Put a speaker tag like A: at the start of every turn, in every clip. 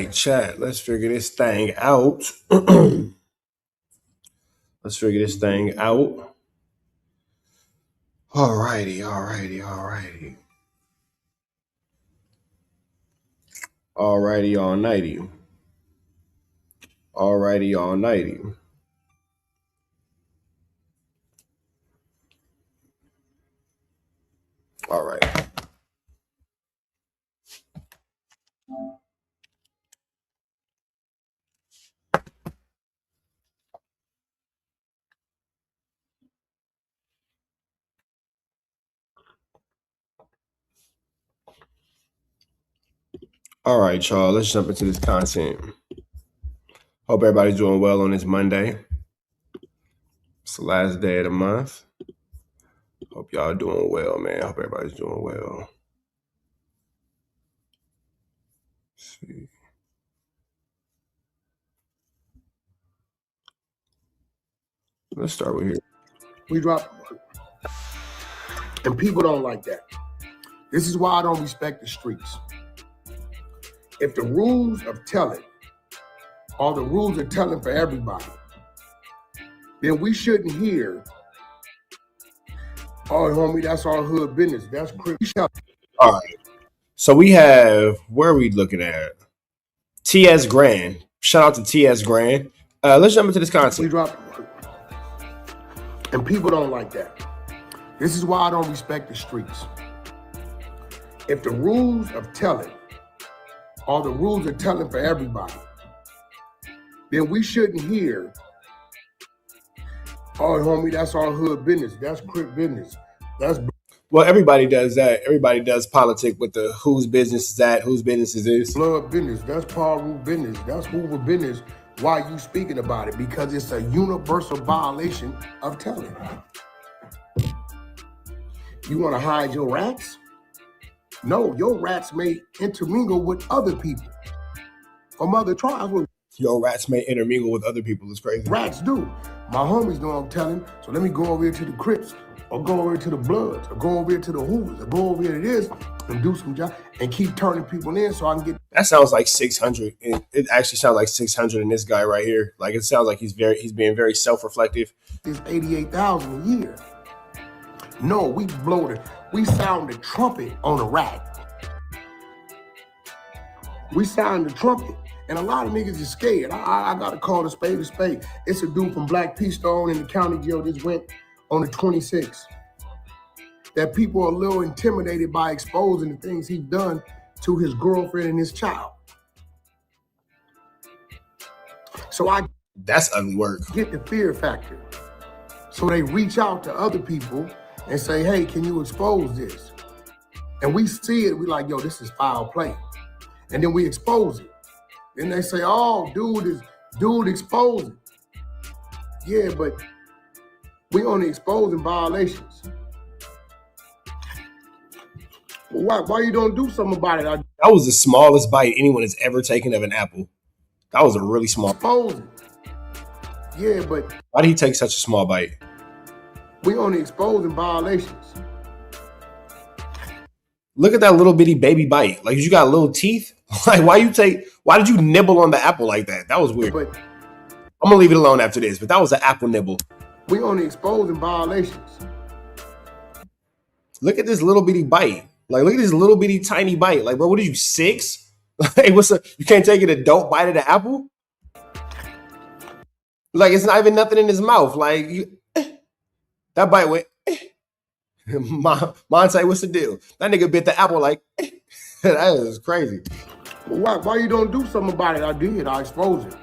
A: right, chat. Let's figure this thing out. Let's figure this thing out. Alrighty. Alrighty, all nighty. Alrighty, all nighty. All right. All right, y'all. Let's jump into this content. Hope everybody's doing well on this Monday. It's the last day of the month. Hope y'all doing well, man. Hope everybody's doing well. Let's see. Let's start with here.
B: We drop, and people don't like that. This is why I don't respect the streets. If the rules of telling are the rules of telling for everybody, then we shouldn't hear, "Oh, homie, that's our hood business. That's crazy."
A: All right. So we have, where are we looking at? TS Grand. Shout out to TS Grand. Let's jump into this
B: We
A: content.
B: drop, and people don't like that. This is why I don't respect the streets. If the rules of telling are the rules of telling for everybody, then we shouldn't hear, "Oh, homie, that's our hood business. That's crip business. That's
A: Well, everybody does that. Everybody does politics with the whose business is that, whose business is this.
B: blood business. That's Paul Root business. That's Hoover business." Why you speaking about it? Because it's a universal violation of telling. You want to hide your rats? No, your rats may intermingle with other people from other tribes. What
A: Your rats may intermingle with other people. It's crazy.
B: rats do. My homies know I'm telling, so let me go over here to the Crips, or go over here to the Bloods, or go over here to the Hoovers, or go over here to this, and do some job, and keep turning people in so I can get
A: That sounds like 600. It actually sounds like 600 in this guy right here. Like, it sounds like he's being very self-reflective.
B: this 88,000 a year. No, we sound the trumpet on a rat. We sound the trumpet. And a lot of niggas is scared. I gotta call a spade a spade. It's a dude from Black P Stone in the county jail just went on the 26th. That people are a little intimidated by exposing the things he's done to his girlfriend and his child. So I
A: That's ugly work.
B: get the fear factor. So they reach out to other people and say, "Hey, can you expose this?" And we see it, we like, "Yo, this is foul play." And then we expose it. Then they say, "Oh, dude exposing." Yeah, but we only exposing violations. Why you don't do something about it?
A: That was the smallest bite anyone has ever taken of an apple. That was a really small.
B: Exposing. Yeah, but
A: Why did he take such a small bite?
B: we only exposing violations.
A: Look at that little bitty baby bite. Like, you got little teeth. Like, why did you nibble on the apple like that? That was weird.
B: But
A: I'm gonna leave it alone after this, but that was an apple nibble.
B: we only exposing violations.
A: Look at this little bitty bite. Like, look at this little bitty tiny bite. Like, bro, what are you, 6? Like, you can't take an adult bite of the apple? Like, it's not even nothing in his mouth. Like, that bite went, Monte, what's the deal? That nigga bit the apple like, that is crazy.
B: Why you don't do something about it? I did. I exposed it.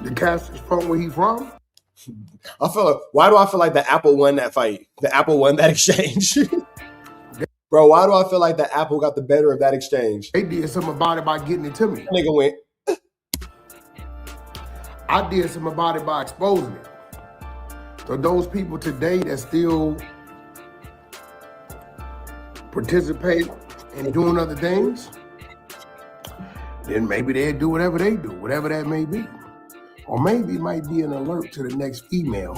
B: The cat's from where he from?
A: Why do I feel like the apple won that fight? The apple won that exchange? Bro, why do I feel like the apple got the better of that exchange?
B: They did something about it by getting it to me.
A: That nigga went,
B: I did something about it by exposing it. So those people today that still participate in doing other things, then maybe they'll do whatever they do, whatever that may be. Or maybe it might be an alert to the next female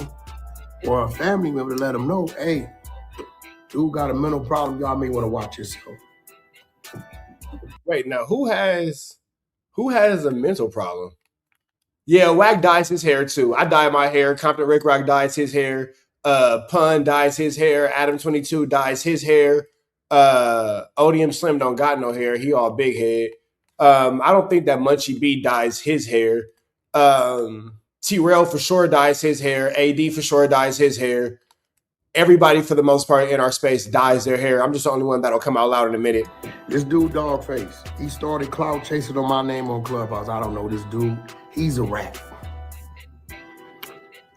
B: or a family member to let them know, "Hey, dude got a mental problem. Y'all may want to watch yourself."
A: Wait, now who has a mental problem? Yeah, Wack dyes his hair too. I dye my hair. Compton Rick Rock dyes his hair. Pun dyes his hair. Adam 22 dyes his hair. Odium Slim don't got no hair. He all big head. I don't think that Munchie B dyes his hair. T-Rail for sure dyes his hair. AD for sure dyes his hair. Everybody, for the most part, in our space dyes their hair. I'm just the only one that'll come out loud in a minute.
B: This dude, Dogface, he started clout chasing on my name on Clubhouse. I don't know this dude. He's a rat.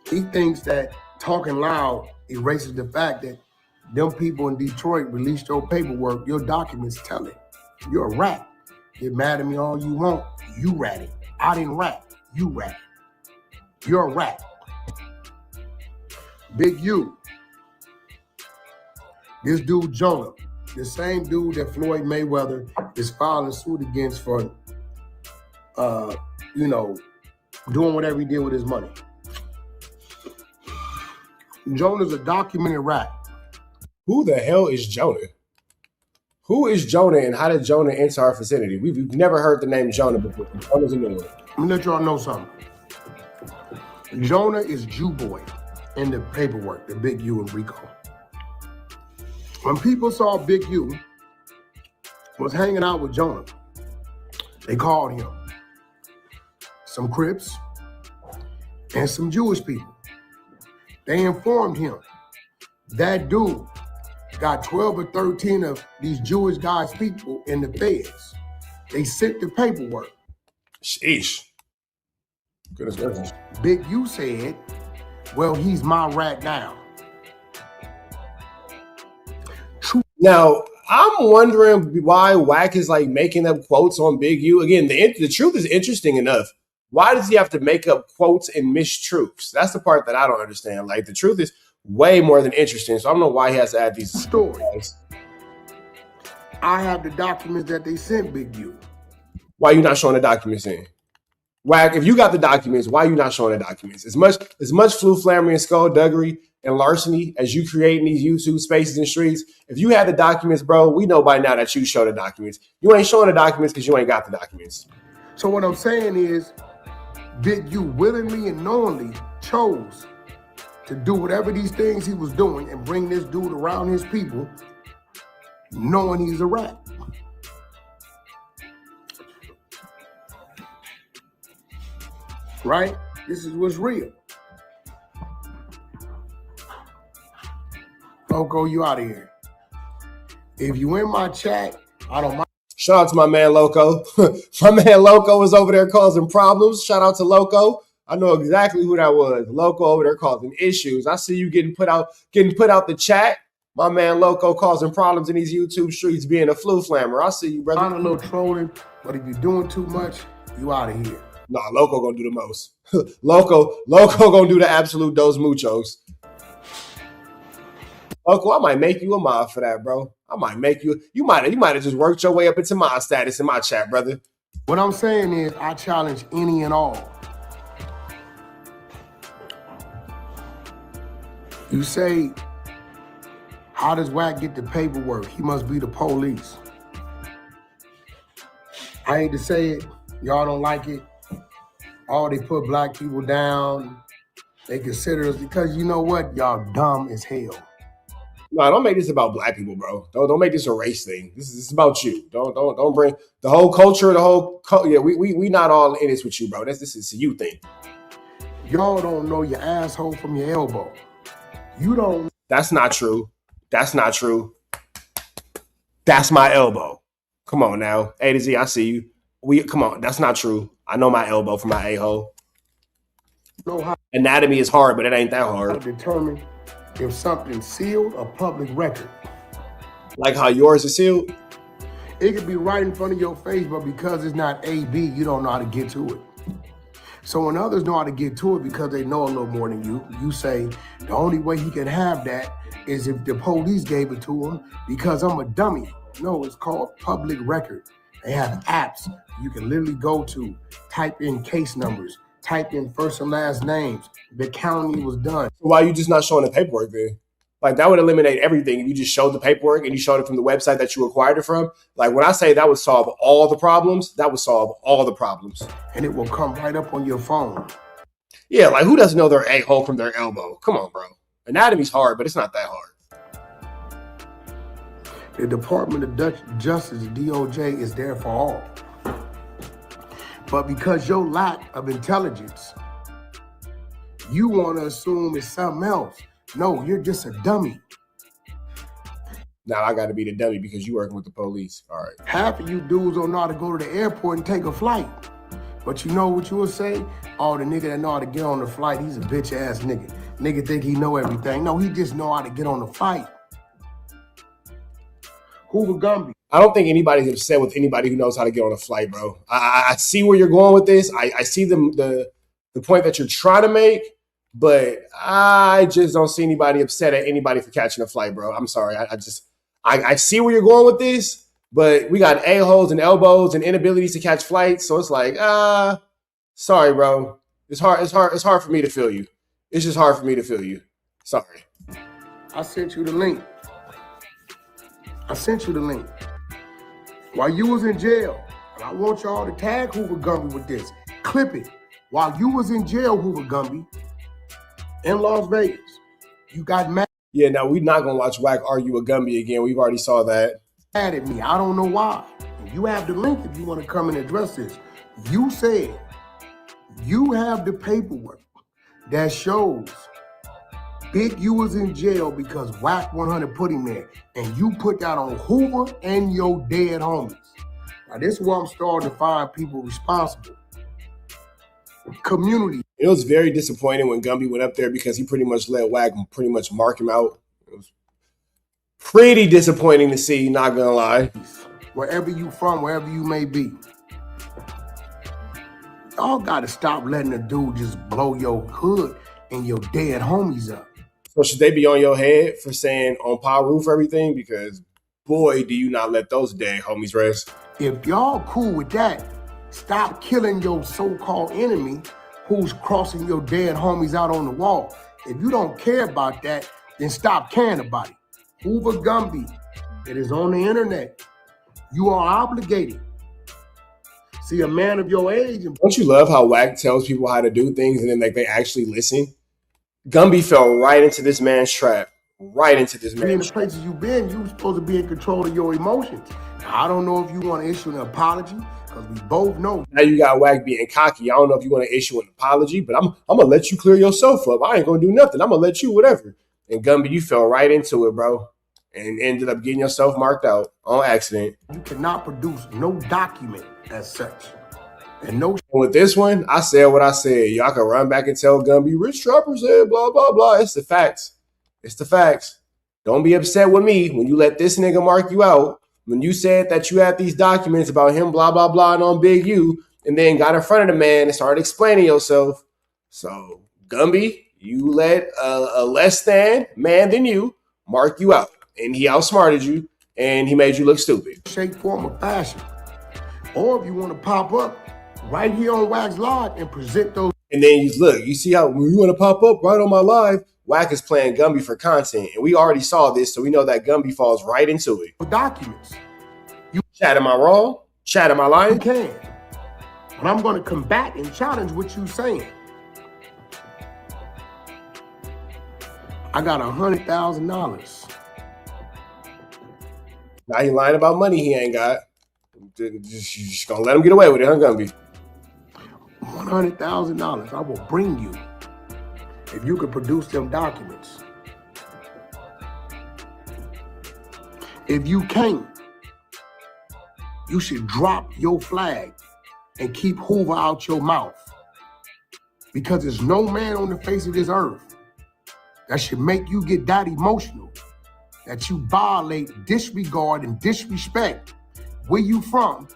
B: He thinks that talking loud erases the fact that them people in Detroit released your paperwork, your documents tell it. You're a rat. Get mad at me all you want. You ratted. I didn't rat. You ratted. You're a rat. Big U. This dude, Jonah, the same dude that Floyd Mayweather is filing suit against for, doing whatever he did with his money. Jonah's a documented rat.
A: Who the hell is Jonah? Who is Jonah and how did Jonah enter our vicinity? We've never heard the name Jonah before. Jonah's a new one.
B: Let me let y'all know something. Jonah is Jew boy in the paperwork, the Big U and Rico. When people saw Big U was hanging out with Jonah, they called him some Crips and some Jewish people. They informed him that dude got 12 or 13 of these Jewish guys people in the feds. They sent the paperwork.
A: Sheesh. Goodness gracious.
B: Big U said, well, he's my rat now.
A: Now, I'm wondering why Wack is like making up quotes on Big U. Again, the truth is interesting enough. Why does he have to make up quotes and mistruths? That's the part that I don't understand. Like, the truth is way more than interesting. So I don't know why he has to add these
B: stories. I have the documents that they sent Big U.
A: Why are you not showing the documents in? Wack, if you got the documents, why are you not showing the documents? As much flu flammery and skullduggery and larceny as you create in these YouTube spaces and streets, if you had the documents, bro, we know by now that you show the documents. You ain't showing the documents because you ain't got the documents.
B: So what I'm saying is, Big U willingly and knowingly chose to do whatever these things he was doing and bring this dude around his people, knowing he's a rat. Right? This is what's real. Flakko, you out of here. If you in my chat, I don't mind.
A: Shout out to my man Loco. My man Loco was over there causing problems. Shout out to Loco. I know exactly who that was. Loco over there causing issues. I see you getting put out the chat. My man Loco causing problems in these YouTube streets, being a flu flammer. I see you, brother.
B: I'm a little trolling, but if you're doing too much, you out of here.
A: Nah, Loco gonna do the most. Loco gonna do the absolute dos muchos. Loco, I might make you a mod for that, bro. I might make you. You might have just worked your way up into my status in my chat, brother.
B: What I'm saying is, I challenge any and all. You say, how does Wack get the paperwork? He must be the police. I hate to say it. Y'all don't like it. Oh, they put black people down. They consider us, because you know what? Y'all dumb as hell.
A: No, don't make this about black people, bro. Don't make this a race thing. This is about you. Don't bring the whole culture, yeah, we not all in this with you, bro. This is a you thing.
B: Y'all don't know your asshole from your elbow. You don't.
A: That's not true. That's not true. That's my elbow. Come on now. A to Z, I see you. Come on. That's not true. I know my elbow from my a-hole. Anatomy is hard, but it ain't that hard.
B: To determine if something's sealed or public record.
A: Like how yours is sealed?
B: It could be right in front of your face, but because it's not A-B, you don't know how to get to it. So when others know how to get to it because they know a little more than you, you say the only way he can have that is if the police gave it to him because I'm a dummy. No, it's called public record. They have apps you can literally go to, type in case numbers, type in first and last names, the county was done.
A: Why are you just not showing the paperwork then? Like, that would eliminate everything if you just showed the paperwork and you showed it from the website that you acquired it from. Like, when I say that would solve all the problems, that would solve all the problems.
B: And it will come right up on your phone.
A: Yeah, like, who doesn't know their a-hole from their elbow? Come on, bro. Anatomy's hard, but it's not that hard.
B: The Department of Justice, the DOJ, is there for all. But because your lack of intelligence, you want to assume it's something else. No, you're just a dummy.
A: Now I got to be the dummy because you working with the police. All right.
B: Half of you dudes don't know how to go to the airport and take a flight. But you know what you will say? Oh, the nigga that know how to get on the flight, he's a bitch ass nigga. Nigga think he know everything. No, he just know how to get on the flight. Hoover Gumby.
A: I don't think anybody's upset with anybody who knows how to get on a flight, bro. I see where you're going with this. I see the point that you're trying to make, but I just don't see anybody upset at anybody for catching a flight, bro. I'm sorry. I see where you're going with this, but we got a-holes and elbows and inabilities to catch flights. So it's like, sorry, bro. It's hard for me to feel you. It's just hard for me to feel you. Sorry.
B: I sent you the link. While you was in jail, and I want y'all to tag Hoover Gumby with this. Clip it. While you was in jail, Hoover Gumby, in Las Vegas, you got mad.
A: Yeah, now we're not going to watch Wack argue with Gumby again. We've already saw that.
B: Mad at me. I don't know why. You have the link if you want to come and address this. You said you have the paperwork that shows Big U was in jail because Wack 100 put him there. And you put that on Hoover and your dead homies. Now, this is where I'm starting to find people responsible. Community.
A: It was very disappointing when Gumby went up there because he pretty much let Wack pretty much mark him out. It was pretty disappointing to see, not gonna lie.
B: Wherever you from, wherever you may be, y'all gotta stop letting a dude just blow your hood and your dead homies up.
A: So should they be on your head for saying on power roof everything? Because boy, do you not let those dead homies rest.
B: If y'all cool with that, stop killing your so-called enemy who's crossing your dead homies out on the wall. If you don't care about that, then stop caring about it. Hoover Gumby, it is on the internet. You are obligated. See, a man of your age.
A: Don't you love how Wack tells people how to do things and then like they actually listen? Gumby fell right into this man's trap. Right into this man's trap.
B: In the places you've been, you're supposed to be in control of your emotions. Now, I don't know if you want to issue an apology, because we both know.
A: Now you got Wack being cocky. I don't know if you want to issue an apology, but I'm going to let you clear yourself up. I ain't going to do nothing. I'm going to let you whatever. And Gumby, you fell right into it, bro. And ended up getting yourself marked out on accident.
B: You cannot produce no document as such. And
A: with this one, I said what I said. Y'all can run back and tell Gumby, Rich Trapper said, blah, blah, blah. It's the facts. It's the facts. Don't be upset with me when you let this nigga mark you out. When you said that you had these documents about him, blah, blah, blah, and on Big U, and then got in front of the man and started explaining yourself. So, Gumby, you let a less than man than you mark you out. And he outsmarted you, and he made you look stupid.
B: Shape, form, or fashion. Or if you want to pop up right here on Wack's Live and present those.
A: And then you see how when you want to pop up right on my live, Wack is playing Gumby for content. And we already saw this, so we know that Gumby falls right into it.
B: Documents.
A: Chat, am I wrong? Chat, am I lying?
B: You can. But I'm going to combat and challenge what you're saying. I got $100,000.
A: Now he lying about money he ain't got. You just gonna let him get away with it, huh, Gumby?
B: $100,000 I will bring you if you could produce them documents. If you can't, you should drop your flag and keep Hoover out your mouth. Because there's no man on the face of this earth that should make you get that emotional, that you violate, disregard, and disrespect where you from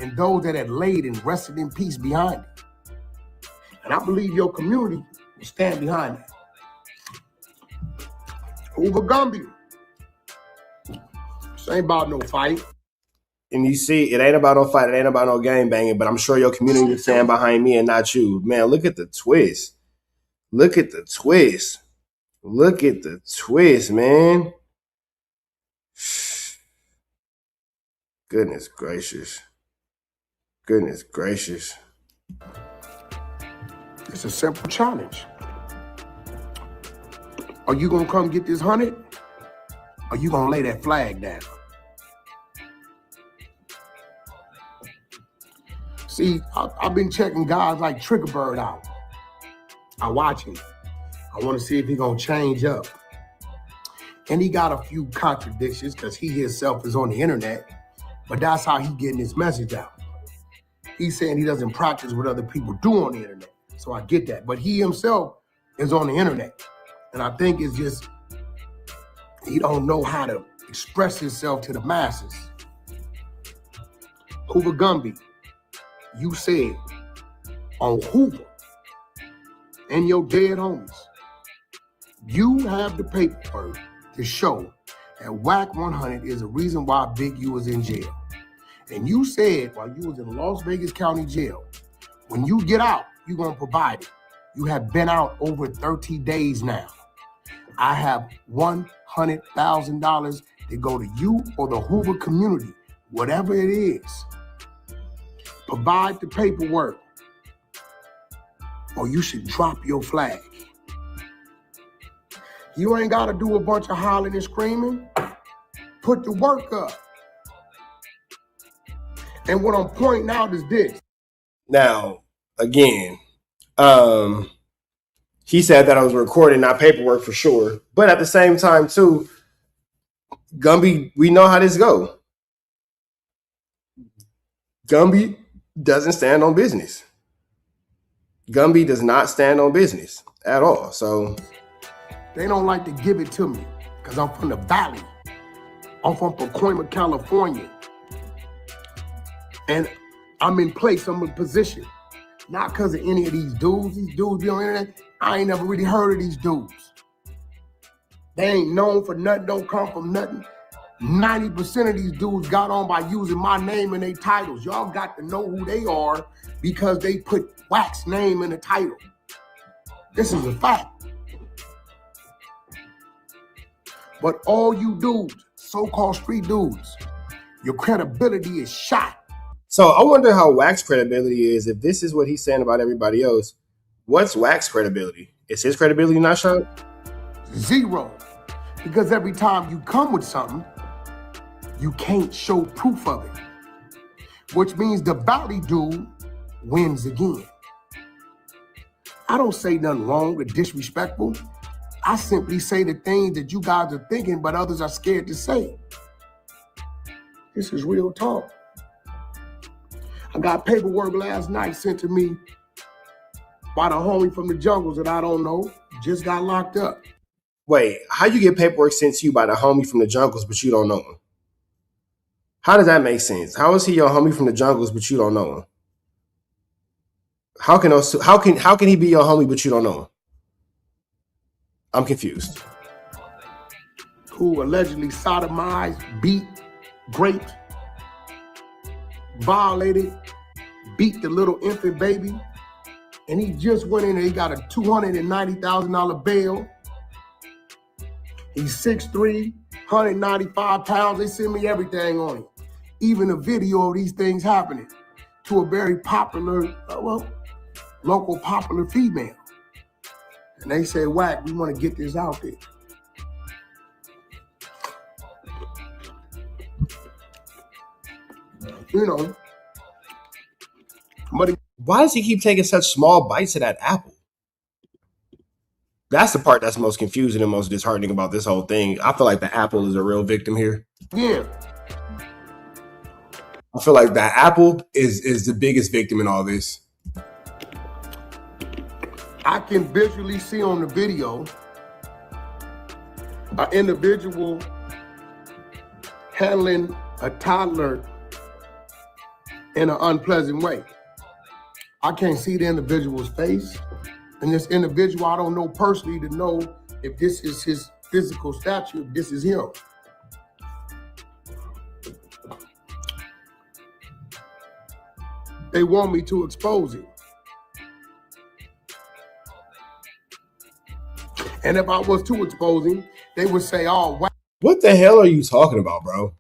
B: and those that had laid and rested in peace behind it. And I believe your community will stand behind it. Hoover Gumby. This ain't about no fight.
A: And you see, it ain't about no fight, it ain't about no gang banging, but I'm sure your community will stand behind me and not you. Man, look at the twist. Look at the twist. Look at the twist, man. Goodness gracious. Goodness gracious.
B: It's a simple challenge. Are you gonna come get this 100? Or are you gonna lay that flag down? See, I've been checking guys like Trigger Bird out. I watch him. I want to see if he's gonna change up. And he got a few contradictions because he himself is on the internet, but that's how he getting his message out. He's saying he doesn't practice what other people do on the internet. So I get that. But he himself is on the internet. And I think it's just, he don't know how to express himself to the masses. Hoover Gumby, you said on Hoover and your dead homies, you have the paperwork to show that WAC 100 is the reason why Big U was in jail. And you said while you was in Las Vegas County Jail, when you get out, you're going to provide it. You have been out over 30 days now. I have $100,000 to go to you or the Hoover community, whatever it is. Provide the paperwork, or you should drop your flag. You ain't got to do a bunch of hollering and screaming. Put the work up. And what I'm pointing out is this.
A: Now, again, he said that I was recording, not paperwork for sure. But at the same time, too, Gumby, we know how this go. Gumby doesn't stand on business. Gumby does not stand on business at all. So
B: they don't like to give it to me because I'm from the Valley. I'm from Pacoima, California. And I'm in place, I'm in position. Not because of any of these dudes. These dudes be on the internet. I ain't never really heard of these dudes. They ain't known for nothing, don't come from nothing. 90% of these dudes got on by using my name and their titles. Y'all got to know who they are because they put WAC's name in the title. This is a fact. But all you dudes, so-called street dudes, your credibility is shot.
A: So I wonder how WAC's credibility is. If this is what he's saying about everybody else, what's WAC's credibility? Is his credibility not shot?
B: Zero. Because every time you come with something, you can't show proof of it. Which means the Valley dude wins again. I don't say nothing wrong or disrespectful. I simply say the things that you guys are thinking, but others are scared to say. This is real talk. I got paperwork last night sent to me by the homie from the jungles that I don't know, just got locked up.
A: Wait, how you get paperwork sent to you by the homie from the jungles, but you don't know him? How does that make sense? How is he your homie from the jungles, but you don't know him? How can he be your homie, but you don't know him? I'm confused.
B: Who allegedly sodomized, beat, raped, violated, beat the little infant baby, and he just went in and he got a $290,000 bail. He's 6'3", 195 pounds. They send me everything on him, even a video of these things happening to a very popular, local popular female. And they say, WAC, we want to get this out there. You know, but
A: why does he keep taking such small bites of that apple? That's the part that's most confusing and most disheartening about this whole thing. I feel like the apple is a real victim here.
B: Yeah.
A: I feel like that apple is the biggest victim in all this.
B: I can visually see on the video an individual handling a toddler in an unpleasant way. I can't see the individual's face. And this individual, I don't know personally to know if this is his physical stature, if this is him. They want me to expose it. And if I was to expose him, they would say, oh, wow.
A: What the hell are you talking about, bro?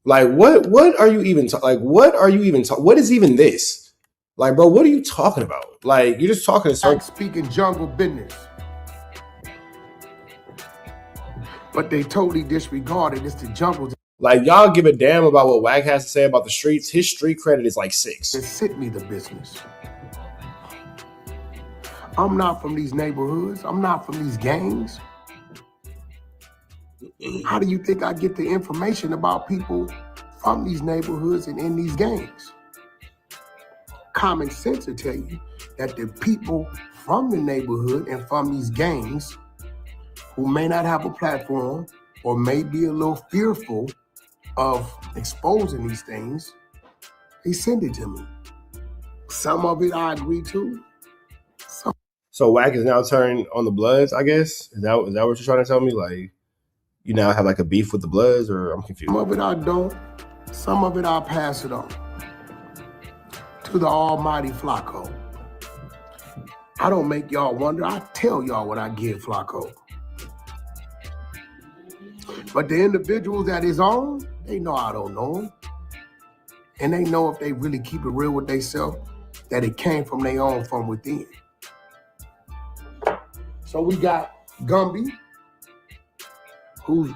A: Like, what are you even what is even this? Like, bro, what are you talking about? Like, you're just talking to
B: Wack speaking jungle business. But they totally disregarded it's the jungle.
A: Like, y'all give a damn about what Wack has to say about the streets. His street credit is like 6.
B: It sent me the business. I'm not from these neighborhoods. I'm not from these gangs. How do you think I get the information about people from these neighborhoods and in these gangs? Common sense will tell you that the people from the neighborhood and from these gangs who may not have a platform or may be a little fearful of exposing these things, they send it to me. Some of it I agree to.
A: So Wack is now turned on the Bloods, I guess? Is that what you're trying to tell me? Like, you now have like a beef with the Bloods, or I'm confused?
B: Some of it I don't. Some of it I'll pass it on to the almighty Flakko. I don't make y'all wonder. I tell y'all what I give Flakko. But the individuals that is on, they know I don't know them. And they know if they really keep it real with themselves, that it came from their own, from within. So we got Gumby, who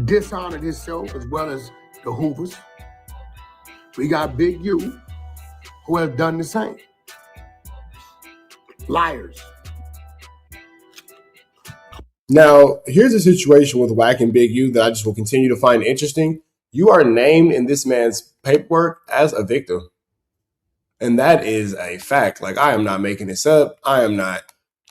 B: dishonored himself as well as the Hoovers. We got Big U, who has done the same. Liars.
A: Now, here's a situation with Wack and Big U that I just will continue to find interesting. You are named in this man's paperwork as a victim. And that is a fact. Like, I am not making this up. I am not,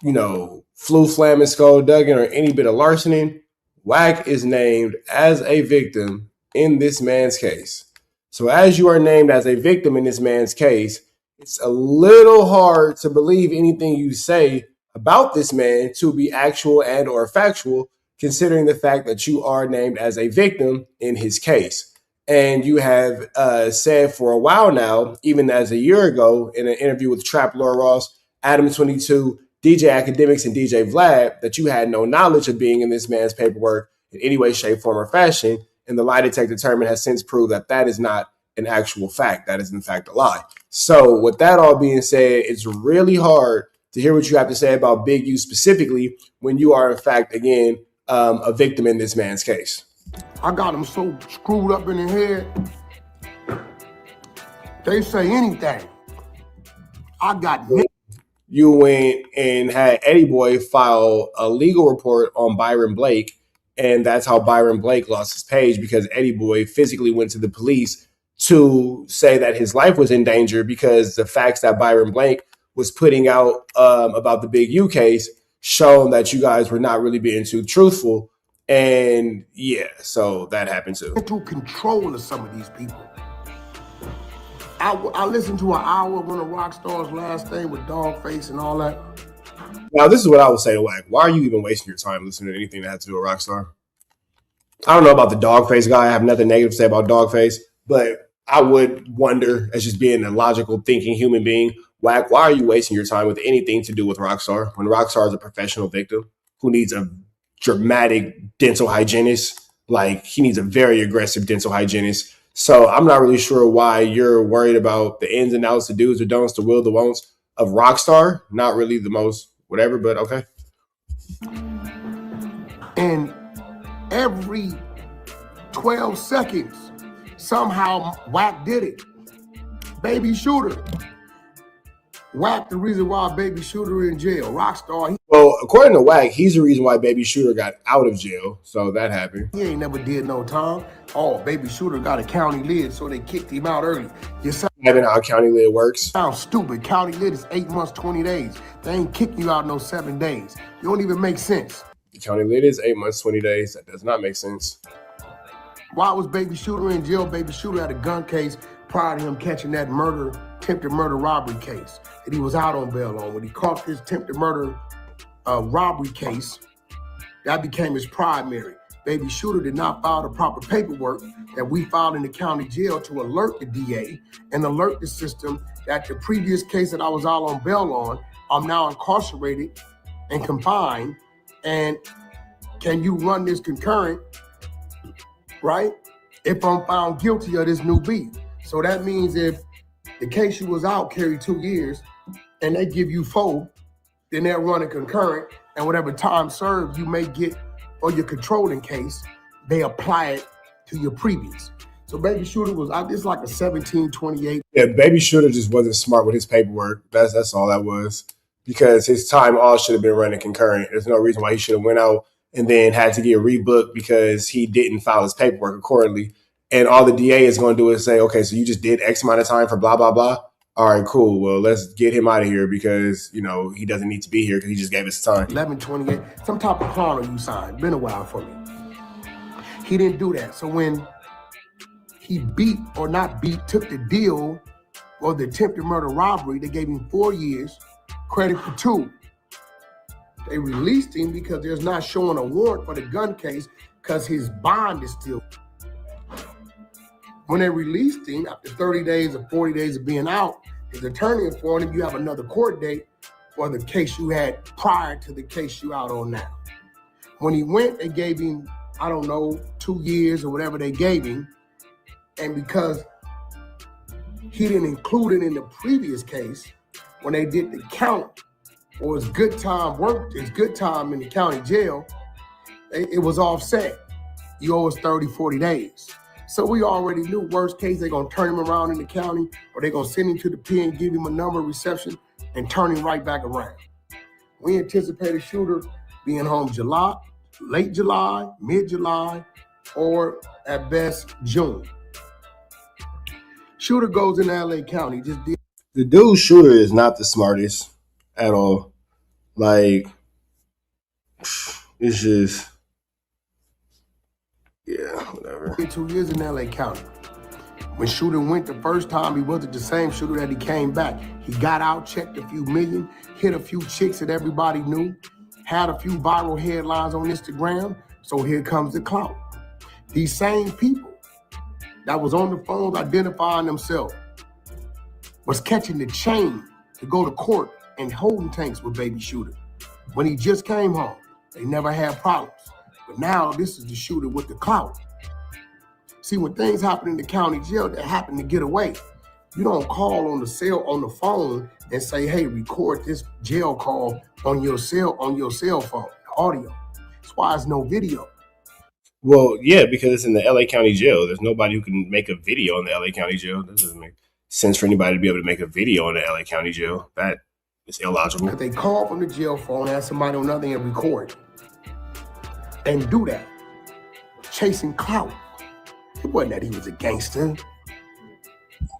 A: flamming, skullduggan, or any bit of larceny. Wack is named as a victim in this man's case. So as you are named as a victim in this man's case, it's a little hard to believe anything you say about this man to be actual and or factual, considering the fact that you are named as a victim in his case. And you have said for a while now, even as a year ago in an interview with Trap Laura Ross, Adam 22, DJ Academics, and DJ Vlad, that you had no knowledge of being in this man's paperwork in any way, shape, form, or fashion. And the lie detector determined has since proved that that is not an actual fact. That is, in fact, a lie. So with that all being said, it's really hard to hear what you have to say about Big U specifically when you are, in fact, again, a victim in this man's case.
B: I got them so screwed up in the head, they say anything. I got
A: You went and had Eddie Boy file a legal report on Byron Blake, and that's how Byron Blake lost his page, because Eddie Boy physically went to the police to say that his life was in danger because the facts that Byron Blake was putting out about the Big U case shown that you guys were not really being too truthful. And yeah, so that happened too.
B: Mental control of some of these people. I listened to an hour of one of Rockstar's last thing with Dogface and all that.
A: Now, this is what I would say to Wack. Why are you even wasting your time listening to anything that has to do with Rockstar? I don't know about the Dogface guy. I have nothing negative to say about Dogface, but I would wonder, as just being a logical thinking human being, Wack, why are you wasting your time with anything to do with Rockstar when Rockstar is a professional victim who needs a dramatic dental hygienist? Like, he needs a very aggressive dental hygienist. So I'm not really sure why you're worried about the ins and outs, the do's, the don'ts, the will, the won'ts of Rockstar. Not really the most whatever, but okay.
B: And every 12 seconds, somehow Wack did it. Baby Shooter. Wack the reason why Baby Shooter in jail. Rockstar.
A: Well, according to Wack, he's the reason why Baby Shooter got out of jail. So that happened.
B: He ain't never did no time. Oh, Baby Shooter got a county lid, so they kicked him out early. You sound
A: Having how county lid works.
B: Sounds stupid. County lid is 8 months, 20 days. They ain't kicking you out no 7 days. You don't even make sense.
A: The county lid is 8 months, 20 days. That does not make sense.
B: Why was Baby Shooter in jail? Baby Shooter had a gun case prior to him catching that attempted murder robbery case that he was out on bail on. When he caught this attempted murder robbery case, that became his primary. Baby Shooter did not file the proper paperwork that we filed in the county jail to alert the DA and alert the system that the previous case that I was out on bail on, I'm now incarcerated and combine, and can you run this concurrent, right? If I'm found guilty of this new beef. So that means if the case you was out carried 2 years and they give you 4, then they'll run a concurrent, and whatever time served you may get for your controlling case, they apply it to your previous. So Baby Shooter was out. This like a 1728.
A: Yeah, Baby Shooter just wasn't smart with his paperwork. That's all that was. Because his time all should have been running concurrent. There's no reason why he should have went out and then had to get rebooked because he didn't file his paperwork accordingly. And all the DA is going to do is say, okay, so you just did X amount of time for blah, blah, blah. All right, cool. Well, let's get him out of here because, you know, he doesn't need to be here because he just gave us time.
B: 1128, some type of chrono you signed. Been a while for me. He didn't do that. So when he took the deal or the attempted murder robbery, they gave him 4 years, credit for 2. They released him because there's not showing a warrant for the gun case because his bond is still. When they released him after 30 days or 40 days of being out, his attorney informed him you have another court date for the case you had prior to the case you out on now. When he went, they gave him, I don't know, 2 years or whatever they gave him. And because he didn't include it in the previous case, when they did the count or his good time in the county jail, it was offset. You owe us 30, 40 days. So we already knew worst case, they're going to turn him around in the county or they're going to send him to the pen, give him a number reception and turn him right back around. We anticipated Shooter being home July, late July, mid-July, or at best June. Shooter goes in LA County.
A: The dude Shooter is not the smartest at all. Like, it's just, yeah, whatever.
B: 2 years in LA County. When Shooter went the first time, he wasn't the same Shooter that he came back. He got out, checked a few million, hit a few chicks that everybody knew, had a few viral headlines on Instagram. So here comes the clout. These same people that was on the phones identifying themselves was catching the chain to go to court and holding tanks with Baby Shooter. When he just came home, they never had problems. But now this is the Shooter with the clout. See, when things happen in the county jail that happen to get away, you don't call on the phone and say, hey, record this jail call on your cell phone, audio. That's why there's no video.
A: Well, yeah, because it's in the LA County jail. There's nobody who can make a video in the LA County jail. That doesn't make sense for anybody to be able to make a video in the LA County jail. That is illogical.
B: But they call from the jail phone, ask somebody on nothing and record. And do that. Chasing clout. It wasn't that he was a gangster.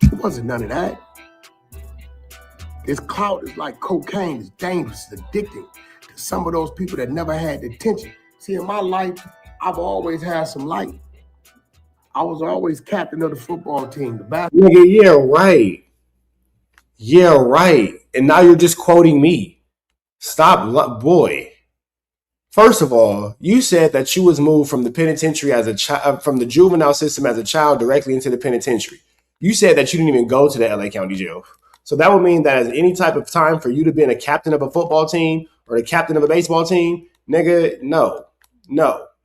B: It wasn't none of that. This clout is like cocaine. It's dangerous. It's addicting to some of those people that never had the attention. See, in my life, I've always had some light. I was always captain of the football team.
A: Nigga, yeah, right. Yeah, right. And now you're just quoting me. Stop, boy. First of all, you said that you was moved from the penitentiary as a child, from the juvenile system as a child directly into the penitentiary. You said that you didn't even go to the LA County jail. So that would mean that as any type of time for you to be a captain of a football team or the captain of a baseball team, nigga, no.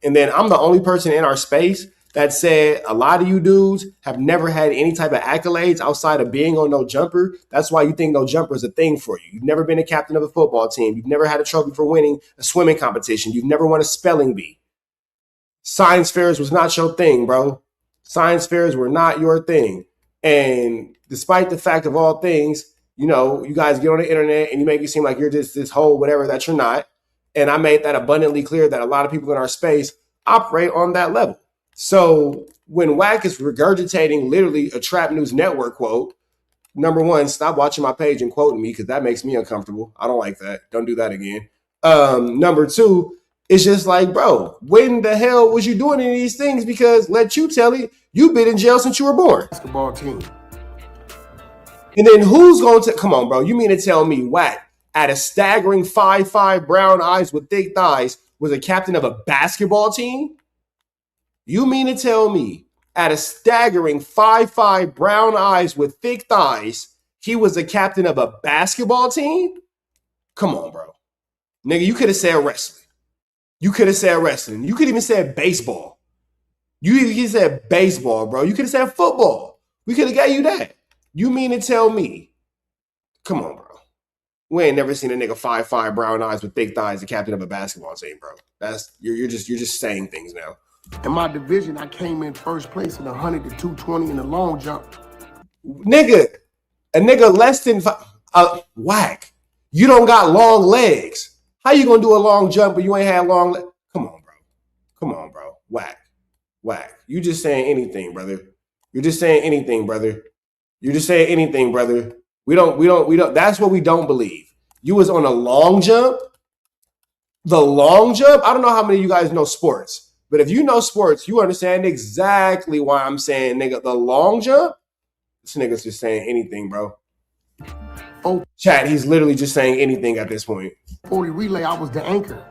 A: And then I'm the only person in our space that said a lot of you dudes have never had any type of accolades outside of being on No Jumper. That's why you think No Jumper is a thing for you. You've never been a captain of a football team. You've never had a trophy for winning a swimming competition. You've never won a spelling bee. Science fairs was not your thing, bro. Science fairs were not your thing. And despite the fact of all things, you know, you guys get on the internet and you make it seem like you're just this whole whatever that you're not. And I made that abundantly clear that a lot of people in our space operate on that level. So when Wack is regurgitating literally a Trap News Network quote, number one, stop watching my page and quoting me because that makes me uncomfortable. I don't like that. Don't do that again. Number two, it's just like, bro, when the hell was you doing any of these things? Because let you tell it, you've been in jail since you were born.
B: Basketball team.
A: And then who's going to, come on, bro, you mean to tell me Wack at a staggering 5'5", brown eyes with thick thighs was a captain of a basketball team? You mean to tell me at a staggering 5'5", brown eyes with thick thighs, he was a captain of a basketball team? Come on, bro. Nigga, you could have said wrestling. You could have said wrestling. You could even said baseball. You even said baseball, bro. You could have said football. We could have got you that. You mean to tell me? Come on, bro. We ain't never seen a nigga 5'5", brown eyes with thick thighs, the captain of a basketball team, bro. That's you're just saying things now.
B: In my division, I came in first place in the 100 to 220 in the long jump.
A: Nigga, a nigga less than whack. You don't got long legs. How you gonna do a long jump but you ain't had long legs? Come on, bro. Come on, bro. Whack. You just saying anything, brother. You're just saying anything, brother. You're just saying anything, brother. We don't. That's what we don't believe. You was on a long jump. The long jump. I don't know how many of you guys know sports, but if you know sports, you understand exactly why I'm saying, nigga, the long jump. This nigga's just saying anything, bro.
B: Oh,
A: chat. He's literally just saying anything at this point.
B: 40 relay, I was the anchor.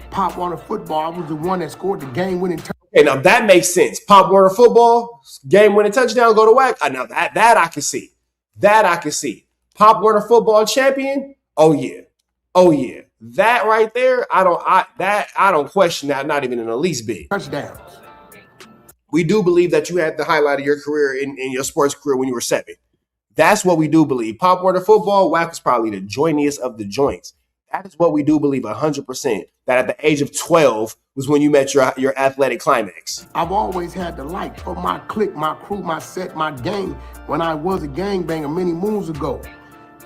B: Pop Warner football, I was the one that scored the game-winning touchdown.
A: Okay, now that makes sense. Pop Warner football, game-winning touchdown, go to whack. Now that I can see. That I can see. Pop Warner football champion. Oh yeah. That right there, I don't question that, not even in the least bit.
B: Touchdowns.
A: We do believe that you had the highlight of your career in your sports career when you were 7. That's what we do believe. Pop Warner football, whack was probably the jointiest of the joints. That is what we do believe 100%. That at the age of 12 was when you met your athletic climax.
B: I've always had the light for my clique, my crew, my set, my gang. When I was a gangbanger many moons ago,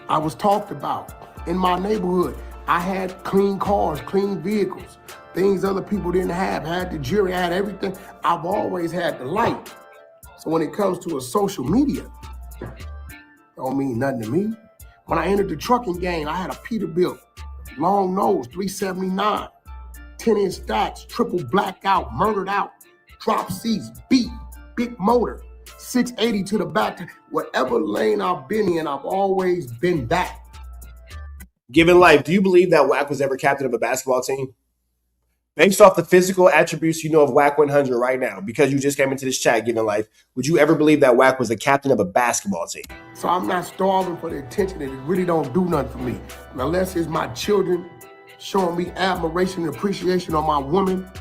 B: I was talked about in my neighborhood. I had clean cars, clean vehicles, things other people didn't have. Had the jury, had everything. I've always had the light. So when it comes to a social media, don't mean nothing to me. When I entered the trucking game, I had a Peterbilt, long nose, 379, 10-inch stacks, triple blackout, murdered out, drop seats, beat, big motor, 680 to the back. Whatever lane I've been in, I've always been that.
A: Given life, do you believe that Wack was ever captain of a basketball team? Based off the physical attributes you know of Wack 100 right now, because you just came into this chat, Given life, would you ever believe that Wack was the captain of a basketball team?
B: So I'm not starving for the attention, and it really don't do nothing for me. Unless it's my children showing me admiration and appreciation on my woman,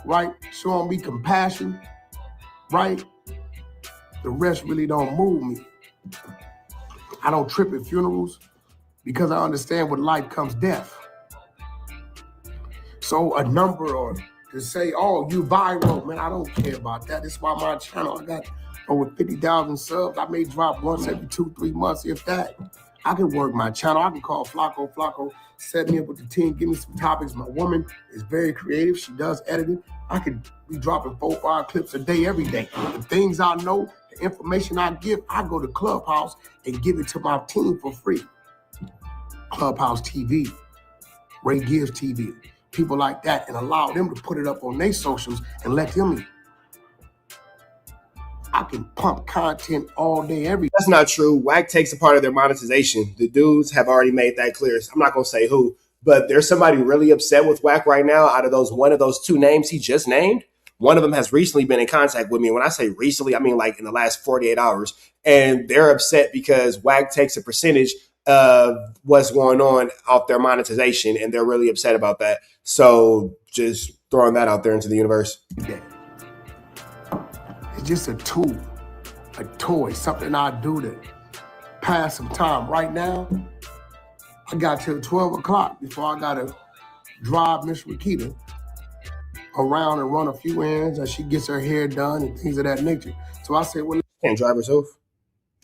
B: right? Showing me compassion, right? The rest really don't move me. I don't trip at funerals because I understand with life comes death. So a number or to say, oh, you viral, man, I don't care about that. That's why my channel, I got over 50,000 subs. I may drop once every 2-3 months, if that. I can work my channel. I can call Flakko. Flakko set me up with the team, give me some topics. My woman is very creative. She does editing. I could be dropping 4-5 clips a day, every day. The things I know, the information I give, I go to Clubhouse and give it to my team for free. Clubhouse TV, Ray Gibbs TV, people like that, and allow them to put it up on their socials and let them eat. I can pump content all day, every day.
A: That's not true. Wack takes a part of their monetization. The dudes have already made that clear. I'm not going to say who, but there's somebody really upset with Wack right now out of one of those 2 names he just named. One of them has recently been in contact with me. When I say recently, I mean like in the last 48 hours. And they're upset because Wack takes a percentage of what's going on off their monetization, and they're really upset about that. So just throwing that out there into the universe.
B: It's just a tool, a toy, something I do to pass some time. Right now, I got till 12 o'clock before I got to drive Miss Rakita around and run a few errands as she gets her hair done and things of that nature. So I said, well,
A: can't drive herself.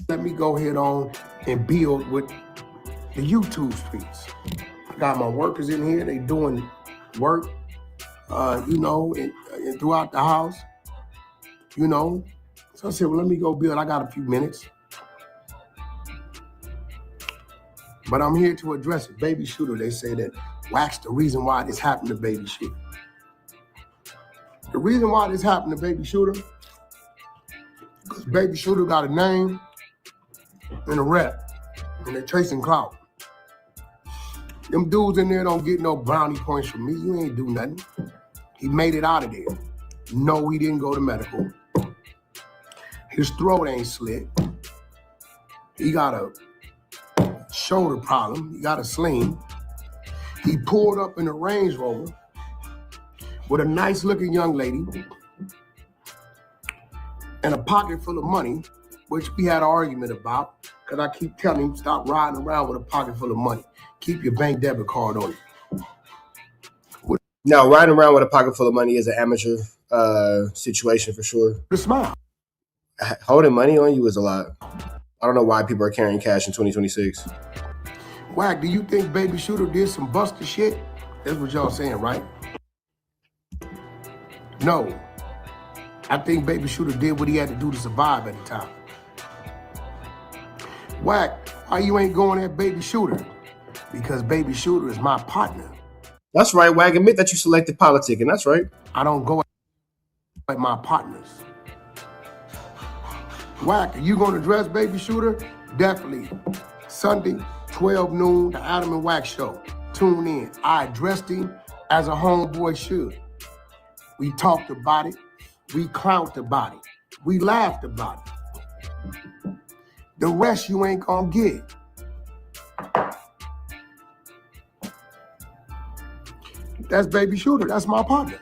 B: Let me go ahead on and build with the YouTube streets. I got my workers in here. They doing work, and throughout the house, So I said, well, let me go build. I got a few minutes. But I'm here to address it. Baby Shooter, they say that Wack's the reason why this happened to Baby Shooter. The reason why this happened to Baby Shooter, because Baby Shooter got a name and a rep, and they're chasing clout. Them dudes in there don't get no brownie points from me. You ain't do nothing. He made it out of there. No, he didn't go to medical. His throat ain't slit. He got a shoulder problem. He got a sling. He pulled up in a Range Rover with a nice looking young lady and a pocket full of money, which we had an argument about, because I keep telling him, stop riding around with a pocket full of money. Keep your bank debit card on you.
A: Now, riding around with a pocket full of money is an amateur situation for sure.
B: The smile.
A: Holding money on you is a lot. I don't know why people are carrying cash in 2026.
B: Wack, do you think Baby Shooter did some busted shit? That's what y'all saying, right? No. I think Baby Shooter did what he had to do to survive at the time. Wack, why you ain't going at Baby Shooter? Because Baby Shooter is my partner.
A: That's right, Wag. Admit that you selected politic, and that's right.
B: I don't go at my partners. Wack, are you going to address Baby Shooter? Definitely. Sunday, 12 noon, the Adam and Wack Show. Tune in. I addressed him as a homeboy should. We talked about it. We clowned about it. We laughed about it. The rest you ain't gonna get. That's Baby Shooter. That's my partner.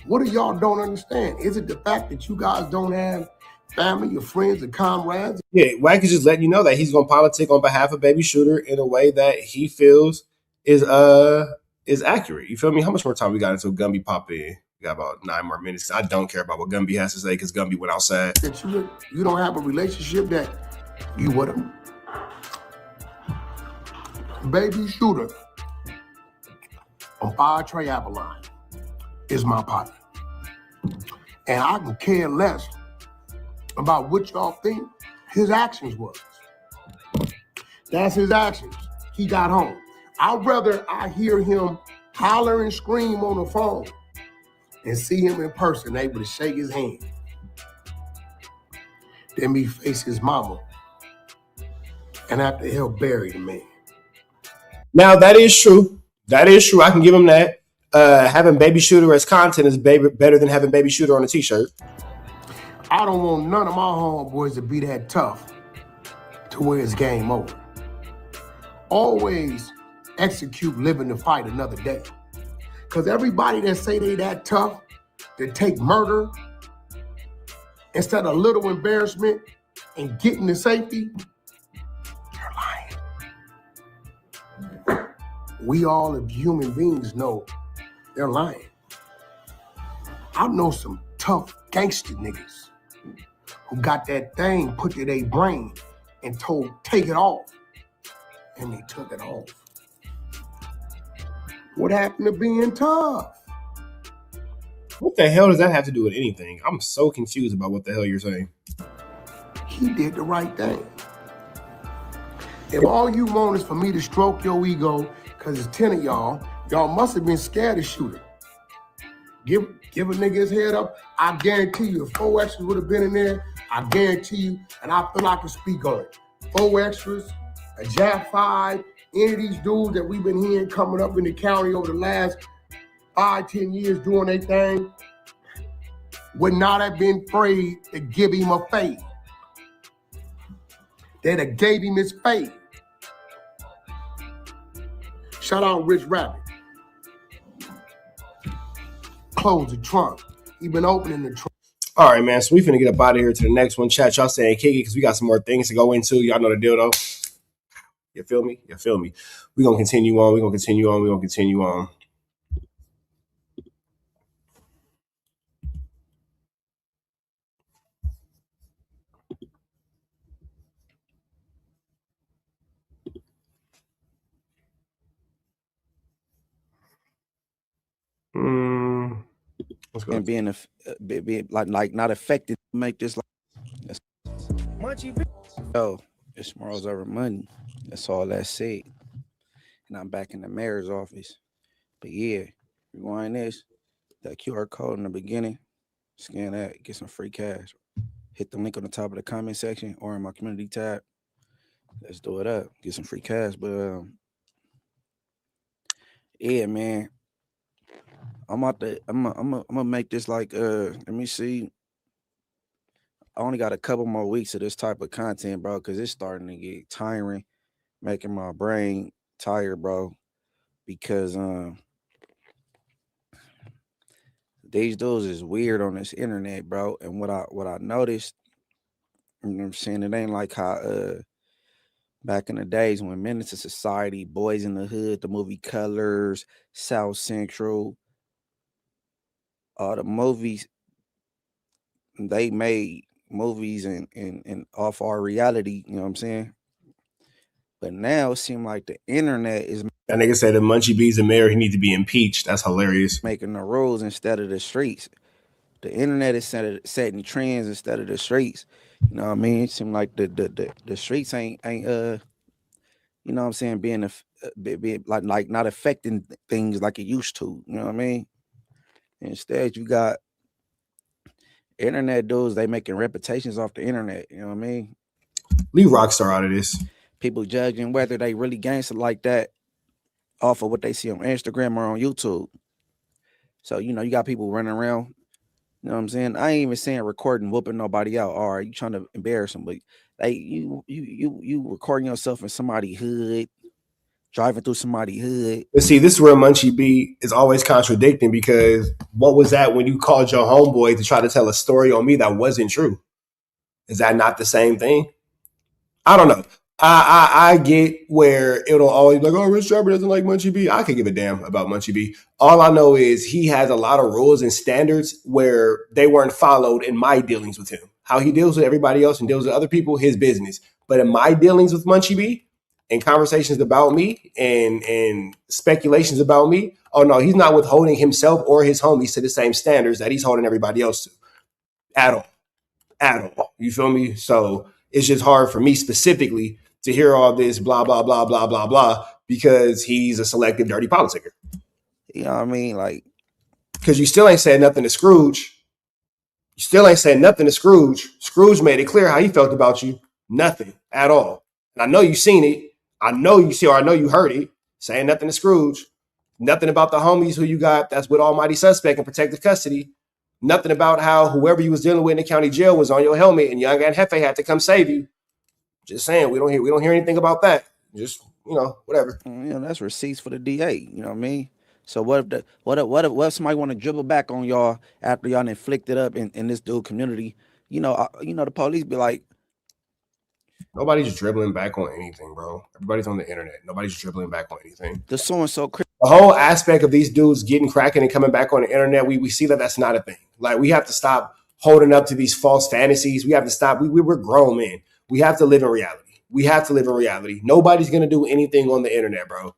B: What do y'all don't understand? Is it the fact that you guys don't have family, your friends, and comrades?
A: Yeah, Wack is just letting you know that he's going to politic on behalf of Baby Shooter in a way that he feels is accurate. You feel me? How much more time we got until Gumby pop in? We got about 9 more minutes. I don't care about what Gumby has to say because Gumby went outside.
B: That you don't have a relationship that you with him. Baby Shooter on 4XTRAZ Avalon is my partner. And I can care less about what y'all think his actions was. That's his actions. He got home. I'd rather I hear him holler and scream on the phone and see him in person, able to shake his hand, than me face his mama and have to help bury the man.
A: Now, that is true. That is true. I can give him that. Having Baby Shooter as content is better than having Baby Shooter on a t-shirt.
B: I don't want none of my homeboys to be that tough to where it's game over. Always execute living to fight another day. Because everybody that say they that tough, to take murder instead of little embarrassment and getting to safety, they're lying. We all as human beings know they're lying. I know some tough gangster niggas who got that thing put to their brain and told, take it off. And they took it off. What happened to being tough?
A: What the hell does that have to do with anything? I'm so confused about what the hell you're saying.
B: He did the right thing. If all you want is for me to stroke your ego, because it's 10 of y'all must have been scared of Shooter. Give a nigga his head up. I guarantee you, if 4XTRAZ would have been in there, I guarantee you, and I feel I can speak on it. 4XTRAZ, a Jab 5, any of these dudes that we've been hearing coming up in the county over the last 5-10 years doing their thing, would not have been afraid to give him a fade. They'd have gave him his fade. Shout out Rich Rabbit. Close the trunk. He been opening the trunk.
A: All right, man. So we finna get up out of here to the next one. Chat, y'all saying kick it because we got some more things to go into. Y'all know the deal, though. You feel me? You feel me? We're going to continue on. We're going to continue on. We're going to continue on. Let's go.
C: And being like not affected to make this like Munchie. Yo, it's tomorrow's over money. That's all that said. And I'm back in the mayor's office. But yeah, rewind this. That QR code in the beginning. Scan that. Get some free cash. Hit the link on the top of the comment section or in my community tab. Let's do it up. Get some free cash. But yeah, man. I'm gonna make this like let me see. I only got a couple more weeks of this type of content, bro, because it's starting to get tiring, making my brain tired, bro. because these dudes is weird on this internet, bro. And what I noticed, you know what I'm saying, it ain't like how back in the days when Menace to Society, Boys in the Hood, the movie Colors, South Central, all the movies, they made movies and off our reality, you know what I'm saying? But now it seems like the internet is
A: That nigga said if Munchie B's a mayor, he need to be impeached. That's hilarious.
C: making the rules instead of the streets. The internet is setting trends instead of the streets. You know what I mean? It seems like the streets ain't you know what I'm saying, being like not affecting things like it used to. You know what I mean? Instead, you got internet dudes, they making reputations off the internet. You know what I mean?
A: Leave Rockstar out of this.
C: People judging whether they really gangster like that off of what they see on Instagram or on YouTube. So, you know, you got people running around. You know what I'm saying? I ain't even saying recording, whooping nobody out. All right, you trying to embarrass them, but like you recording yourself in somebody's hood, driving through somebody's hood.
A: But see, this is where Munchie B is always contradicting, because what was that when you called your homeboy to try to tell a story on me that wasn't true? Is that not the same thing? I don't know. I get where it'll always be like, oh, Rich Trapper doesn't like Munchie B. I could give a damn about Munchie B. All I know is he has a lot of rules and standards where they weren't followed in my dealings with him. How he deals with everybody else and deals with other people, his business. But in my dealings with Munchie B and conversations about me and speculations about me, oh no, he's not withholding himself or his homies to the same standards that he's holding everybody else to. At all. You feel me? So it's just hard for me specifically to hear all this blah, blah, blah, blah, blah, blah, because he's a selective dirty politicker.
C: You know what I mean? Like,
A: because you still ain't said nothing to Scrooge. Scrooge made it clear how he felt about you. Nothing at all. And I know you seen it. I know you heard it. Saying nothing to Scrooge. Nothing about the homies who you got that's with almighty suspect in protective custody. Nothing about how whoever you was dealing with in the county jail was on your helmet and Young and Hefe had to come save you. Just saying, we don't hear anything about that. Just, you know, whatever.
C: you know, that's receipts for the DA. You know what I mean? So what if somebody want to dribble back on y'all after y'all inflicted up in this dude community? You know, the police be like,
A: nobody's dribbling back on anything, bro. Everybody's on the internet. Nobody's dribbling back on anything.
C: The so and so.
A: The whole aspect of these dudes getting cracking and coming back on the internet, we see that that's not a thing. Like, we have to stop holding up to these false fantasies. We have to stop. We're grown men. We have to live in reality. Nobody's going to do anything on the internet, bro.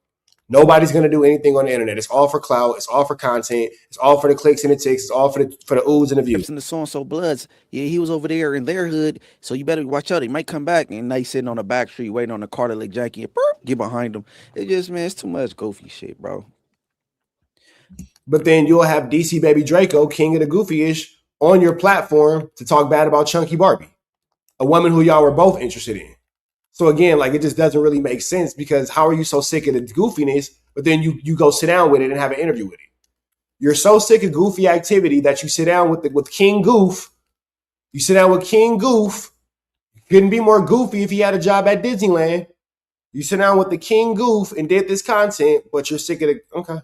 A: Nobody's going to do anything on the internet. It's all for clout. It's all for content. It's all for the clicks and the ticks. It's all for the oohs and the views.
C: And the so-and-so bloods. Yeah, he was over there in their hood, so you better watch out. He might come back, and they sitting on the back street waiting on the car to let Jackie and get behind them. It just, man, it's too much goofy shit, bro.
A: But then you'll have DC Baby Draco, king of the goofy-ish, on your platform to talk bad about Chunky Barbie, a woman who y'all were both interested in. So again, like, it just doesn't really make sense, because how are you so sick of the goofiness, but then you go sit down with it and have an interview with it? You're so sick of goofy activity that you sit down with King Goof. You sit down with King Goof. Couldn't be more goofy if he had a job at Disneyland. You sit down with the King Goof and did this content, but you're sick of it. Okay,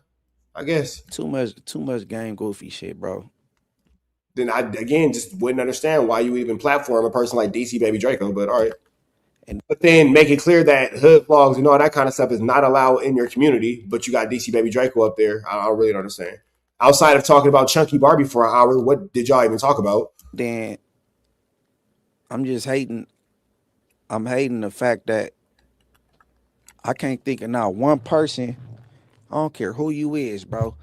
A: I guess.
C: Too much game goofy shit, bro.
A: Then I, again, just wouldn't understand why you even platform a person like DC Baby Draco, but all right. But then make it clear that hood vlogs and all that kind of stuff is not allowed in your community, but you got DC Baby Draco up there. I really don't understand. Outside of talking about Chunky Barbie for an hour, what did y'all even talk about?
C: Then I'm just hating. I'm hating the fact that I can't think of not one person, I don't care who you is, bro,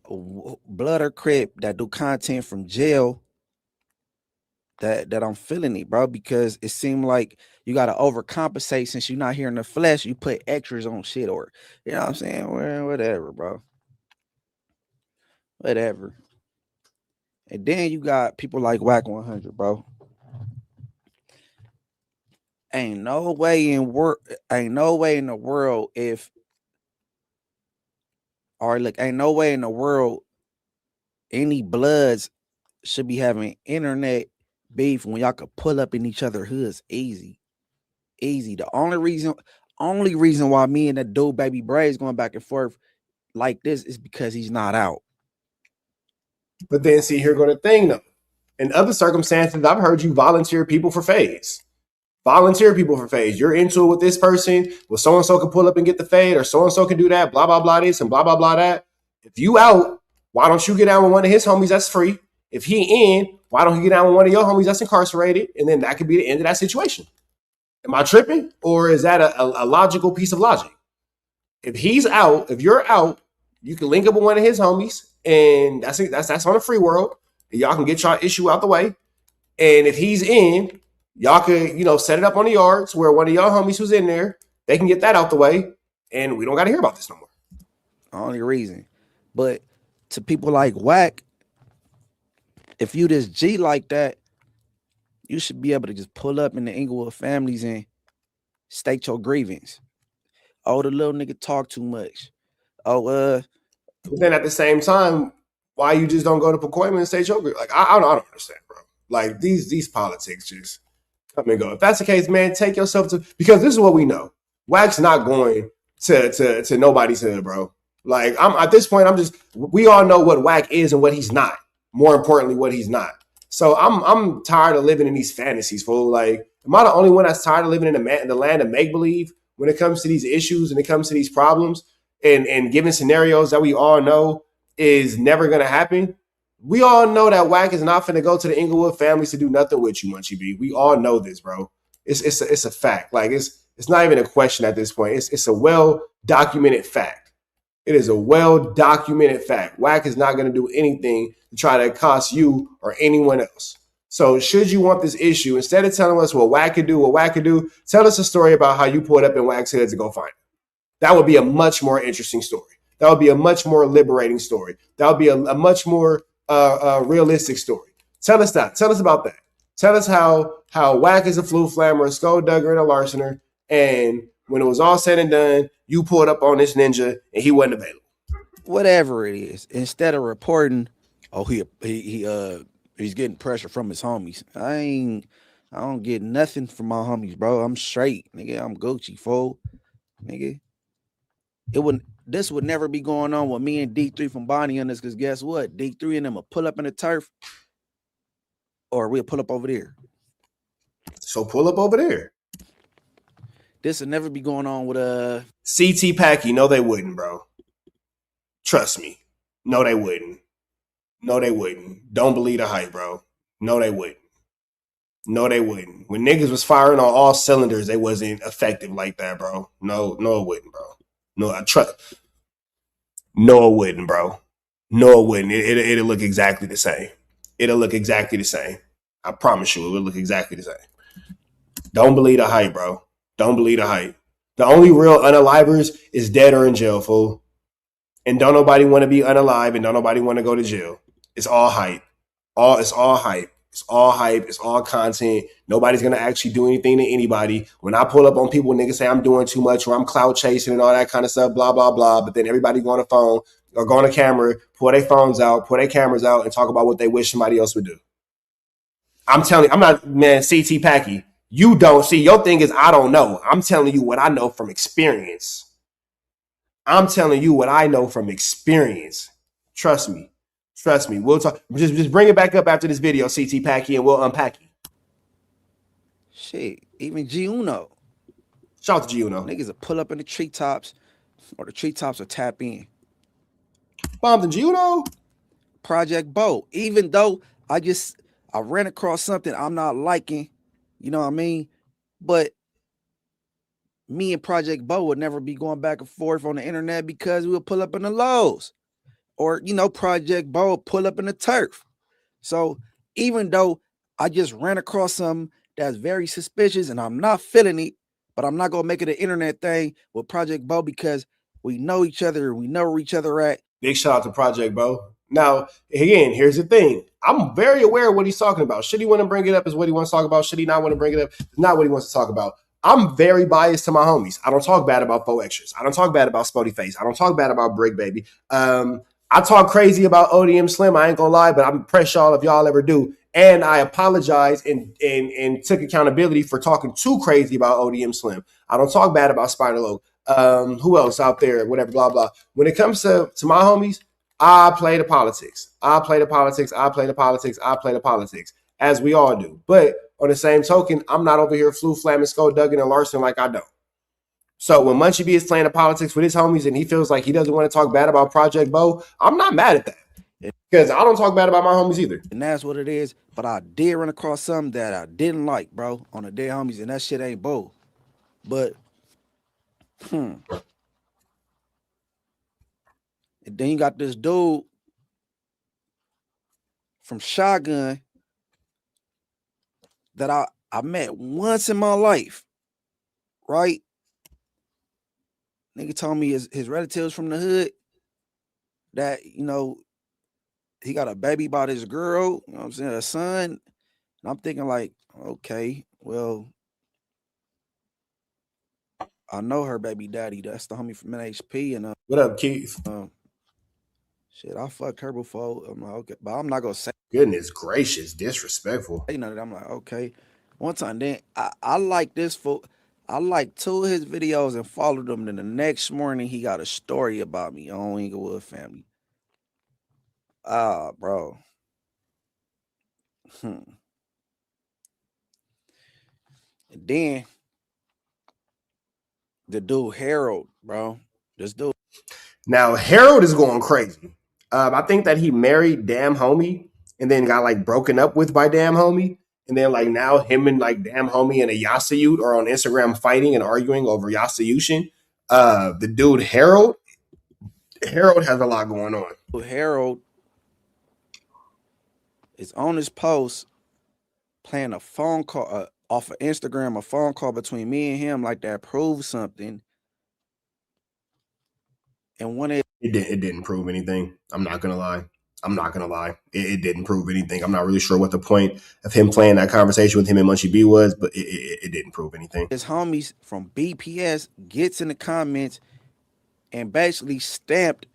C: blood or crip, that do content from jail, that I'm feeling it, bro, because it seemed like you got to overcompensate. Since you're not here in the flesh, you put extras on shit, or, you know what I'm saying? Well, whatever, bro. Whatever. And then you got people like Whack 100, bro. Ain't no way in the world if, or look, ain't no way in the world any bloods should be having internet beef when y'all could pull up in each other's hoods easy. The only reason Only reason why me and that dude Baby Bray's going back and forth like this is because he's not out.
A: But then see, here go the thing though. In other circumstances, I've heard you volunteer people for fades. Volunteer people for fades. You're into it with this person. Well, so and so can pull up and get the fade, or so and so can do that. Blah blah blah this and blah blah blah that. If you out, why don't you get down with one of his homies that's free? If he in, why don't you get down with one of your homies that's incarcerated? And then that could be the end of that situation. Am I tripping, or is that a logical piece of logic? If he's out, if you're out, you can link up with one of his homies, and that's on a free world. And y'all can get y'all issue out the way. And if he's in, y'all could, set it up on the yards where one of y'all homies who's in there, they can get that out the way, and we don't got to hear about this no more.
C: Only reason. But to people like Wack, if you this G like that, you should be able to just pull up in the Inglewood families and state your grievance. Oh, the little nigga talk too much. Oh,
A: But then at the same time, why you just don't go to Pacoima and state your grievance? Like, I don't understand, bro. Like, these politics just come and go. If that's the case, man, take yourself to, because this is what we know. Wack's not going to nobody's hood, bro. Like, I'm at this point, we all know what Wack is and what he's not. More importantly, what he's not. So I'm tired of living in these fantasies, fool. Like, am I the only one that's tired of living in the land of make-believe when it comes to these issues and it comes to these problems and given scenarios that we all know is never going to happen? We all know that Wack is not finna go to the Inglewood families to do nothing with you, Munchie B. We all know this, bro. It's a fact. Like, it's not even a question at this point. It's a well-documented fact. It is a well-documented fact. Wack is not going to do anything to try to cost you or anyone else. So should you want this issue, instead of telling us what Wack could do, tell us a story about how you pulled up in Wack's head to go find it. That would be a much more interesting story. That would be a much more liberating story. That would be a much more realistic story. Tell us that. Tell us about that. Tell us how Wack is a flu flammer, a skulldugger, and a larcener, and when it was all said and done, you pulled up on this ninja and he wasn't available.
C: whatever it is, instead of reporting, oh, he's getting pressure from his homies. I don't get nothing from my homies, bro. I'm straight, nigga. I'm Gucci, fool, nigga. This would never be going on with me and D3 from Bonnie on this, because guess what? D3 and them will pull up in the turf, or we'll pull up over there.
A: So pull up over there.
C: This would never be going on with
A: CT Packy. No, they wouldn't, bro. Trust me. No, they wouldn't. No, they wouldn't. Don't believe the hype, bro. No, they wouldn't. No, they wouldn't. When niggas was firing on all cylinders, they wasn't effective like that, bro. No, it wouldn't, bro. No, No, it wouldn't, bro. No, it wouldn't. It'll look exactly the same. It'll look exactly the same. I promise you, it will look exactly the same. Don't believe the hype, bro. Don't believe the hype. The only real unalivers is dead or in jail, fool. And don't nobody want to be unalive, and don't nobody want to go to jail. It's all hype. It's all hype. It's all hype. It's all content. Nobody's going to actually do anything to anybody. When I pull up on people, niggas say I'm doing too much or I'm clout chasing and all that kind of stuff, blah, blah, blah. But then everybody go on the phone or go on the camera, pull their phones out, pull their cameras out, and talk about what they wish somebody else would do. I'm telling you, I'm not, man, CT Packy. You don't see, your thing is I don't know. I'm telling you what I know from experience. I'm telling you what I know from experience. Trust me. Trust me. We'll talk. Just bring it back up after this video, CT Packy, and we'll unpack it.
C: shit. Even G Uno.
A: Shout out to G Uno.
C: Niggas will pull up in the treetops, or the treetops will tap in.
A: Bombs and G Uno.
C: Project Bo. Even though I ran across something I'm not liking, you know what I mean? But me and Project Bo would never be going back and forth on the internet because we'll pull up in the lows. Or, Project Bo will pull up in the turf. So even though I just ran across something that's very suspicious and I'm not feeling it, but I'm not going to make it an internet thing with Project Bo because we know each other, we know where each other at.
A: Big shout out to Project Bo. Now, again, here's the thing. I'm very aware of what he's talking about. Should he want to bring it up is what he wants to talk about. Should he not want to bring it up? It's not what he wants to talk about. I'm very biased to my homies. I don't talk bad about 4XTRAZ. I don't talk bad about Spody Face. I don't talk bad about Brick Baby. I talk crazy about ODM Slim. I ain't gonna lie, but I'm press y'all if y'all ever do. And I apologized and took accountability for talking too crazy about ODM Slim. I don't talk bad about Spider Loc. Who else out there? Whatever, blah, blah. When it comes to my homies, I play the politics. I play the politics. I play the politics. I play the politics, as we all do. But on the same token, I'm not over here Flu, Flamingo, Duggan, and Larson like I don't. So when Munchie B is playing the politics with his homies and he feels like he doesn't want to talk bad about Project Bo, I'm not mad at that. Because I don't talk bad about my homies either.
C: And that's what it is. But I did run across something that I didn't like, bro, on the dead homies, and that shit ain't Bo. But, and then you got this dude from Shotgun that I met once in my life, right? Nigga told me his relatives from the hood that, you know, he got a baby by this girl, you know what I'm saying, a son. And I'm thinking like, okay, well, I know her baby daddy. That's the homie from NHP. And
A: what up, Keith?
C: Shit, I fucked her before. I'm like, okay, but I'm not gonna say.
A: Goodness gracious, disrespectful.
C: You know, I'm like, okay. One time, then I like this fool. I like 2 of his videos and followed him. Then the next morning, he got a story about me on Inglewood family. Ah, bro. And then the dude Harold, bro. This dude.
A: Now Harold is going crazy. I think that he married Damn Homie and then got like broken up with by Damn Homie. And then like now him and like Damn Homie and a Yasayut are on Instagram fighting and arguing over Yasayushin. The dude Harold has a lot going on.
C: Harold is on his post playing a phone call off of Instagram, a phone call between me and him, like that proves something. And when it
A: didn't prove anything. I'm not gonna lie. It didn't prove anything. I'm not really sure what the point of him playing that conversation with him and Munchie B was, but it didn't prove anything.
C: His homies from BPS gets in the comments and basically stamped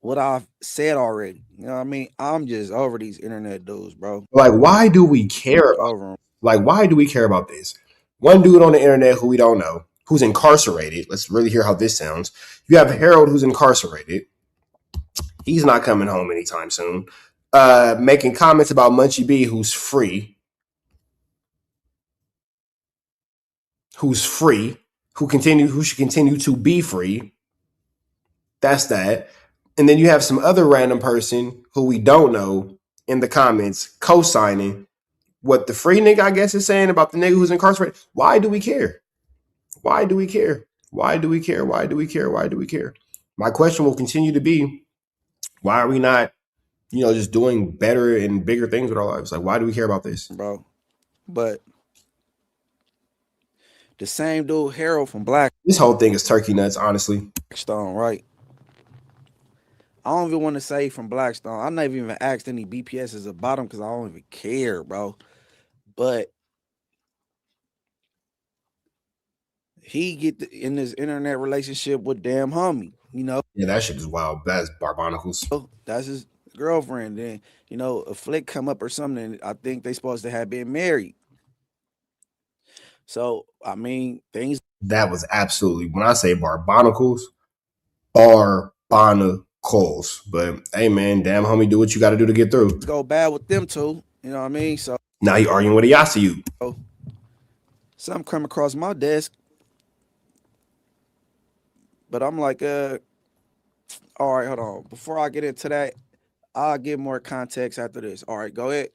C: what I've said already. You know what I mean? I'm just over these internet dudes, bro.
A: Like, why do we care about them? Like, why do we care about this? One dude on the internet who we don't know, who's incarcerated. Let's really hear how this sounds. You have Harold, who's incarcerated. He's not coming home anytime soon. Making comments about Munchie B, who's free, who should continue to be free. That's that. And then you have some other random person who we don't know in the comments co-signing what the free nigga, I guess, is saying about the nigga who's incarcerated. Why do we care? Why do we care? Why do we care? Why do we care? Why do we care? My question will continue to be, why are we not, just doing better and bigger things with our lives? Like, why do we care about this?
C: Bro, but the same dude, Harold from Black.
A: This whole thing is turkey nuts, honestly.
C: Blackstone, right? I don't even want to say from Blackstone. I never even asked any BPSs about him because I don't even care, bro. But he get in this internet relationship with Damn Homie,
A: Yeah, that shit is wild. That's barbonicles.
C: That's his girlfriend. Then, a flick come up or something, I think they supposed to have been married. So, I mean, things.
A: That was absolutely, when I say barbonicles, barbonicles. But, hey, man, Damn Homie, do what you got to do to get through.
C: Go bad with them too. You know what I mean? So
A: now you arguing with a Yasayu.
C: Something come across my desk. But I'm like, all right, hold on. Before I get into that, I'll give more context after this. All right, go ahead.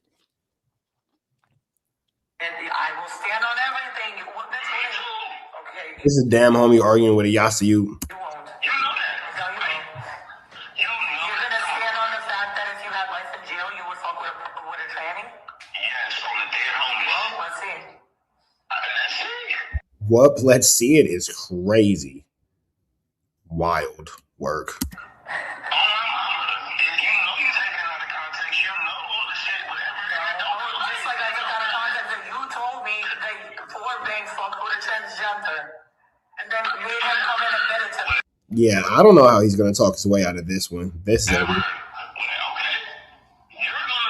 D: And I will stand on everything. Okay.
A: This is Damn Homie arguing with a Yasayu.
D: You won't. You know that. No, you won't. You're going to stand on the fact that if you had life in jail, you would fuck with a tranny?
E: Yes, from the dead homie.
D: Well, let's see.
E: Let's see.
A: What? Let's see it is crazy. Wild work. Yeah, I don't know how he's going to talk his way out of this one. This is
E: okay. You're going to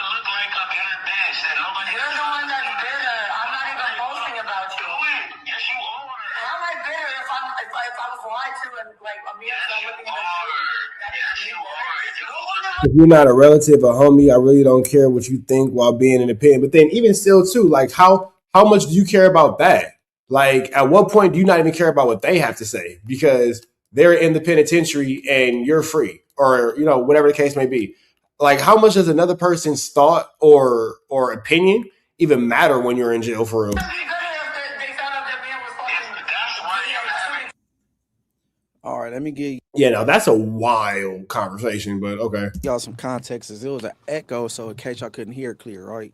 E: look like an entertainer
D: I was lied to and like Amir's not looking at that is me.
A: If you're not a relative or homie, I really don't care what you think while being in the pen. But then even still too, like how much do you care about that? Like at what point do you not even care about what they have to say? Because they're in the penitentiary and you're free. Or, you know, whatever the case may be. Like how much does another person's thought or opinion even matter when you're in jail for real?
C: All right, let me give
A: Yeah, no, that's a wild conversation, but okay.
C: y'all some context. It was an echo, so in case y'all couldn't hear it clear, right?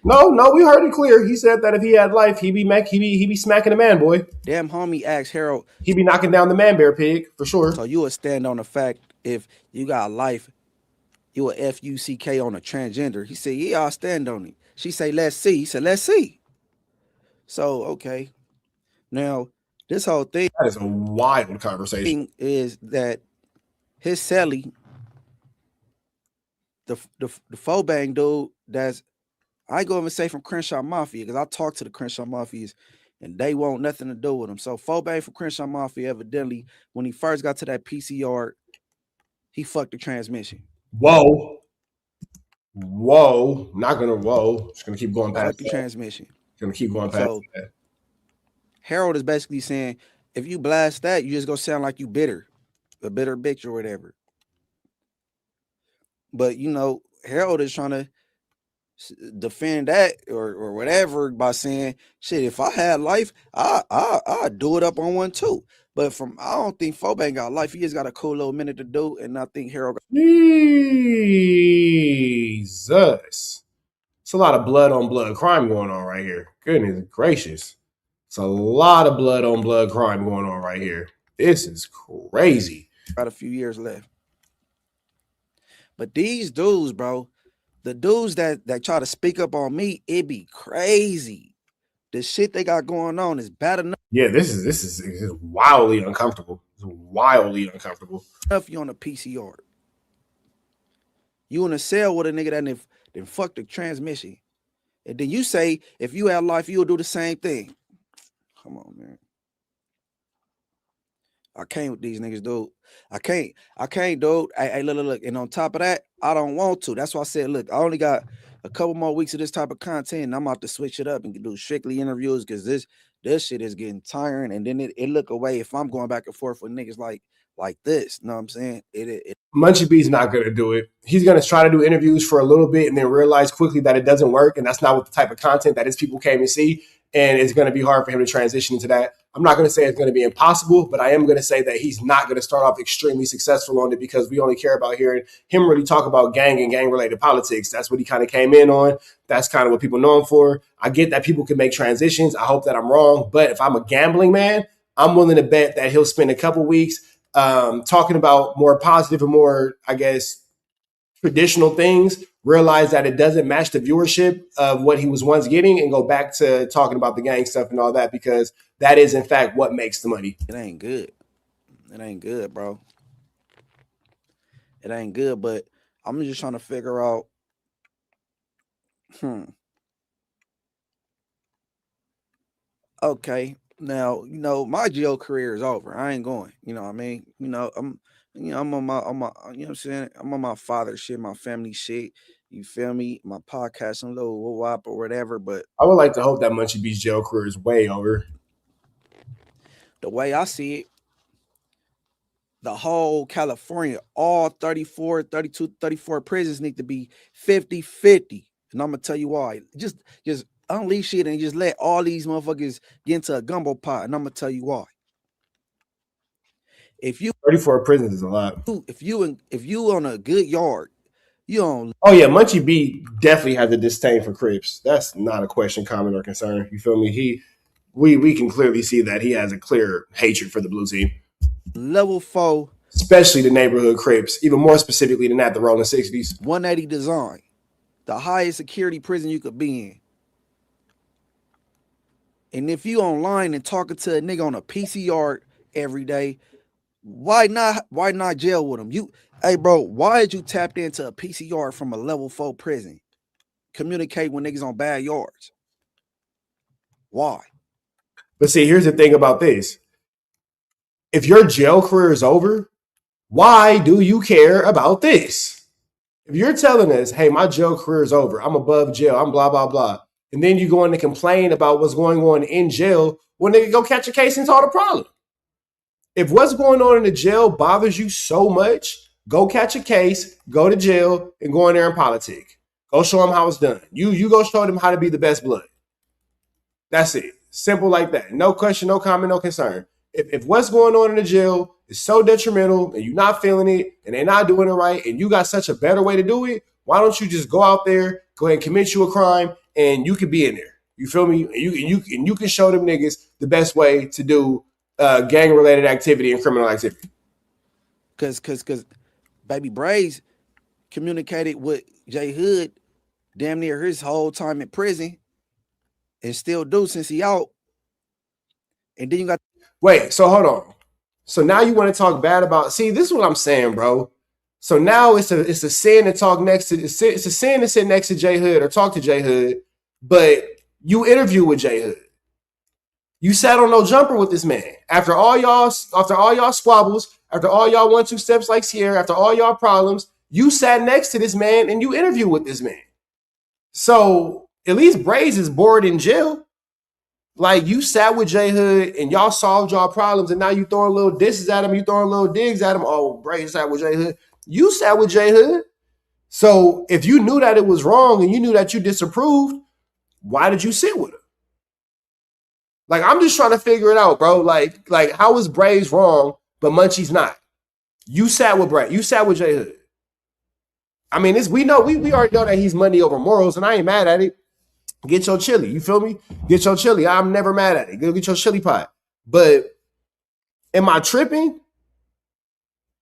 A: No, we heard it clear. He said that if he had life, he be smacking the man boy.
C: Damn homie asked Harold,
A: He be knocking down the man bear pig for sure.
C: so you would stand on the fact if you got life, you a FUCK on a transgender. He said, yeah, I'll stand on it. She say, let's see. He said, let's see. So, okay. Now, this whole thing
A: That is a wild conversation.
C: is that his celly, the Fobang dude that's, I ain't gonna even say from Crenshaw Mafia, because I talked to the Crenshaw Mafias and they want nothing to do with him. So Fobang from Crenshaw Mafia, evidently, when he first got to that PCR, he fucked the transmission.
A: Whoa. Not gonna whoa. Just gonna keep going past
C: Fuck the transmission.
A: Gonna keep going past that.
C: Harold is basically saying, if you blast that, you just gonna sound like you bitter, a bitter bitch or whatever. But you know, Harold is trying to defend that or whatever by saying, shit, if I had life, I'd do it up on one too. But I don't think Fobang got life. He just got a cool little minute to do, and I think Harold got
A: Jesus. It's a lot of blood on blood crime going on right here. Goodness gracious. It's a lot of blood on blood crime going on right here. This is crazy.
C: a few years left. But these dudes, bro, the dudes that try to speak up on me, it be crazy. The shit they got going on is bad enough.
A: Yeah, this is wildly uncomfortable. It's wildly uncomfortable.
C: Enough you on a PCR. You in a cell with a nigga that then fuck the transmission. And then you say, if you have life, you'll do the same thing. Come on, man. I can't with these niggas, dude. I can't, dude. Hey, look. And on top of that, I don't want to. That's why I said, look, I only got a couple more weeks of this type of content, and I'm about to switch it up and do strictly interviews because this shit is getting tiring. And then it look away if I'm going back and forth with niggas like this. You know what I'm saying?
A: Munchie B's not going to do it. He's going to try to do interviews for a little bit and then realize quickly that it doesn't work. And that's not what the type of content that his people came to see. And it's going to be hard for him to transition into that. I'm not going to say it's going to be impossible, but I am going to say that he's not going to start off extremely successful on it because we only care about hearing him really talk about gang and gang-related politics. That's what he kind of came in on. That's kind of what people know him for. I get that people can make transitions. I hope that I'm wrong. But if I'm a gambling man, I'm willing to bet that he'll spend a couple weeks talking about more positive and more, I guess, traditional things, realize that it doesn't match the viewership of what he was once getting and go back to talking about the gang stuff and all that because that is, in fact, what makes the money.
C: It ain't good. It ain't good, bro. It ain't good, but I'm just trying to figure out, okay, now, you know, my jail career is over. I ain't going, you know what I mean? You know, I'm on my, you know what I'm saying? I'm on my father shit, my family shit. You feel me? My podcast, some little wop or whatever, but
A: I would like to hope that Munchie B's jail career is way over.
C: The way I see it, the whole California, all 34, 32, 34 prisons need to be 50-50. And I'm going to tell you why. Just unleash it and just let all these motherfuckers get into a gumbo pot. And I'm going to tell you why. If you
A: 34 prisons is a lot.
C: If you on a good yard, you on.
A: Oh yeah, Munchie B definitely has a disdain for Crips. That's not a question, comment, or concern. You feel me? We can clearly see that he has a clear hatred for the blue team.
C: Level 4.
A: Especially the neighborhood Crips. Even more specifically than that, the Rolling 60s.
C: 180 design. The highest security prison you could be in. And if you online and talking to a nigga on a PCR every day, why not jail with him? Hey bro, why did you tap into a PCR from a level 4 prison? Communicate with niggas on bad yards. Why?
A: But see, here's the thing about this. if your jail career is over, why do you care about this? If you're telling us, hey, my jail career is over, I'm above jail, I'm blah, blah, blah, and then you go in to complain about what's going on in jail, well, nigga, go catch a case and solve the problem. If what's going on in the jail bothers you so much, go catch a case, go to jail, and go in there and politic. Go show them how it's done. You go show them how to be the best blood. That's it. Simple like that. No question, no comment, no concern. If what's going on in the jail is so detrimental and you're not feeling it and they're not doing it right and you got such a better way to do it, why don't you just go out there, go ahead and commit you a crime, and you can be in there. You feel me? And you can show them niggas the best way to do gang-related activity and criminal activity.
C: Cause Baby Braze communicated with J Hood damn near his whole time in prison and still do since he out. And then you got
A: wait, so hold on. So now you want to talk bad about, see, this is what I'm saying, bro. So now it's a sin to talk next to, it's a sin to sit next to J Hood or talk to J Hood, but you interview with J Hood. You sat on no jumper with this man. After all y'all squabbles, after all y'all 1-2 steps like Sierra, after all y'all problems, you sat next to this man and you interview with this man. So at least Braze is bored in jail. Like, you sat with J Hood and y'all solved y'all problems, and now you throwing little disses at him, you throwing little digs at him. Oh, Braze sat with J Hood. You sat with J Hood. So if you knew that it was wrong and you knew that you disapproved, why did you sit with him? Like, I'm just trying to figure it out, bro. Like how is Braze wrong, but Munchie's not? You sat with Braze. You sat with J Hood. I mean, we already know that he's money over morals, and I ain't mad at it. Get your chili. You feel me? Get your chili. I'm never mad at it. Go get your chili pot. But am I tripping?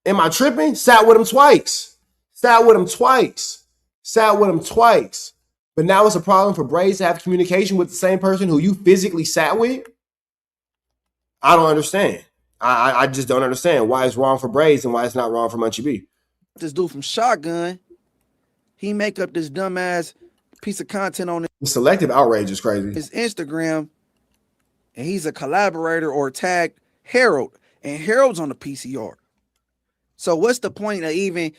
A: Sat with him twice. But now it's a problem for Braze to have communication with the same person who you physically sat with? I don't understand. I just don't understand why it's wrong for Braze and why it's not wrong for Munchie B.
C: this dude from Shotgun. He make up this dumbass piece of content on
A: Selective outrage is crazy.
C: his Instagram, and he's a collaborator or tagged Harold, and Harold's on the PCR. So what's the point of even,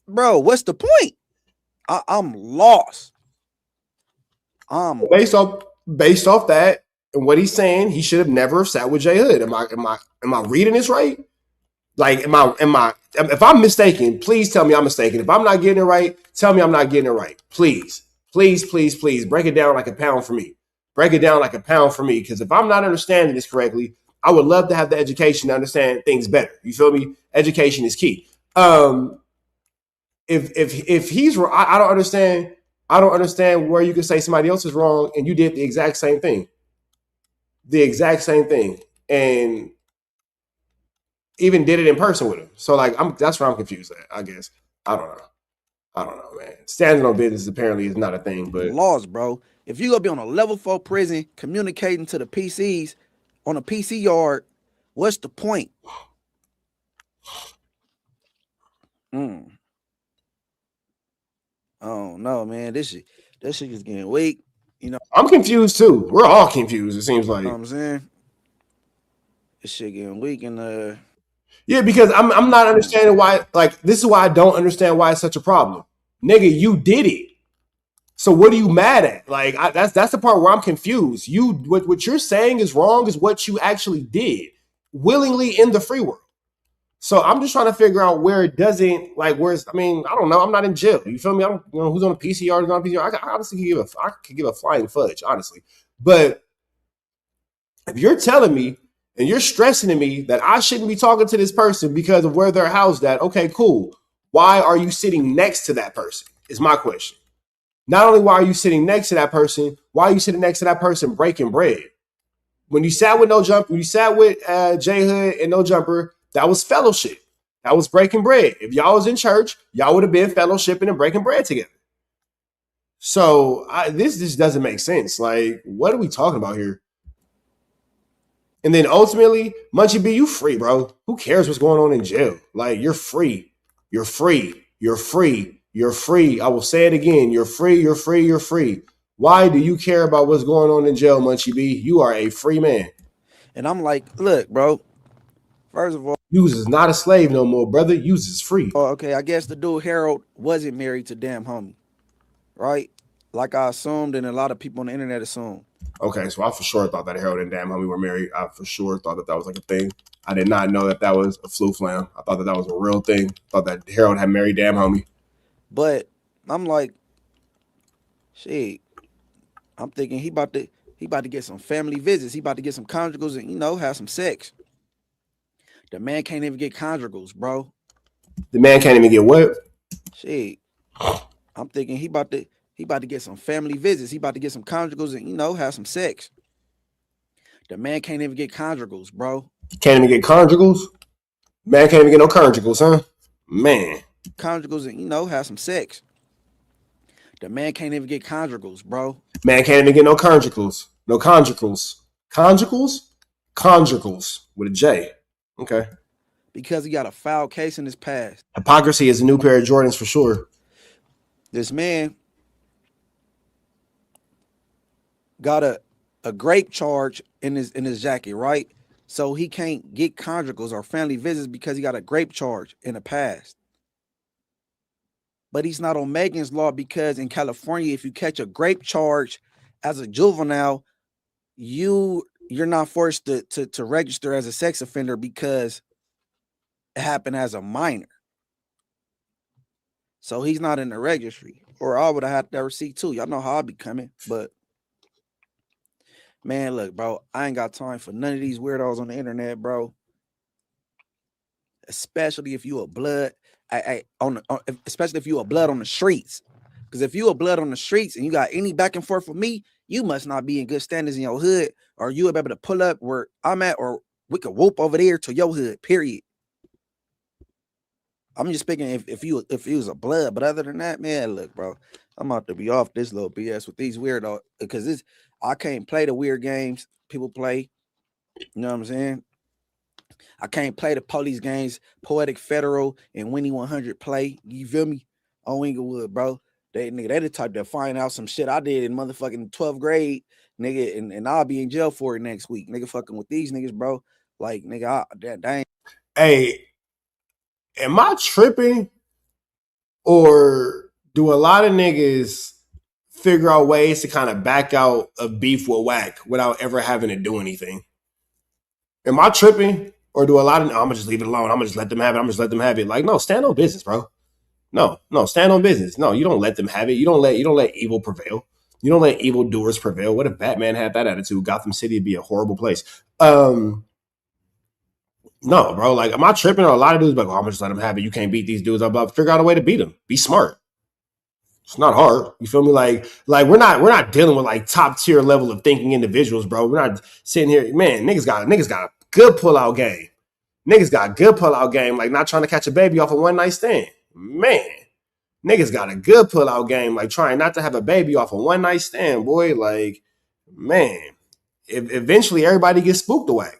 C: bro? What's the point? I'm lost.
A: Based off that and what he's saying, he should have never sat with J Hood. Am I reading this right? Like, if I'm mistaken, please tell me I'm mistaken. If I'm not getting it right, tell me I'm not getting it right. Please, please, please, please break it down like a pound for me. Because if I'm not understanding this correctly, I would love to have the education to understand things better. You feel me? Education is key. If he's wrong, I don't understand. I don't understand where you can say somebody else is wrong and you did the exact same thing. And even did it in person with him. So like, that's where I'm confused at, I guess. I don't know, man. Standing on business apparently is not a thing, but
C: laws, bro. If you gonna be on a level 4 prison communicating to the PCs on a PC yard, what's the point? Oh no, man. This shit is getting weak. You know,
A: I'm confused too. We're all confused, it seems like.
C: You know what I'm saying? This shit getting weak and
A: yeah, because I'm not understanding why. Like, this is why I don't understand why it's such a problem. Nigga, you did it. So what are you mad at? Like, that's the part where I'm confused. What you're saying is wrong is what you actually did willingly in the free world. So I'm just trying to figure out where it doesn't, like, where's, I mean, I don't know. I'm not in jail. You feel me? I don't know who's on a PCR, who's not on a PCR. I honestly could give a flying fudge, honestly. But if you're telling me and you're stressing to me that I shouldn't be talking to this person because of where they're housed at, okay, cool. Why are you sitting next to that person is my question. Not only why are you sitting next to that person, why are you sitting next to that person breaking bread? When you sat with No Jumper, when you sat with J Hood and No Jumper, that was fellowship. That was breaking bread. If y'all was in church, y'all would have been fellowshipping and breaking bread together. So this just doesn't make sense. Like, what are we talking about here? And then ultimately, Munchie B, you free, bro. Who cares what's going on in jail? Like, you're free. You're free. You're free. You're free. I will say it again. You're free. You're free. You're free. Why do you care about what's going on in jail, Munchie B? You are a free man.
C: and I'm like, look, bro, First of all,
A: Yous is not a slave no more, brother. Yous is free.
C: okay, I guess the dude Harold wasn't married to damn homie, right? Like I assumed, and a lot of people on the internet assumed.
A: Okay, so I for sure thought that Harold and Damn Homie were married. I for sure thought that was like a thing. I did not know that was a flu flam. I thought that was a real thing. I thought that Harold had married Damn Homie.
C: But I'm like, shit. I'm thinking he about to get some family visits. He about to get some conjugals and have some sex. The man can't even get conjugals, bro.
A: The man can't even get what?
C: Shit. I'm thinking he about to get some family visits. He about to get some conjugals and have some sex. The man can't even get conjugals, bro.
A: Can't even get conjugals? Man can't even get no conjugals, huh? Man.
C: Conjugals and have some sex. The man can't even get conjugals, bro.
A: Man can't even get no conjugals. No conjugals. Conjugals? Conjugals with a J. Okay.
C: Because he got a foul case in his past.
A: Hypocrisy is a new pair of Jordans for sure.
C: This man got a grape charge in his jacket, right? So he can't get conjugals or family visits because he got a grape charge in the past. But he's not on Megan's law because in California, if you catch a grape charge as a juvenile, you're not forced to register as a sex offender because it happened as a minor. So he's not in the registry. Or I would have had that receipt too. Y'all know how I be coming. But man, look, bro, I ain't got time for none of these weirdos on the internet, bro. Especially if you a blood, especially if you a blood on the streets. Because if you a blood on the streets and you got any back and forth with me, you must not be in good standings in your hood, or you will be able to pull up where I'm at, or we could whoop over there to your hood. Period. I'm just speaking if you was a blood, but other than that, man, look, bro, I'm about to be off this little BS with these weirdos because I can't play the weird games people play. You know what I'm saying? I can't play the police games, Poetic Federal and Winnie 100 play. You feel me? On Inglewood, bro. They the type that find out some shit I did in motherfucking 12th grade, nigga, and I'll be in jail for it next week. Nigga fucking with these niggas, bro. Like, nigga, that ain't.
A: Hey, am I tripping? Or do a lot of niggas figure out ways to kind of back out of beef with whack without ever having to do anything? Am I tripping? Or do a lot of I'm gonna just leave it alone. I'm gonna just let them have it. I'm just let them have it. Like, no, stand on business, bro. No, stand on business. No, you don't let them have it. You don't let evil prevail. You don't let evil doers prevail. What if Batman had that attitude? Gotham City would be a horrible place. No, bro. Like, am I tripping? Or a lot of dudes like, oh, I'm gonna just let them have it. You can't beat these dudes. I'm about to figure out a way to beat them. Be smart. It's not hard. You feel me? Like we're not dealing with like top tier level of thinking individuals, bro. We're not sitting here, man. Niggas got a good pullout game. Niggas got good pullout game. Like not trying to catch a baby off a one night stand. Man, niggas got a good pullout game. Like trying not to have a baby off a one night stand, boy. Like, man, eventually everybody gets spooked away.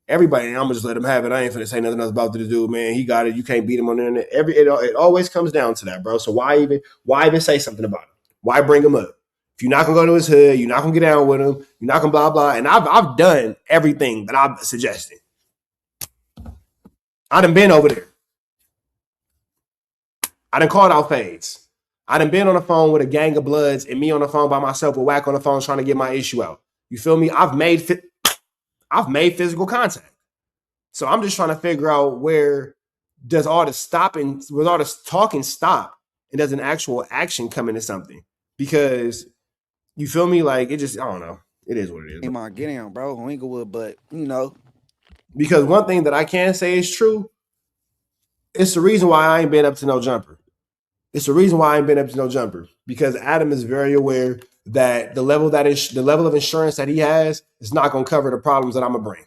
A: Everybody, I'm gonna just let him have it. I ain't finna say nothing else about the dude, man. He got it. You can't beat him on the internet. It always comes down to that, bro. So why even say something about him? Why bring him up? If you're not gonna go to his hood, you're not gonna get down with him. You're not gonna blah blah. And I've done everything that I'm suggesting. I done been over there. I done called out fades. I done been on the phone with a gang of bloods and me on the phone by myself with whack on the phone trying to get my issue out. You feel me? I've made physical contact. So I'm just trying to figure out where does all this talking stop and does an actual action come into something? Because you feel me? Like it just, I don't know. It is what it is.
C: Ain't my get down, bro, on Inglewood, but
A: Because one thing that I can say is true, it's the reason why I ain't been up to no jumper. It's the reason why I ain't been up to no jumper. Because Adam is very aware that the level of insurance that he has is not going to cover the problems that I'm going to bring.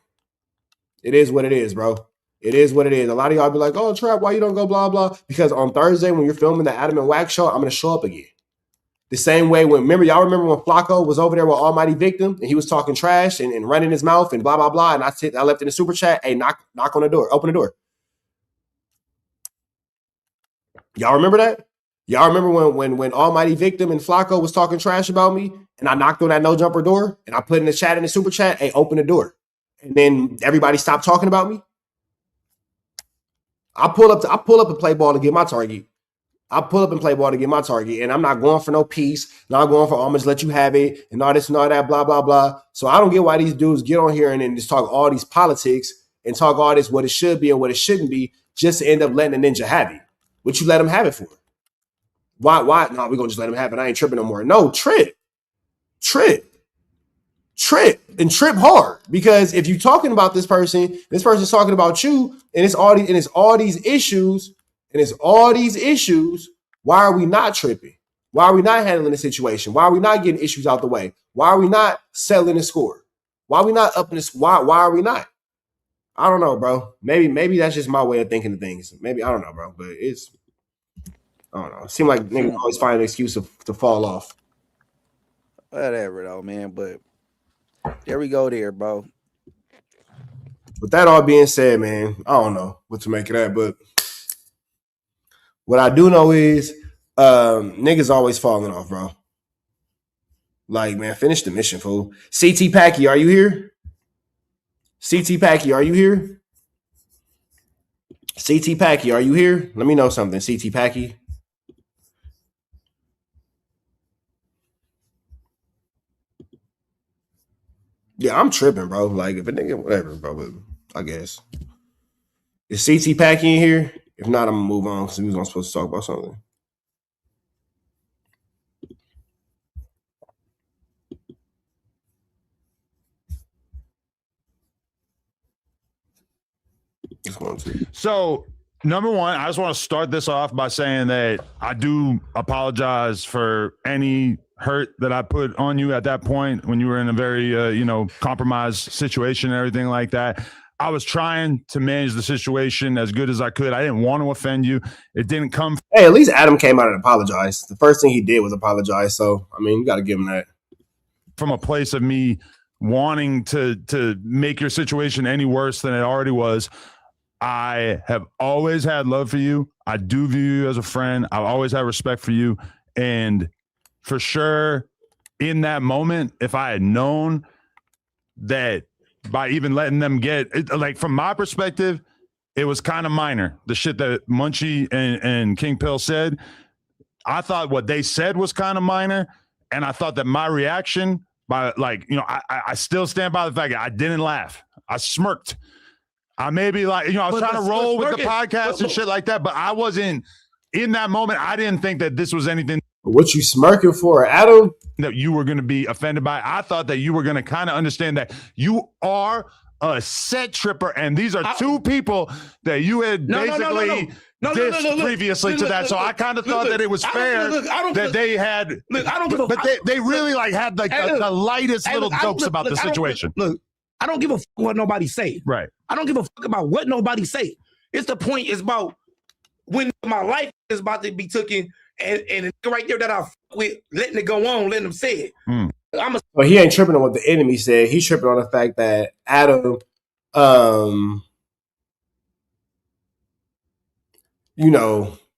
A: It is what it is, bro. It is what it is. A lot of y'all be like, oh, Trap, why you don't go blah, blah? Because on Thursday when you're filming the Adam and Wax show, I'm going to show up again. The same way y'all remember when Flakko was over there with Almighty Victim and he was talking trash and running his mouth and blah, blah, blah. And I left in the super chat, hey, knock on the door, open the door. Y'all remember that? Y'all remember when Almighty Victim and Flakko was talking trash about me and I knocked on that no jumper door and I put in the chat in the super chat, hey, open the door. And then everybody stopped talking about me. I pull up and play ball to get my target. I pull up and play ball to get my target, and I'm not going for no peace, not going for, I'm just let you have it, and all this and all that, blah, blah, blah. So I don't get why these dudes get on here and then just talk all these politics and talk all this, what it should be and what it shouldn't be, just to end up letting a ninja have it. What you let him have it for? Why? No, we're going to just let him have it. I ain't tripping no more. No, trip, and trip hard. Because if you're talking about this person's talking about you, and it's all these issues, why are we not tripping? Why are we not handling the situation? Why are we not getting issues out the way? Why are we not settling the score? Why are we not upping this? Why are we not? I don't know, bro. Maybe that's just my way of thinking of things. Maybe, I don't know, bro. But I don't know. It seems like niggas always find an excuse to fall off.
C: Whatever, though, man. But there we go there, bro.
A: With that all being said, man, I don't know what to make of that, but what I do know is niggas always falling off, bro. Like, man, finish the mission, fool. CT Packy, are you here? CT Packy, are you here? CT Packy, are you here? Let me know something, CT Packy. Yeah, I'm tripping, bro. Like, if a nigga, whatever, bro, but I guess. Is CT Packy in here? If not, I'm going to move on because we was supposed to talk about something.
F: So, number one, I just want to start this off by saying that I do apologize for any hurt that I put on you at that point when you were in a very, compromised situation and everything like that. I was trying to manage the situation as good as I could. I didn't want to offend you. It didn't come.
A: Hey, at least Adam came out and apologized. The first thing he did was apologize. So, I mean, you got to give him that.
F: From a place of me wanting to make your situation any worse than it already was. I have always had love for you. I do view you as a friend. I've always had respect for you. And for sure, in that moment, if I had known that by even letting them get it, like from my perspective, it was kind of minor. The shit that Munchie and King Pill said, I thought what they said was kind of minor. And I thought that my reaction by I still stand by the fact that I didn't laugh. I smirked. I maybe I was trying to roll with the podcast and shit like that, but I wasn't in that moment. I didn't think that this was anything.
A: What you smirking for, Adam?
F: That you were going to be offended by. I thought that you were going to kind of understand that you are a set tripper, and these are two people that you had basically dissed previously to that. So I kind of thought that it was fair that they had. Look, I don't give a. But they really had the lightest little jokes about the situation.
G: Look, I don't give a fuck what nobody say.
F: Right.
G: I don't give a fuck about what nobody say. It's the point is about when my life is about to be taken. And right there that I with letting it go on, letting them say it.
A: Well, he ain't tripping on what the enemy said. He's tripping on the fact that Adam,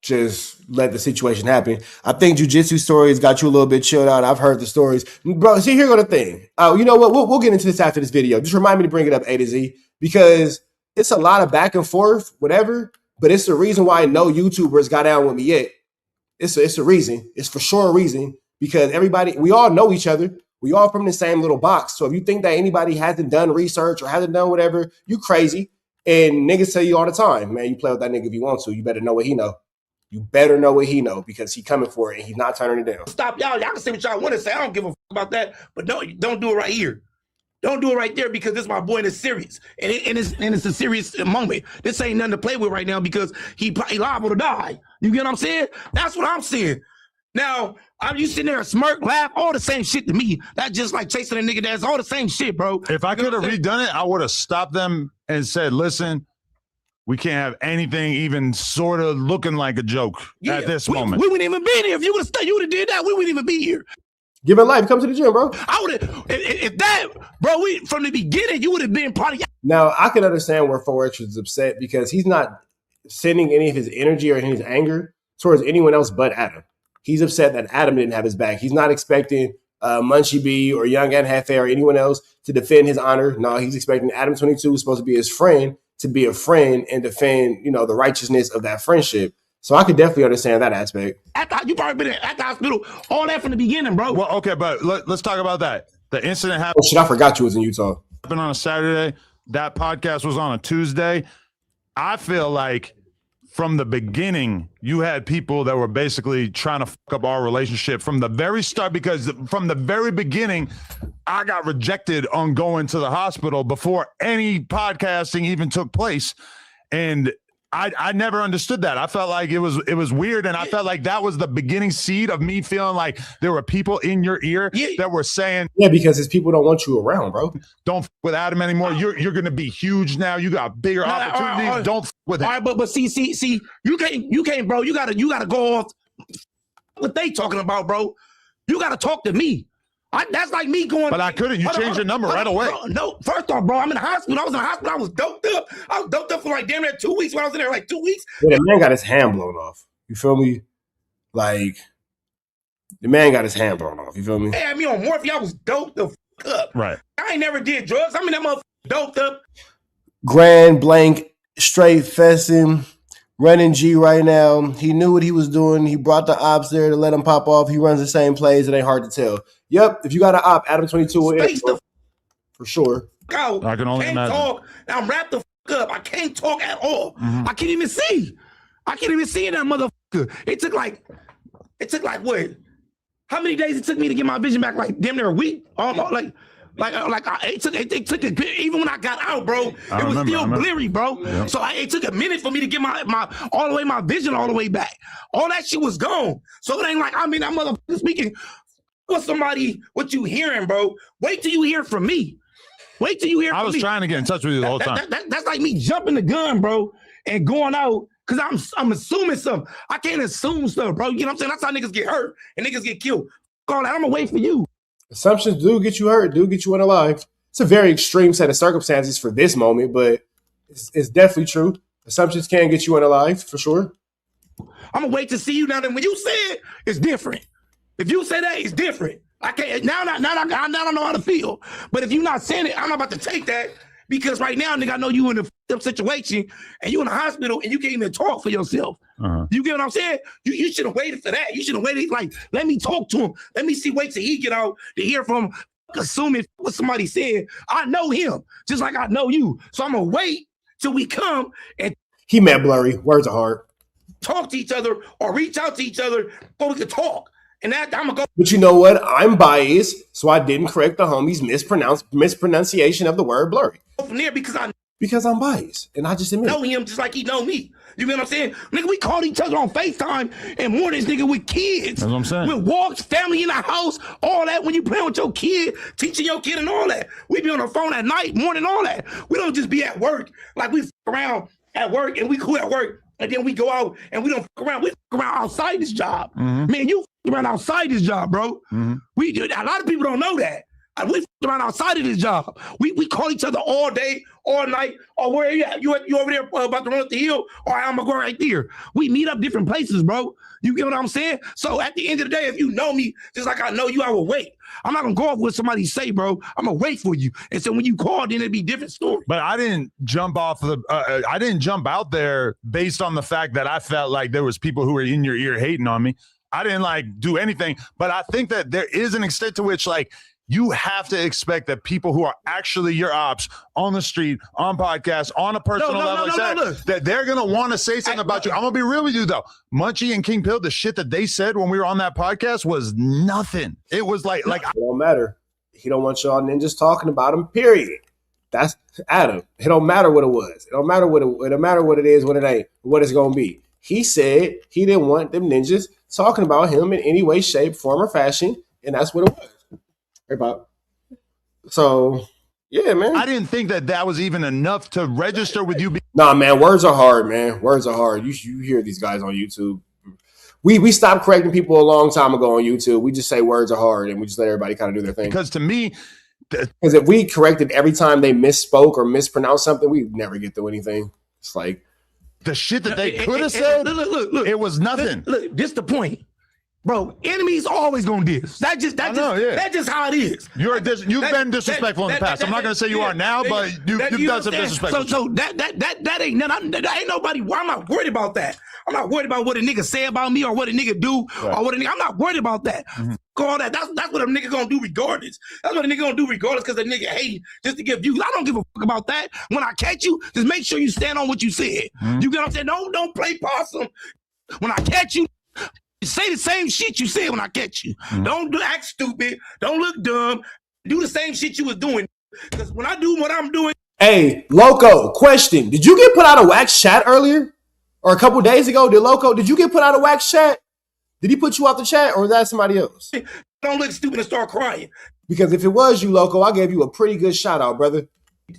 A: just let the situation happen. I think jiu-jitsu stories got you a little bit chilled out. I've heard the stories. Bro, see, here go the thing. You know what? We'll get into this after this video. Just remind me to bring it up A to Z because it's a lot of back and forth, whatever, but it's the reason why no YouTubers got down with me yet. It's a reason. It's for sure a reason because we all know each other. We all from the same little box. So if you think that anybody hasn't done research or hasn't done whatever, you crazy. And niggas tell you all the time, man, you play with that nigga if you want to. You better know what he know. You better know what he know because he coming for it and he's not turning it down.
G: Stop y'all. Y'all can say what y'all want to say. I don't give a fuck about that. But don't do it right here. Don't do it right there because this is my boy and it's serious. And it's a serious moment. This ain't nothing to play with right now because he liable to die. You get what I'm saying? That's what I'm saying. Now, you sitting there and smirk, laugh, all the same shit to me. That's just like chasing a nigga. That's all the same shit, bro.
F: If I could have redone it, I would have stopped them and said, listen, we can't have anything even sort of looking like a joke at this moment.
G: We wouldn't even be here. If you would have did that, we wouldn't even be here.
A: Give it life. Come to the gym, bro.
G: I would have, if that, bro, from the beginning, you would have been part of.
A: Now, I can understand where 4XTRAZ is upset because he's not sending any of his energy or his anger towards anyone else but Adam. He's upset that Adam didn't have his back. He's not expecting Munchie B or Young and Hefe or anyone else to defend his honor. No, he's expecting Adam 22, who's supposed to be his friend, to be a friend and defend, the righteousness of that friendship. So I could definitely understand that aspect.
G: You probably been at the hospital, all that from the beginning, bro.
F: Well, okay, but let's talk about that. The incident happened.
A: Oh shit, I forgot you was in Utah.
F: Happened on a Saturday. That podcast was on a Tuesday. I feel like from the beginning, you had people that were basically trying to fuck up our relationship from the very start, because from the very beginning, I got rejected on going to the hospital before any podcasting even took place. And I never understood that. I felt like it was weird, and I felt like that was the beginning seed of me feeling like there were people in your ear that were saying,
A: yeah, because his people don't want you around, bro.
F: Don't f with Adam anymore. You're gonna be huge now. You got bigger opportunities. Don't f with him.
G: All right, but see, you can't, bro. You gotta go off what they talking about, bro. You gotta talk to me. That's like me going.
F: But I couldn't. You changed your number right away.
G: No, first off, bro, I'm in the hospital. I was in the hospital. I was doped up. I was doped up for like damn near 2 weeks. When I was in there, like 2 weeks.
A: Yeah, the man got his hand blown off. You feel me? Like, the man got his hand blown off. You feel me?
G: They had me on morphine. I was doped the fuck up.
F: Right.
G: I ain't never did drugs. I'm in that motherfucker doped up.
A: Grand blank straight fessing. Running G right now. He knew what he was doing. He brought the ops there to let him pop off. He runs the same plays. It ain't hard to tell. Yep, if you got an op, Adam 22 will hit, for sure.
G: Out.
F: I can only imagine.
G: Talk. I'm wrapped the fuck up. I can't talk at all. I can't even see. I can't even see in that motherfucker. It took like what? How many days it took me to get my vision back? Like damn near a week. Almost it took even when I got out, bro. It was still blurry, bro. Yep. So it took a minute for me to get my vision all the way back. All that shit was gone. So it ain't like that motherfucker speaking with somebody. What you hearing, bro? Wait till you hear from me. Wait till you hear. I
F: was trying to get in touch with you the whole time.
G: That's like me jumping the gun, bro, and going out. Cause I'm assuming something. I can't assume stuff, bro. You know what I'm saying? That's how niggas get hurt and niggas get killed. All that. I'm gonna wait for you.
A: Assumptions do get you hurt, do get you unalive. It's a very extreme set of circumstances for this moment, but it's definitely true. Assumptions can get you unalive, for sure.
G: I'm going to wait to see you now. Then when you say it, it's different. If you say that, it's different. I can't, now I don't know how to feel. But if you're not saying it, I'm not about to take that, because right now, nigga, I know you in a situation and you in the hospital and you can't even talk for yourself. You get what I'm saying? You should have waited for that. You should have waited, like, let me talk to him. Wait till he get out to hear from him. Assuming what somebody said. I know him just like I know you. So I'm going to wait till we come and
A: he met Blurry. Words are hard.
G: Talk to each other or reach out to each other so we can talk. And that I'm going to go.
A: But you know what? I'm biased, so I didn't correct the homie's mispronunciation of the word Blurry.
G: From there because
A: I'm biased, and I just admit
G: know him just like he know me. You know what I'm saying? Nigga, we called each other on FaceTime and more this nigga with kids.
F: That's what I'm saying.
G: With walks, family in the house, all that. When you playing with your kid, teaching your kid and all that. We be on the phone at night, morning, all that. We don't just be at work. Like we f around at work and we cool at work. And then we go out and we don't f around. We f around outside this job. Man, you f around outside this job, bro. We do. A lot of people don't know that. We f around outside of this job. We call each other all day, all night. Or where you at? You over there about to run up the hill? Or I'm gonna go right there. We meet up different places, bro. You get what I'm saying? So at the end of the day, if you know me just like I know you, I will wait. I'm not gonna go off what somebody say, bro. I'm gonna wait for you. And so when you call, then it'd be a different story.
F: But I didn't jump off I didn't jump out there based on the fact that I felt like there was people who were in your ear hating on me. I didn't like do anything. But I think that there is an extent to which like you have to expect that people who are actually your ops on the street, on podcasts, on a personal level, that they're going to want to say something about you. I'm going to be real with you, though. Munchie and King Pill, the shit that they said when we were on that podcast was nothing. It was like
A: it don't matter. He don't want y'all ninjas talking about him, period. That's Adam. It don't matter what it was. It don't matter what it don't matter what it is, what it ain't, what it's going to be. He said he didn't want them ninjas talking about him in any way, shape, form, or fashion, and that's what it was. Hey, Bob. So, yeah, man.
F: I didn't think that was even enough to register with you.
A: Nah, man, words are hard, man. Words are hard. You hear these guys on YouTube. We stopped correcting people a long time ago on YouTube. We just say words are hard, and we just let everybody kind of do their thing.
F: Because to me,
A: because if we corrected every time they misspoke or mispronounced something, we'd never get through anything. It's like
F: the shit that they could have said.
G: Look,
F: it was nothing.
G: Look, this the point. Bro, enemies always gonna diss. That's just how it is.
F: You've been disrespectful in the past. I'm not gonna say you are now, but you've done some disrespect.
G: So that ain't nothing. That ain't nobody. I'm not worried about that. I'm not worried about what a nigga say about me or what a nigga do or what a nigga. I'm not worried about that. All that. That's what a nigga gonna do regardless. That's what a nigga gonna do regardless because the nigga hate just to get views. I don't give a fuck about that. When I catch you, just make sure you stand on what you said. You get what I'm saying? Don't play possum. When I catch you, say the same shit you said when I catch you. Don't act stupid. Don't look dumb. Do the same shit you was doing. Because when I do what I'm doing.
A: Hey, Loco, question. Did you get put out of wax chat earlier? Or a couple days ago? Did you get put out of wax chat? Did he put you out the chat or was that somebody else?
G: Don't look stupid and start crying.
A: Because if it was you, Loco, I gave you a pretty good shout out, brother.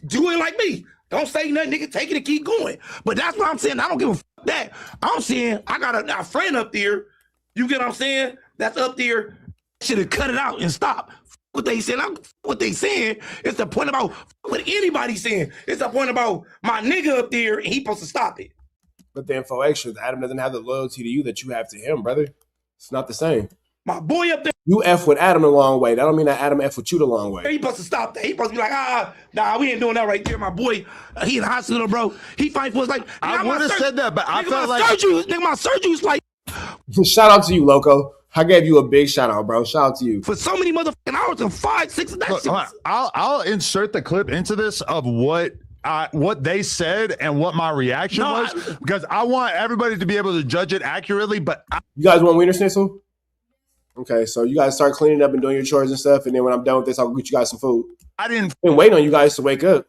G: Do it like me. Don't say nothing, nigga. Take it and keep going. But that's what I'm saying. I don't give a fuck that. I'm saying I got a friend up there. You get what I'm saying? That's up there. Should have cut it out and stop. What they saying? What they saying? It's the point about what anybody saying. It's the point about my nigga up there and he supposed to stop it.
A: But then 4XTRAZ, Adam doesn't have the loyalty to you that you have to him, brother. It's not the same.
G: My boy up there.
A: You F with Adam the long way. That don't mean that Adam F with you the long way.
G: He supposed to stop that. He supposed to be like, nah, we ain't doing that right there. My boy, he in the hospital, bro. He fight for us like.
F: I would have said that, but I felt like
G: my surgery's like.
A: Shout out to you, Loco. I gave you a big shout out, bro. Shout out to you.
G: For so many motherfucking hours and 5, 6, that shit.
F: I'll insert the clip into this of what they said and what my reaction was, because I want everybody to be able to judge it accurately. But
A: you guys want Wiener Schnitzel? Okay, so you guys start cleaning up and doing your chores and stuff, and then when I'm done with this, I'll get you guys some food.
F: I didn't
A: been waiting on you guys to wake up.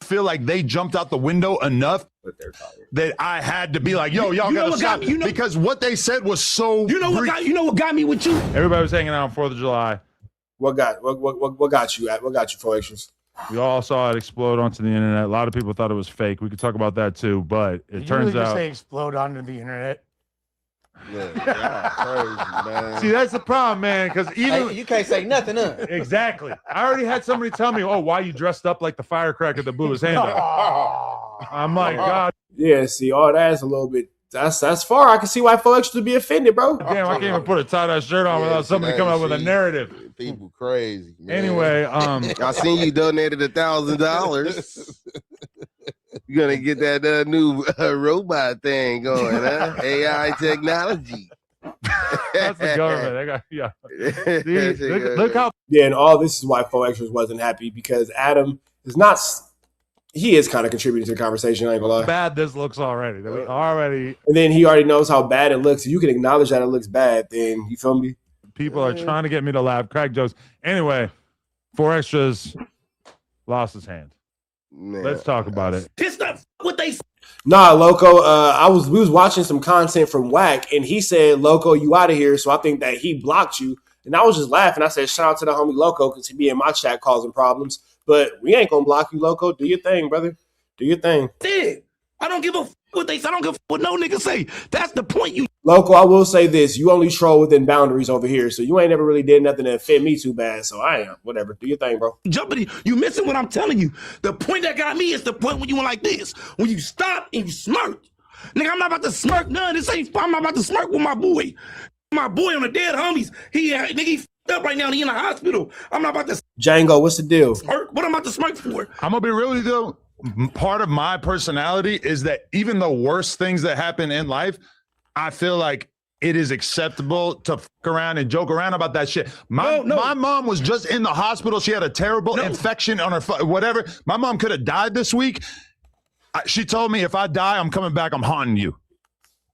F: Feel like they jumped out the window enough that I had to be like, yo, y'all gotta stop, because what they said was so.
G: You know what got me with you?
F: Everybody was hanging out on 4th of July.
A: What got you? What got you, 4XTRAZ?
F: We all saw it explode onto the internet. A lot of people thought it was fake. We could talk about that too, but it turns out.
H: Say explode onto the internet.
I: Yeah, crazy, man.
F: See, that's the problem, man. Because even
I: you can't say nothing, huh?
F: Exactly. I already had somebody tell me, "Oh, why you dressed up like the firecracker that blew his hand out?" I'm like, God.
A: Yeah, see, all that's a little bit. That's far. I can see why 4XTRAZ would be offended, bro.
F: Damn, I can't even put a tie-dye shirt on without somebody coming up with a narrative.
I: People crazy, man.
F: Anyway,
I: I seen you donated $1,000. You're gonna get that new robot thing going, huh? AI technology.
F: That's the government. See, look how.
A: Yeah, and all this is why 4XTRAZ wasn't happy, because Adam is not. He is kind of contributing to the conversation. I ain't gonna lie.
F: Bad this looks already.
A: And then he already knows how bad it looks. If you can acknowledge that it looks bad, then you feel me.
F: People are trying to get me to laugh, crack jokes. Anyway, 4XTRAZ lost his hand. Man. Let's talk about it.
G: Pissed off what they.
A: Nah, Loco. We was watching some content from Whack, and he said, "Loco, you out of here." So I think that he blocked you, and I was just laughing. I said, "Shout out to the homie Loco, because he be in my chat causing problems." But we ain't gonna block you, Loco. Do your thing, brother. Do your thing.
G: I don't give a fuck what they say. I don't give a fuck what no nigga say. That's the point. You
A: Loco, I will say this: you only troll within boundaries over here, so you ain't never really did nothing to offend me too bad. So I am whatever. Do your thing, bro.
G: Jumping, you missing what I'm telling you. The point that got me is the point when you went like this, when you stop and you smirk. Nigga, I'm not about to smirk none. I'm not about to smirk with my boy. My boy on the dead homies. He f***ed up right now. He in the hospital. I'm not about to.
A: Django, what's the deal?
G: Smirk. What am I about to smirk for?
F: I'm gonna be real with you though. Part of my personality is that even the worst things that happen in life, I feel like it is acceptable to fuck around and joke around about that shit. My mom was just in the hospital. She had a terrible infection on her whatever. My mom could have died this week. She told me, if I die, I'm coming back. I'm haunting you.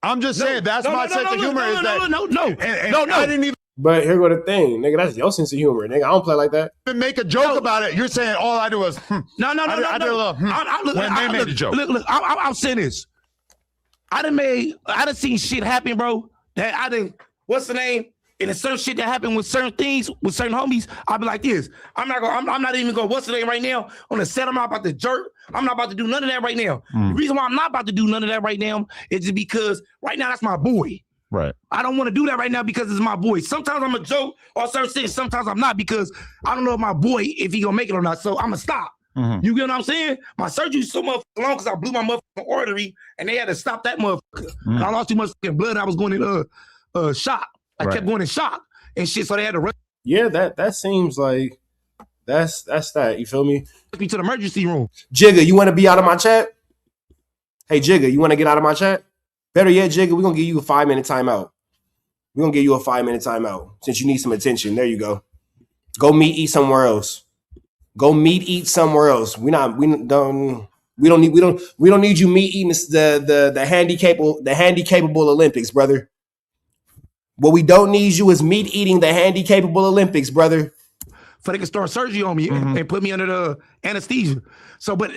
F: I'm just saying that's my sense of humor. I didn't even.
A: But here go the thing, nigga. That's your sense of humor, nigga. I don't play like that.
F: Make a joke about it. You're saying all I do was
G: I did a little
F: when they made the joke.
G: Look, I'll say this. I done seen shit happen, bro. That I didn't. What's the name? And it's certain shit that happened with certain things, with certain homies. I'll be like this. I'm not even going. What's the name right now on the set? I'm not about to jerk. I'm not about to do none of that right now. The reason why I'm not about to do none of that right now is just because right now that's my boy.
F: Right.
G: I don't want to do that right now because it's my boy. Sometimes I'm a joke or certain things. Sometimes I'm not because I don't know if my boy, if he gonna make it or not. So I'm gonna stop. You get what I'm saying? My surgery's so much long because I blew my motherfucking artery and they had to stop that motherfucker. I lost too much fucking blood. I was going in shock. I kept going in shock and shit, so they had to rush
A: Yeah, that seems like that's that. You feel me?
G: me to the emergency room.
A: Jigga, you want to be out of my chat? Hey, Jigga, you want to get out of my chat? Better yet, Jigga, we're going to give you a 5-minute timeout. We're going to give you a 5-minute timeout since you need some attention. There you go. Go eat somewhere else. Go eat somewhere else. We don't need you eating the handy-capable Olympics, brother. What we don't need you is eating the handy-capable Olympics, brother.
G: So they can start surgery on me and put me under the anesthesia. So, but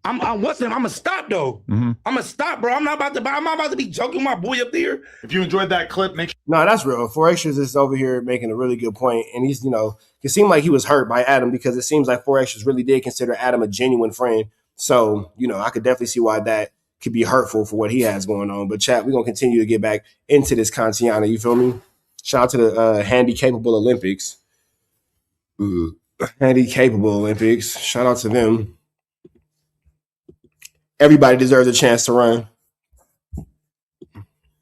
G: I'm gonna stop though. I'm gonna stop, bro. I'm not about to be joking with my boy up there.
F: If you enjoyed that clip, make sure.
A: No, that's real. 4XTRAZ is over here making a really good point, and he's, it seemed like he was hurt by Adam because it seems like 4XTRAZ really did consider Adam a genuine friend. So, I could definitely see why that could be hurtful for what he has going on. But chat, we're gonna continue to get back into this Kantiana. You feel me? Shout out to the handy-capable Olympics. Handy-capable Olympics. Shout out to them. Everybody deserves a chance to run.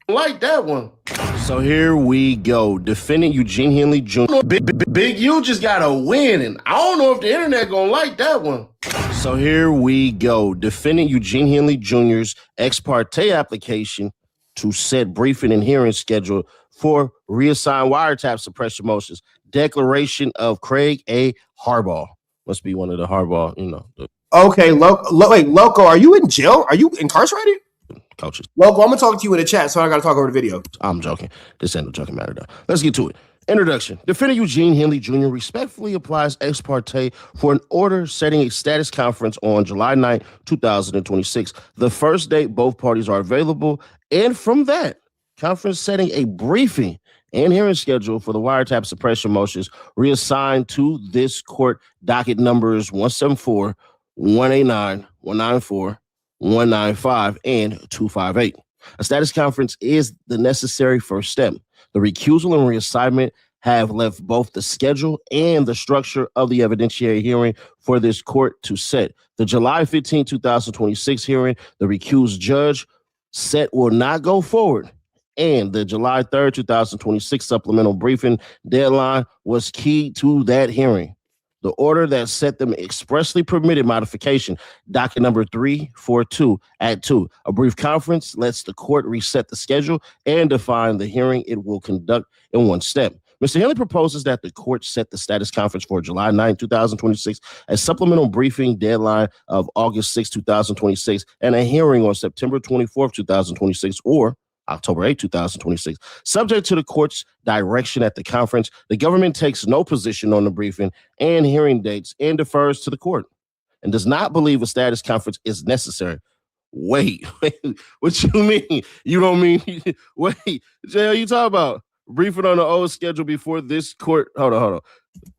I: Like that one. So here we go. Defendant Eugene Henley Jr. Big U just got a win, and I don't know if the internet gonna like that one. So here we go. Defendant Eugene Henley Jr.'s ex parte application to set briefing and hearing schedule for reassigned wiretap suppression motions. Declaration of Craig A. Harbaugh. Must be one of the Harbaugh,
A: Okay, Loco, are you in jail? Are you incarcerated?
I: Coaches.
A: Loco, I'm gonna talk to you in the chat, so I gotta talk over the video.
I: I'm joking. This ain't no joking matter, though. Let's get to it. Introduction. Defendant Eugene Henley Jr. respectfully applies ex parte for an order setting a status conference on July 9, 2026, the first date both parties are available, and from that, conference setting a briefing and hearing schedule for the wiretap suppression motions reassigned to this court, docket numbers 174, 189, 194, 195, and 258. A status conference is the necessary first step. The recusal and reassignment have left both the schedule and the structure of the evidentiary hearing for this court to set. The July 15, 2026 hearing, the recused judge set will not go forward. And the July 3rd, 2026 supplemental briefing deadline was key to that hearing. The order that set them expressly permitted modification, docket number 342 at 2. A brief conference lets the court reset the schedule and define the hearing it will conduct in one step. Mr. Henley proposes that the court set the status conference for July 9, 2026, a supplemental briefing deadline of August 6, 2026, and a hearing on September 24, 2026, or October 8, 2026. Subject to the court's direction at the conference, the government takes no position on the briefing and hearing dates and defers to the court and does not believe a status conference is necessary. Wait, what you mean? You don't mean, wait, Jay, you talking about briefing on the old schedule before this court? Hold on.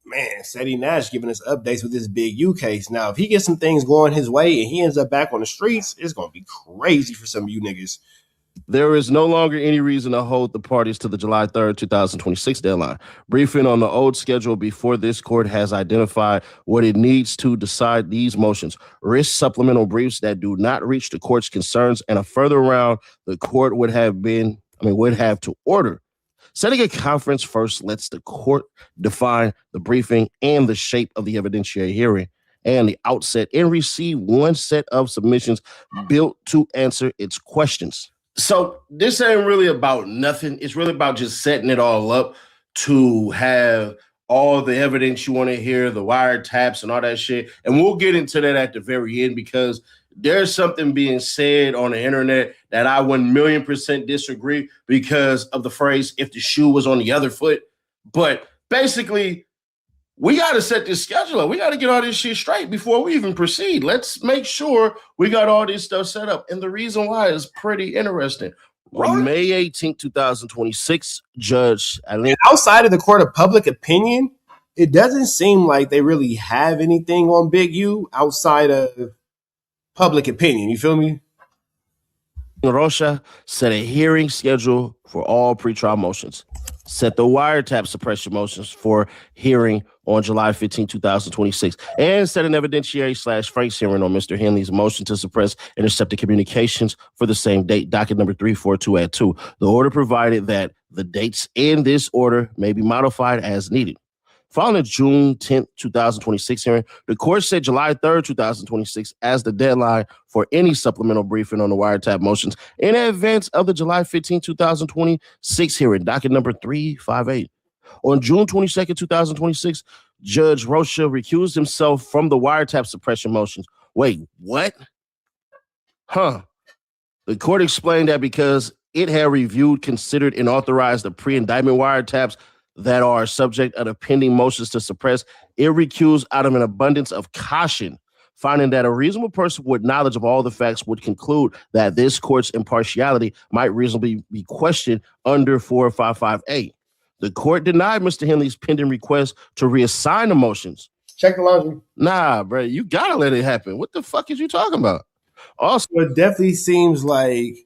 A: Man, Seti Nash giving us updates with this Big U case. Now, if he gets some things going his way and he ends up back on the streets, it's going to be crazy for some of you niggas.
I: There is no longer any reason to hold the parties to the July 3rd, 2026 deadline. Briefing on the old schedule before this court has identified what it needs to decide these motions. Risk supplemental briefs that do not reach the court's concerns, and a further round the court would have to order. Setting a conference first lets the court define the briefing and the shape of the evidentiary hearing and the outset and receive one set of submissions built to answer its questions. So this ain't really about nothing. It's really about just setting it all up to have all the evidence you want to hear, the wiretaps and all that shit. And we'll get into that at the very end because there's something being said on the internet that I 1,000,000% disagree because of the phrase, if the shoe was on the other foot. But basically, we got to set this schedule up. We got to get all this shit straight before we even proceed. Let's make sure we got all this stuff set up. And the reason why is pretty interesting. On May 18, 2026, Judge Allen.
A: Outside of the court of public opinion, it doesn't seem like they really have anything on Big U outside of public opinion. You feel me?
I: Rocha set a hearing schedule for all pretrial motions. Set the wiretap suppression motions for hearing on July 15, 2026, and set an evidentiary/Frank's hearing on Mr. Henley's motion to suppress intercepted communications for the same date, docket number 342 at 2. The order provided that The dates in this order may be modified as needed. Following the June 10th, 2026 hearing, the court set July 3rd, 2026 as the deadline for any supplemental briefing on the wiretap motions in advance of the July 15th, 2026 hearing, docket number 358. On June 22nd, 2026, Judge Rocha recused himself from the wiretap suppression motions. Wait, what? The court explained that because it had reviewed, considered, and authorized the pre-indictment wiretaps that are subject of the pending motions to suppress, it recused out of an abundance of caution, finding that a reasonable person with knowledge of all the facts would conclude that this court's impartiality might reasonably be questioned under 455A. The court denied Mr. Henley's pending request to reassign the motions.
A: Check the laundry.
I: Nah, bro, you gotta let it happen. What the fuck is you talking about? Also,
A: it definitely seems like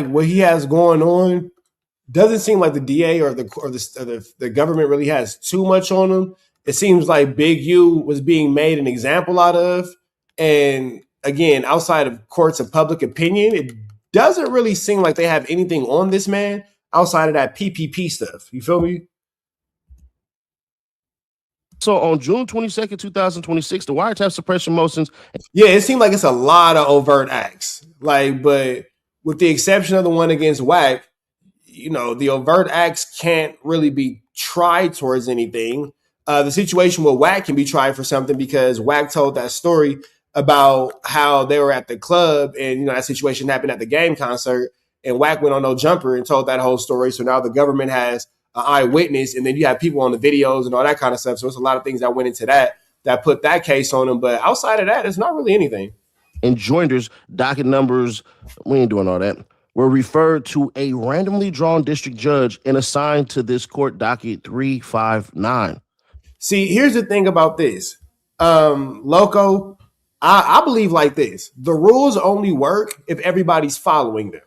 A: what he has going on doesn't seem like the DA or the government really has too much on him. It seems like Big U was being made an example out of, and again, outside of courts of public opinion, it doesn't really seem like they have anything on this man outside of that PPP stuff. You feel me?
I: So on June 22nd, 2026, the wiretap suppression motions.
A: Yeah, it seemed like it's a lot of overt acts. But with the exception of the one against WAC, the overt acts can't really be tried towards anything. The situation with WAC can be tried for something because WAC told that story about how they were at the club and that situation happened at the game concert, and WAC went on no jumper and told that whole story. So now the government has an eyewitness, and then you have people on the videos and all that kind of stuff. So it's a lot of things that went into that put that case on them. But outside of that, it's not really anything.
I: Enjoinders, docket numbers, we ain't doing all that, were referred to a randomly drawn district judge and assigned to this court docket 359.
A: See, here's the thing about this. Loco, I believe like this. The rules only work if everybody's following them.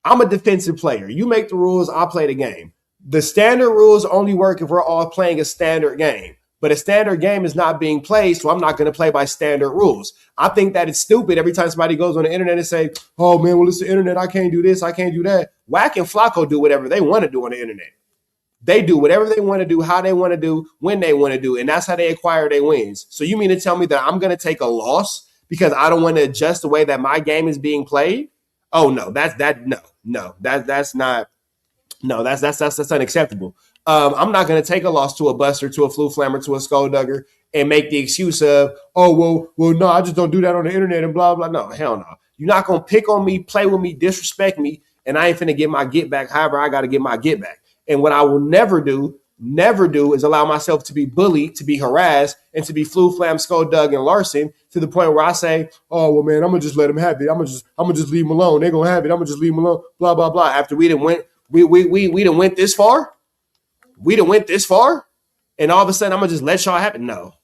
A: I'm a defensive player. You make the rules, I'll play the game. The standard rules only work if we're all playing a standard game. But a standard game is not being played, so I'm not going to play by standard rules. I think that it's stupid every time somebody goes on the internet and say, oh, man, well, it's the internet. I can't do this. I can't do that. Wack and Flakko do whatever they want to do on the internet. They do whatever they want to do, how they want to do, when they want to do, and that's how they acquire their wins. So you mean to tell me that I'm going to take a loss because I don't want to adjust the way that my game is being played? Oh, no, that's unacceptable. I'm not going to take a loss to a buster, to a flu flammer, to a skulldugger, and make the excuse of, oh, well, no, I just don't do that on the internet and blah, blah. No, hell no. You're not going to pick on me, play with me, disrespect me, and I ain't finna get my get back. However, I got to get my get back. And what I will never do is allow myself to be bullied, to be harassed, and to be flu flam, skull-dug, and Larson to the point where I say, oh, well, man, I'm going to just let them have it. I'm going to just leave them alone. They're going to have it. I'm going to just leave them alone, blah, blah, blah. After we done went this far? We done went this far? And all of a sudden, I'm going to just let y'all have it? No.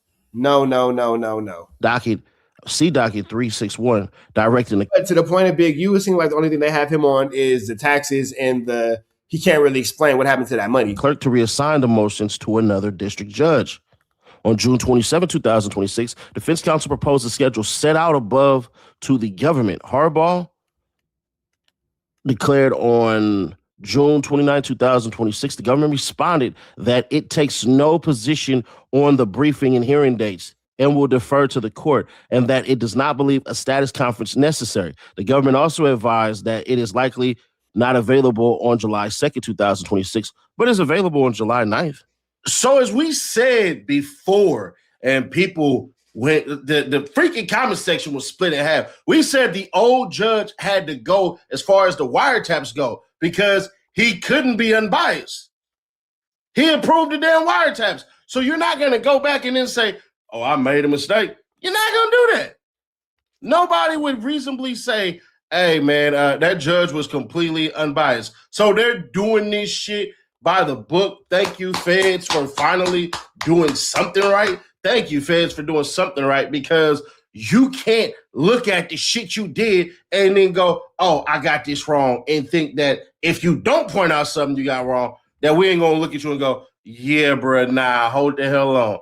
I: Docket 361, directing the...
A: To the point of Big U, it seems like the only thing they have him on is the taxes and he can't really explain what happened to that money.
I: Clerk to reassign the motions to another district judge. On June 27, 2026, defense counsel proposed a schedule set out above to the government. Harbaugh declared on June 29, 2026, the government responded that it takes no position on the briefing and hearing dates and will defer to the court, and that it does not believe a status conference necessary. The government also advised that it is likely not available on July 2nd, 2026, but is available on July 9th. So as we said before, and people went, the freaking comment section was split in half. We said the old judge had to go as far as the wiretaps go because he couldn't be unbiased. He approved the damn wiretaps. So you're not going to go back and then say, oh, I made a mistake. You're not going to do that. Nobody would reasonably say, hey, man, that judge was completely unbiased. So they're doing this shit by the book. Thank you, feds, for finally doing something right. Thank you, feds, for doing something right, because you can't look at the shit you did and then go, oh, I got this wrong, and think that if you don't point out something you got wrong, that we ain't going to look at you and go, yeah, bro, nah, hold the hell on.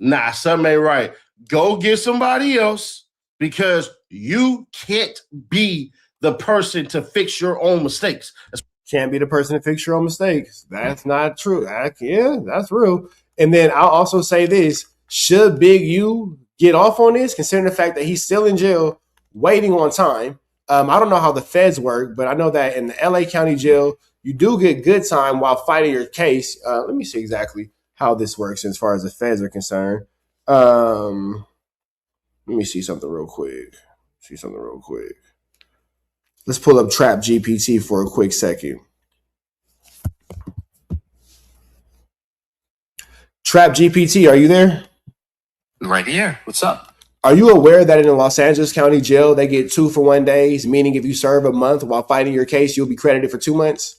I: Nah, something ain't right. Go get somebody else, because you can't be the person to fix your own mistakes.
A: Can't be the person to fix your own mistakes. That's not true. That's real. And then I'll also say this. Should Big U get off on this, considering the fact that he's still in jail waiting on time? I don't know how the feds work, but I know that in the LA County jail, you do get good time while fighting your case. Let me see exactly how this works as far as the feds are concerned. Let me see something real quick. Let's pull up Trap GPT for a quick second. Trap GPT, are you there?
J: Right here. What's up?
A: Are you aware that in the Los Angeles County Jail, they get 2-for-1 days, meaning if you serve a month while fighting your case, you'll be credited for 2 months?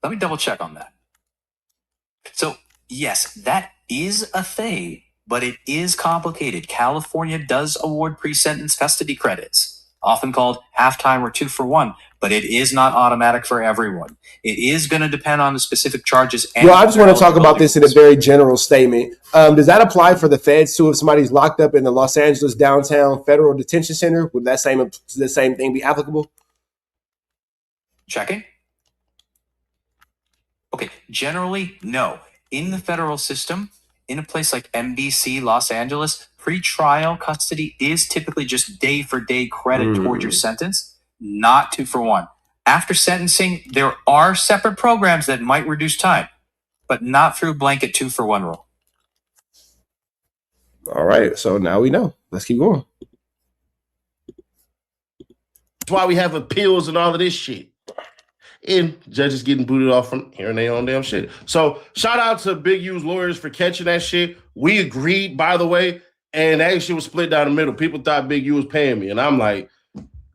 J: Let me double check on that. So, yes, that is a thing, but it is complicated. California does award pre-sentence custody credits, often called half-time or 2-for-1, but it is not automatic for everyone. It is going to depend on the specific charges. And
A: I just want to talk about this in a very general statement. Does that apply for the feds too? If somebody's locked up in the Los Angeles downtown federal detention center, would the same thing be applicable?
J: Checking. Okay, generally, no. In the federal system, in a place like MDC, Los Angeles, pre-trial custody is typically just day-for-day credit towards your sentence, not 2-for-1. After sentencing, there are separate programs that might reduce time, but not through blanket 2-for-1 rule.
A: All right, so now we know. Let's keep going.
I: That's why we have appeals and all of this shit. And judges getting booted off from hearing their own damn shit. So shout out to Big U's lawyers for catching that shit. We agreed, by the way, and that shit was split down the middle. People thought Big U was paying me, and I'm like,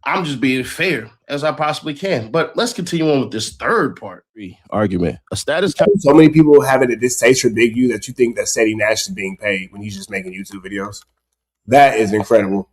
I: I'm just being fair as I possibly can. But let's continue on with this third part argument. A status.
A: So many people having a distaste for Big U that you think that Sadie Nash is being paid when he's just making YouTube videos. That is incredible.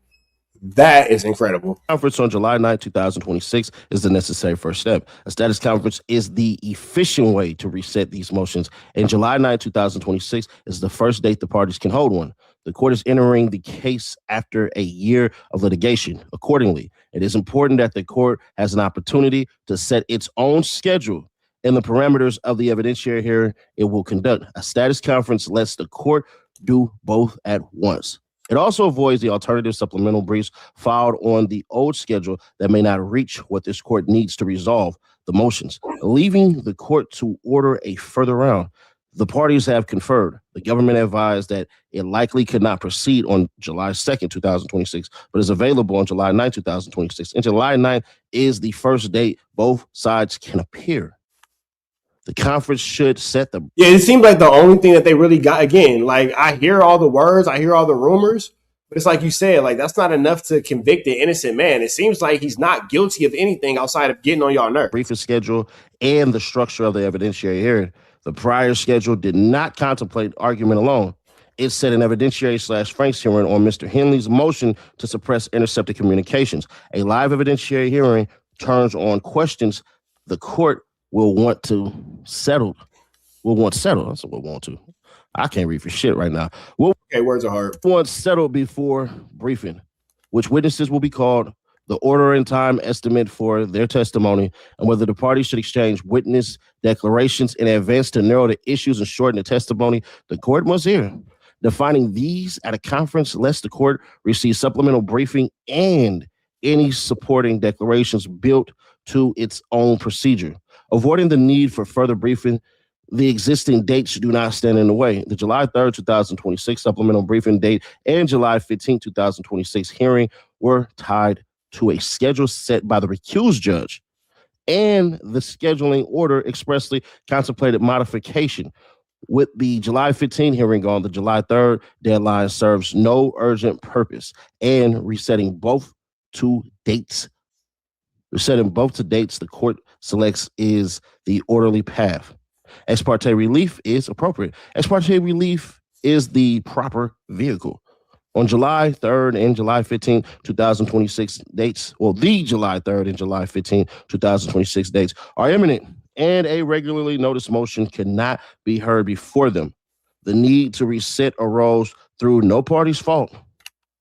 I: Conference on July 9, 2026 is the necessary first step. A status conference is the efficient way to reset these motions. And July 9, 2026 is the first date the parties can hold one. The court is entering the case after a year of litigation. Accordingly, it is important that the court has an opportunity to set its own schedule in the parameters of the evidentiary hearing it will conduct. A status conference lets the court do both at once. It also avoids the alternative supplemental briefs filed on the old schedule that may not reach what this court needs to resolve the motions, leaving the court to order a further round. The parties have conferred. The government advised that it likely could not proceed on July 2nd, 2026, but is available on July 9, 2026. And July 9 is the first date both sides can appear. The conference should set the...
A: Yeah, it seems like the only thing that they really got, again, like I hear all the words, I hear all the rumors, but it's like you said, like that's not enough to convict an innocent man. It seems like he's not guilty of anything outside of getting on y'all nerves.
I: Briefing schedule and the structure of the evidentiary hearing. The prior schedule did not contemplate argument alone. It set an evidentiary/Franks hearing on Mr. Henley's motion to suppress intercepted communications. A live evidentiary hearing turns on questions the court will want to settle. That's what we'll want to. I can't read for shit right now.
A: Okay, words are hard.
I: Want settled before briefing, which witnesses will be called, the order and time estimate for their testimony, and whether the parties should exchange witness declarations in advance to narrow the issues and shorten the testimony the court must hear. Defining these at a conference lets the court receive supplemental briefing and any supporting declarations built to its own procedure. Avoiding the need for further briefing, the existing dates do not stand in the way. The July 3rd, 2026 supplemental briefing date and July 15, 2026 hearing were tied to a schedule set by the recused judge, and the scheduling order expressly contemplated modification. With the July 15 hearing on the July 3rd deadline serves no urgent purpose, and resetting both to dates the court selects is the orderly path. Ex parte relief is appropriate. Ex parte relief is the proper vehicle. On July 3rd and July 15, 2026 dates, the July 3rd and July 15, 2026 dates are imminent, and a regularly noticed motion cannot be heard before them. The need to reset arose through no party's fault.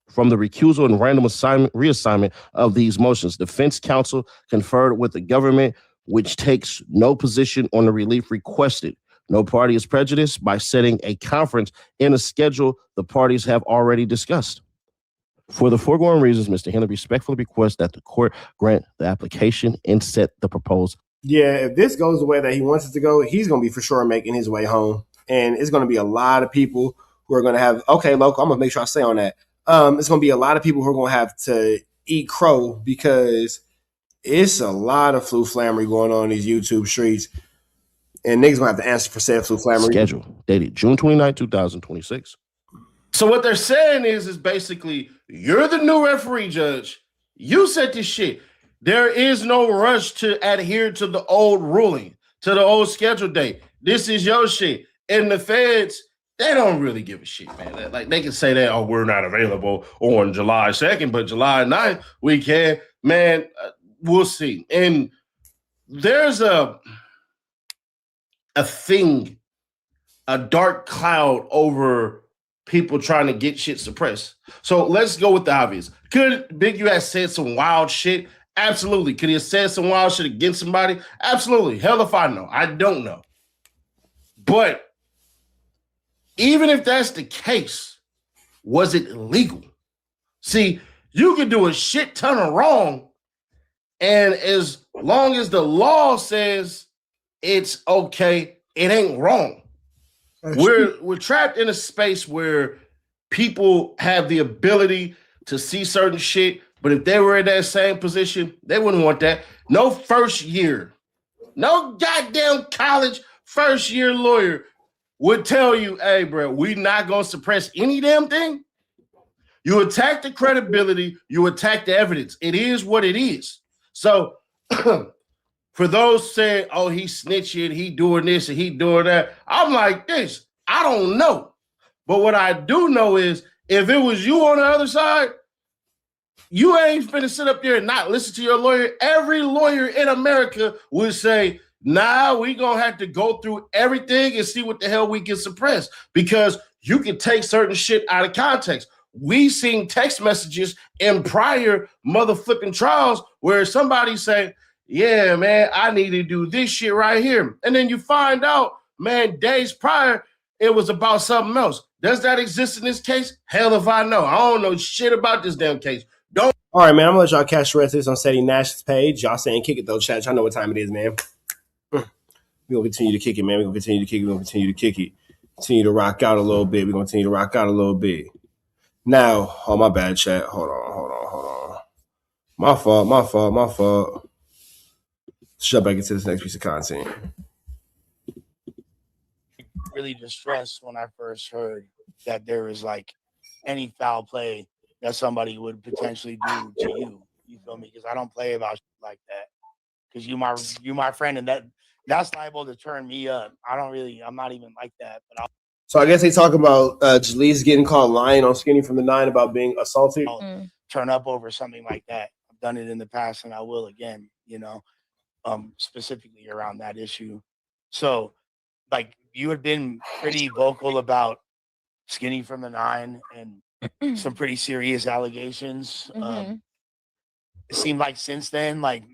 I: from the recusal and random reassignment of these motions. Defense counsel conferred with the government, which takes no position on the relief requested. No party is prejudiced by setting a conference in a schedule the parties have already discussed. For the foregoing reasons, Mr. Henley respectfully requests that the court grant the application and set the proposed.
A: Yeah, if this goes the way that he wants it to go, he's going to be for sure making his way home. And it's going to be a lot of people who are going to have, okay, Loco, I'm going to make sure I say on that. It's going to be a lot of people who are going to have to eat crow because it's a lot of flammery going on in these YouTube streets. And niggas going to have to answer for said flammery.
I: Schedule dated June 29, 2026. So what they're saying is basically, you're the new referee, judge. You said this shit. There is no rush to adhere to the old ruling, to the old schedule date. This is your shit. And the feds, they don't really give a shit, man. Like, they can say that, oh, we're not available on July 2nd, but July 9th, we can. Man, we'll see. And there's a thing, a dark cloud over people trying to get shit suppressed. So let's go with the obvious. Could Big U have said some wild shit? Absolutely. Could he have said some wild shit against somebody? Absolutely. Hell if I know. I don't know. But even if that's the case, was it legal? See, you can do a shit ton of wrong, and as long as the law says it's okay, it ain't wrong. We're trapped in a space where people have the ability to see certain shit, but if they were in that same position, they wouldn't want that. No first year, no goddamn college first year lawyer would tell you, hey, bro, we not going to suppress any damn thing. You attack the credibility, you attack the evidence. It is what it is. So for those saying, oh, he snitching, he doing this and he doing that, I'm like this. I don't know. But what I do know is if it was you on the other side, you ain't finna sit up there and not listen to your lawyer. Every lawyer in America would say, nah, we gonna have to go through everything and see what the hell we can suppress because you can take certain shit out of context. We seen text messages in prior motherfucking trials where somebody say, yeah, man, I need to do this shit right here. And then you find out, man, days prior, it was about something else. Does that exist in this case? Hell if I know. I don't know shit about this damn case. Don't.
A: All right, man, I'm going to let y'all catch the rest of this on Sadie Nash's page. Y'all saying kick it, though, chat. Y'all know what time it is, man. We're going to continue to kick it, man. We're going to continue to kick it. We're going to continue to kick it. Continue to rock out a little bit. We're going to continue to rock out a little bit. Now, oh, my bad, chat. Hold on. My fault. Jump back into this next piece of content.
H: Really distressed when I first heard that there was like any foul play that somebody would potentially do to you. You feel me? Because I don't play about shit like that. Because you my friend, and that's liable to turn me up. I'm not even like that. But
A: so I guess they talk about Jalise getting caught lying on Skinny from the 9 about being assaulted.
H: I'll turn up over something like that. I've done it in the past, and I will again. You know, specifically around that issue. So, like, you had been pretty vocal about Skinny from the 9 and some pretty serious allegations. It seemed like since then, like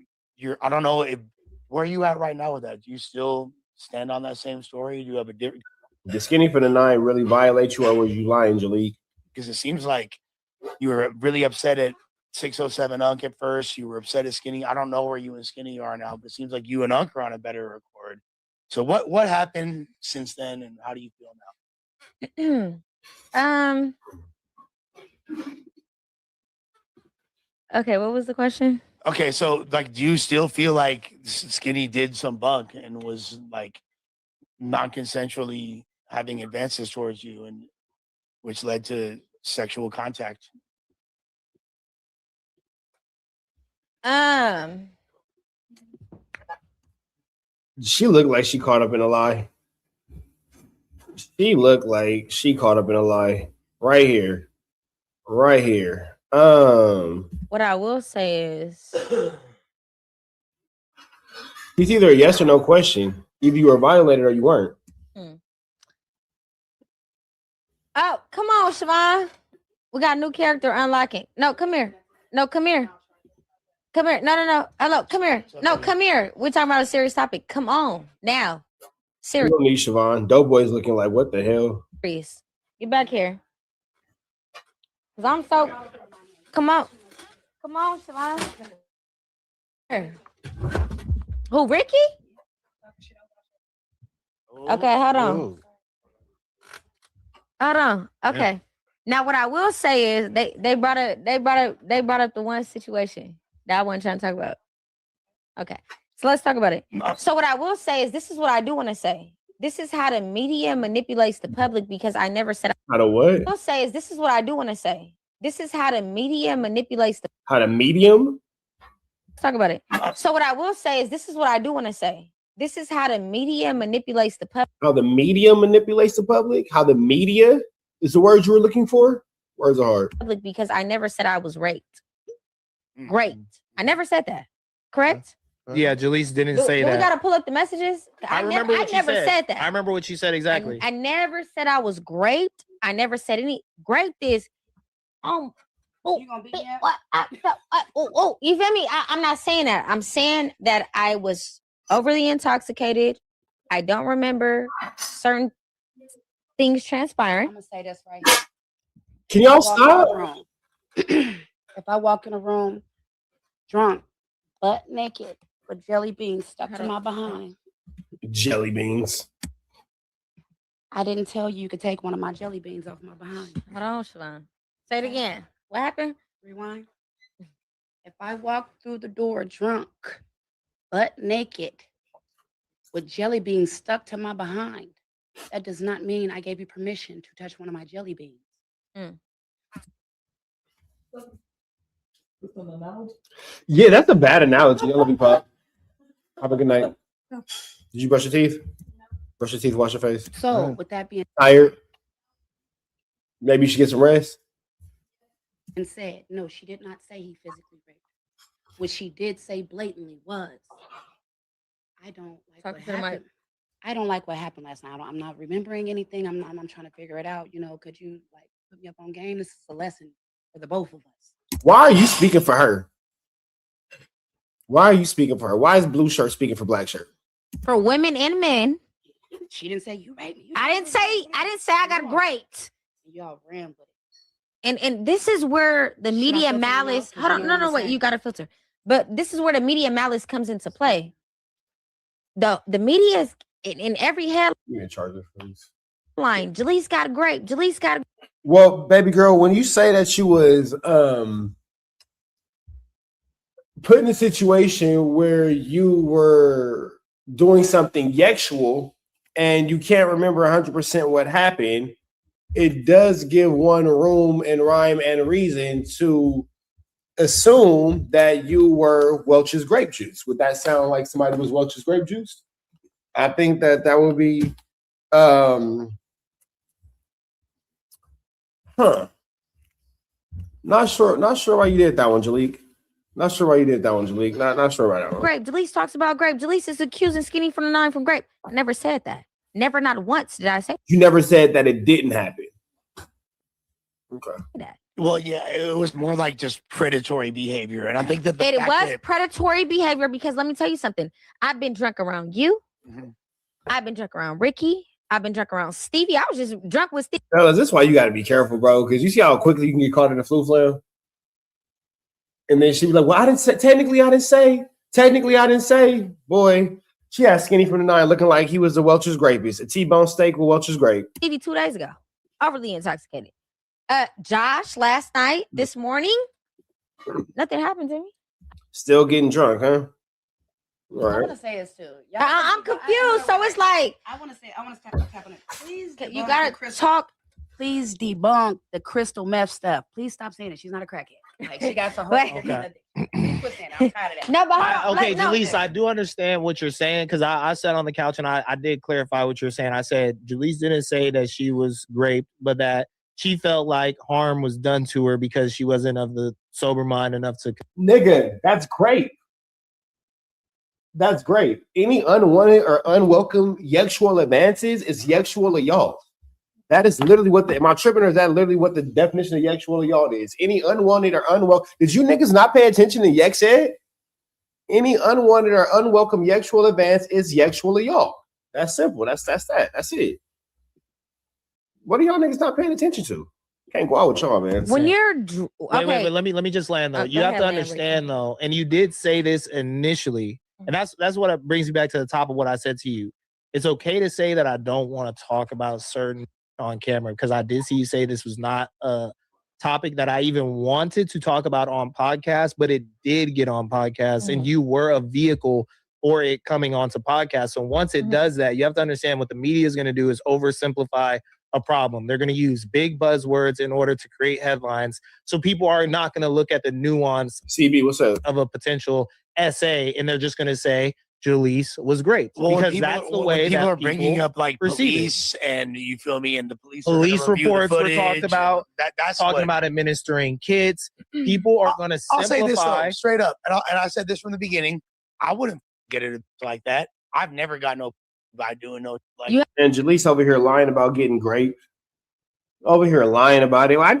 H: I don't know where are you at right now with that? Do you still stand on that same story? Do you have a different?
A: Did Skinny from the 9 really violate you, or were you lying, Jalise?
H: Because it seems like you were really upset at 607 Unk at first. You were upset at Skinny. I don't know where you and Skinny are now, but it seems like you and Unk are on a better accord. So what happened since then, and how do you feel now?
K: Okay, what was the question?
H: Okay, so like, do you still feel like Skinny did some bunk and was like non-consensually having advances towards you, and which led to sexual contact?
A: She looked like she caught up in a lie. She looked like she caught up in a lie. Right here.
K: What I will say is
A: it's either a yes or no question. Either you were violated or you weren't.
K: Oh, come on, Siobhan. We got a new character unlocking. No, come here. No, come here. Come here. No. Hello, come here. No, come here. We're talking about a serious topic. Come on now.
A: You
K: Serious.
A: don't need Siobhan. Doughboy's looking like, what the hell?
K: Get back here. Cause I'm so. Come on, Siobhan. Here. Who, Ricky? Okay, hold on.
C: Ooh.
K: Hold on. Okay.
C: Yeah.
K: Now, what I will say is they brought up the one situation that I wasn't trying to talk about. Okay, so let's talk about it. So what I will say is this is what I do want to say. This is how the media manipulates the public because I never said.
A: How to what?
K: What I will say is this is what I do want to say. This is how the media manipulates the.
A: How to medium?
K: Let's talk about it. So what I will say is this is what I do want to say. This is how the media manipulates the public.
A: How the media manipulates the public? How the media is the word you were looking for? Words are hard.
K: Public because I never said I was raped. Great. I never said that. Correct?
L: Yeah, Jaleese didn't say
K: We
L: that.
K: gotta pull up the messages.
L: I remember what you
K: never said that.
L: I remember what you said exactly.
K: I never said I was raped. I never said any. Raped is you gonna beat me up? You feel me? I'm not saying that. I'm saying that I was overly intoxicated. I don't remember certain things transpiring.
M: I'm gonna say this right
A: Can y'all stop?
M: If I walk in a room drunk, butt naked, with jelly beans stuck to my behind,
A: Jelly beans.
M: I didn't tell you could take one of my jelly beans off my behind.
K: Hold on, Shalon. Say it again. What happened?
M: Rewind. If I walk through the door drunk, butt naked, with jelly beans stuck to my behind, that does not mean I gave you permission to touch one of my jelly beans.
A: Yeah, that's a bad analogy. I love you, Pop. Have a good night. Did you brush your teeth? Brush your teeth, wash your face.
M: So, with that being
A: Tired? Maybe you should get some rest.
M: and said, no, she did not say he physically raped. What she did say blatantly was, I don't like
K: Talk
M: what
K: to the mic.
M: happened. I don't like what happened last night. I'm not remembering anything. I'm trying to figure it out. Could you like put me up on game? This is a lesson for the both of us.
A: Why are you speaking for her? Why are you speaking for her? Why is blue shirt speaking for black shirt?
K: For women and men.
M: She didn't say you raped me.
K: I didn't say I got great.
M: Y'all ran with it.
K: And this is where the media
M: filter
K: malice.
M: them out? 'Cause
K: Hold on,
M: you
K: no,
M: don't
K: wait,
M: understand.
K: you got to filter. But this is where the media malice comes into play. The media is in every
A: Give me a charger, please.
K: headline. Jaleese got grape. Jaleese got.
A: Well, baby girl, when you say that you was put in a situation where you were doing something sexual and you can't remember 100% what happened, it does give one room and rhyme and reason to assume that you were Welch's grape juice. Would that sound like somebody was Welch's grape juice? I think that would be Not sure why you did that one, Jaleek. Not sure why you did that one, Jaleek. Not sure about that one.
K: Grape. Jaleese talks about grape. Jaleese is accusing Skinny from the 9 from grape. I never said that. Never, not once did I say
A: You never said that it didn't happen. Okay.
K: that.
H: Well, yeah, it was more like just predatory behavior, and I think that
K: It was predatory behavior because let me tell you something. I've been drunk around you. I've been drunk around Ricky. I've been drunk around Stevie. I was just drunk with Stevie.
A: Fellas, this is why you got to be careful, bro, because you see how quickly you can get caught in the flu flam? And then she be like, well, I didn't say, technically I didn't say, boy, she had Skinny from the 9 looking like he was the Welch's grapeist, a T-bone steak with Welch's grape.
K: Stevie 2 days ago. Overly intoxicated. Josh last night, this morning, nothing happened to me.
A: Still getting drunk, huh? All
M: I
A: right.
M: want to say this too.
K: I'm confused. So it's like
M: I want to tap on it. Please,
K: you gotta talk.
M: Please debunk the crystal meth stuff. Please stop saying it. She's not a crackhead. Like she got some.
K: Okay.
M: Please quit saying it. I'm tired of that.
K: No, but hold on.
L: Okay,
K: no.
L: Jaleese, I do understand what you're saying because I sat on the couch and I did clarify what you're saying. I said Jaleese didn't say that she was raped, but that she felt like harm was done to her because she wasn't of the sober mind enough to.
A: Nigga, that's great. That's great. Any unwanted or unwelcome sexual advances is sexual of y'all. That is literally what am I tripping or is that literally what the definition of yexual y'all is? Any unwanted or unwelcome. Did you niggas not pay attention to Yex said? Any unwanted or unwelcome yexual advance is yexual y'all. That's simple. That's that. That's it. What are y'all niggas not paying attention to? Can't go out with y'all, man.
K: When you're
L: wait, let me just land though. You have to understand though, and you did say this initially, and that's what brings me back to the top of what I said to you. It's okay to say that I don't want to talk about certain on camera because I did see you say this was not a topic that I even wanted to talk about on podcast, but it did get on podcast, and you were a vehicle for it coming onto podcast. So once it does that, you have to understand what the media is going to do is oversimplify a problem. They're going to use big buzzwords in order to create headlines. So people are not going to look at the nuance
A: CB, what's up?
L: of a potential essay, and they're just going to say Jaleese was great because that's the way
H: people
L: that
H: are bringing up like
L: perceive
H: police and you feel me, and the police
L: reports were
H: footage,
L: talked about.
H: That's
L: talking about administering kids. People are going to simplify.
H: I'll say this though, straight up, and I said this from the beginning. I wouldn't get it like that. I've never got no by doing no like.
A: And Jaleese over here lying about getting great. Over here lying about it. Well, I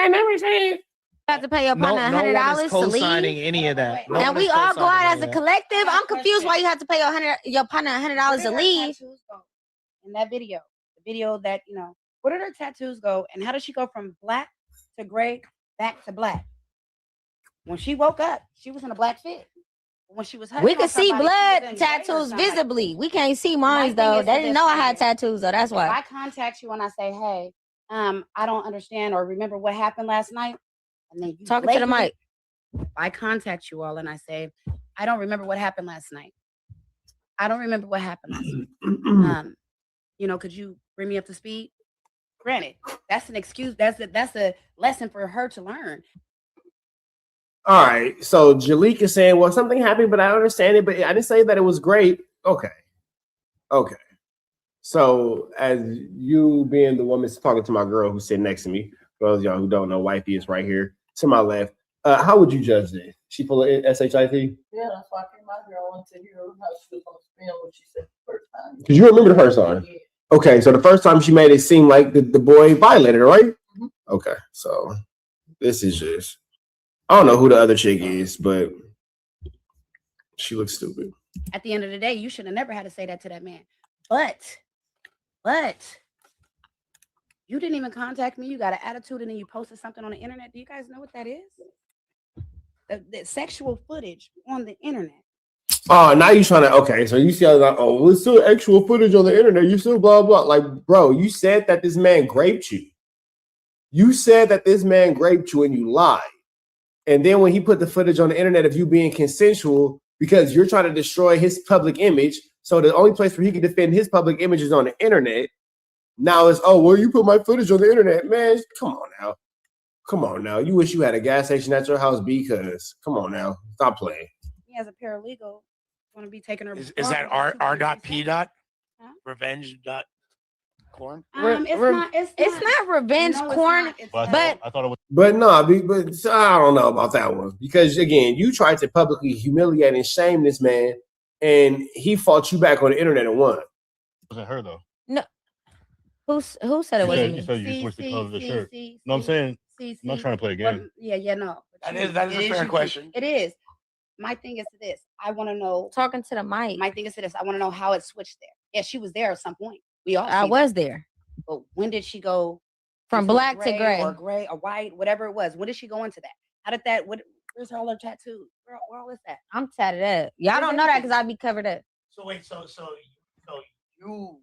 A: never said.
K: You have to pay your partner $100 to leave.
L: Co-signing any of that.
K: And we all go out as a collective. I'm confused why you have to pay your partner $100 to leave.
M: In that video, the video that where did her tattoos go, and how did she go from black to gray back to black? When she woke up, she was in a black fit. When she was
K: we could see blood tattoos visibly. We can't see mine though. They didn't know I had tattoos though. That's why.
M: If I contact you and I say, hey, I don't understand or remember what happened last night. And then you
K: talking to the mic.
M: I contact you all and I say, I don't remember what happened last night. I don't remember what happened last night. Could you bring me up to speed? Granted, that's an excuse. That's a lesson for her to learn.
A: All right. So Jalik is saying, well, something happened, but I don't understand it. But I didn't say that it was great. Okay. So as you being the woman talking to my girl who's sitting next to me, for those of y'all who don't know, wifey is right here to my left. How would you judge this? She full of SHIT?
N: Yeah, that's why I came out here. I wanted to hear how she was on the spin what she said the first time.
A: Because you remember the first time. Yeah. Okay, so the first time she made it seem like the boy violated her, right? Mm-hmm. Okay, so this is just, I don't know who the other chick is, but she looks stupid.
M: At the end of the day, you should have never had to say that to that man. But you didn't even contact me. You got an attitude and then you posted something on the internet. Do you guys know what that is? The sexual footage on the internet.
A: Oh, now you're trying to, okay, so you see, like, oh, well, it's still actual footage on the internet. You still blah, blah. Like, bro, you said that this man raped you. You said that this man raped you and you lied. And then when he put the footage on the internet of you being consensual, because you're trying to destroy his public image, so the only place where he can defend his public image is on the internet. Now it's, oh, well, you put my footage on the internet. Man, come on now. You wish you had a gas station at your house because, come on now. Stop playing.
M: He has a paralegal want to be taking her.
H: Is that R.P. Revenge.corn?
K: It's not revenge corn, but
F: I thought it was.
A: But no, but I don't know about that one because again, you tried to publicly humiliate and shame this man, and he fought you back on the internet and won.
F: It wasn't her though.
K: No, who said it wasn't me?
F: You said you switched the color of the shirt. No, I'm saying I'm not trying to play a game.
M: No.
H: That is a fair question.
M: It is. My thing is this. I want to know.
K: Talking to the mic.
M: My thing is this. I want to know how it switched there. Yeah, she was there at some point.
K: I was there.
M: But when did she go
K: from black to gray
M: or gray or white, whatever it was? When did she go into that? How did that? Where's all her tattoos? Where all is that?
K: I'm tatted up. Y'all don't know that because I be covered up.
H: So wait, so you.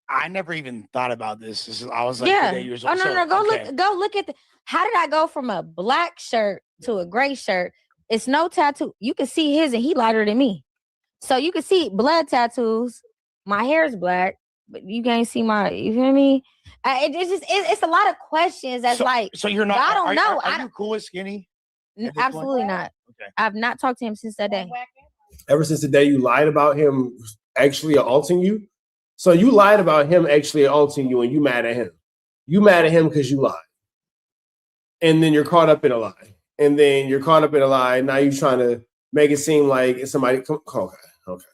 H: I never even thought about this. I was like,
K: yeah.
H: 8 years old.
K: No. Go look at how did I go from a black shirt to a gray shirt? It's no tattoo. You can see his and he lighter than me. So you can see blood tattoos. My hair is black, but you can't see my, you feel me? It's a lot of questions that's
H: so you're not,
K: I don't know.
H: Are you cool with skinny?
K: Absolutely not. Okay. I've not talked to him since that day.
A: Ever since the day you lied about him actually assaulting you? So you lied about him actually assaulting you and you mad at him. You mad at him because you lied. And then you're caught up in a lie. And then you're caught up in a lie. Now you're trying to make it seem like it's somebody. Okay.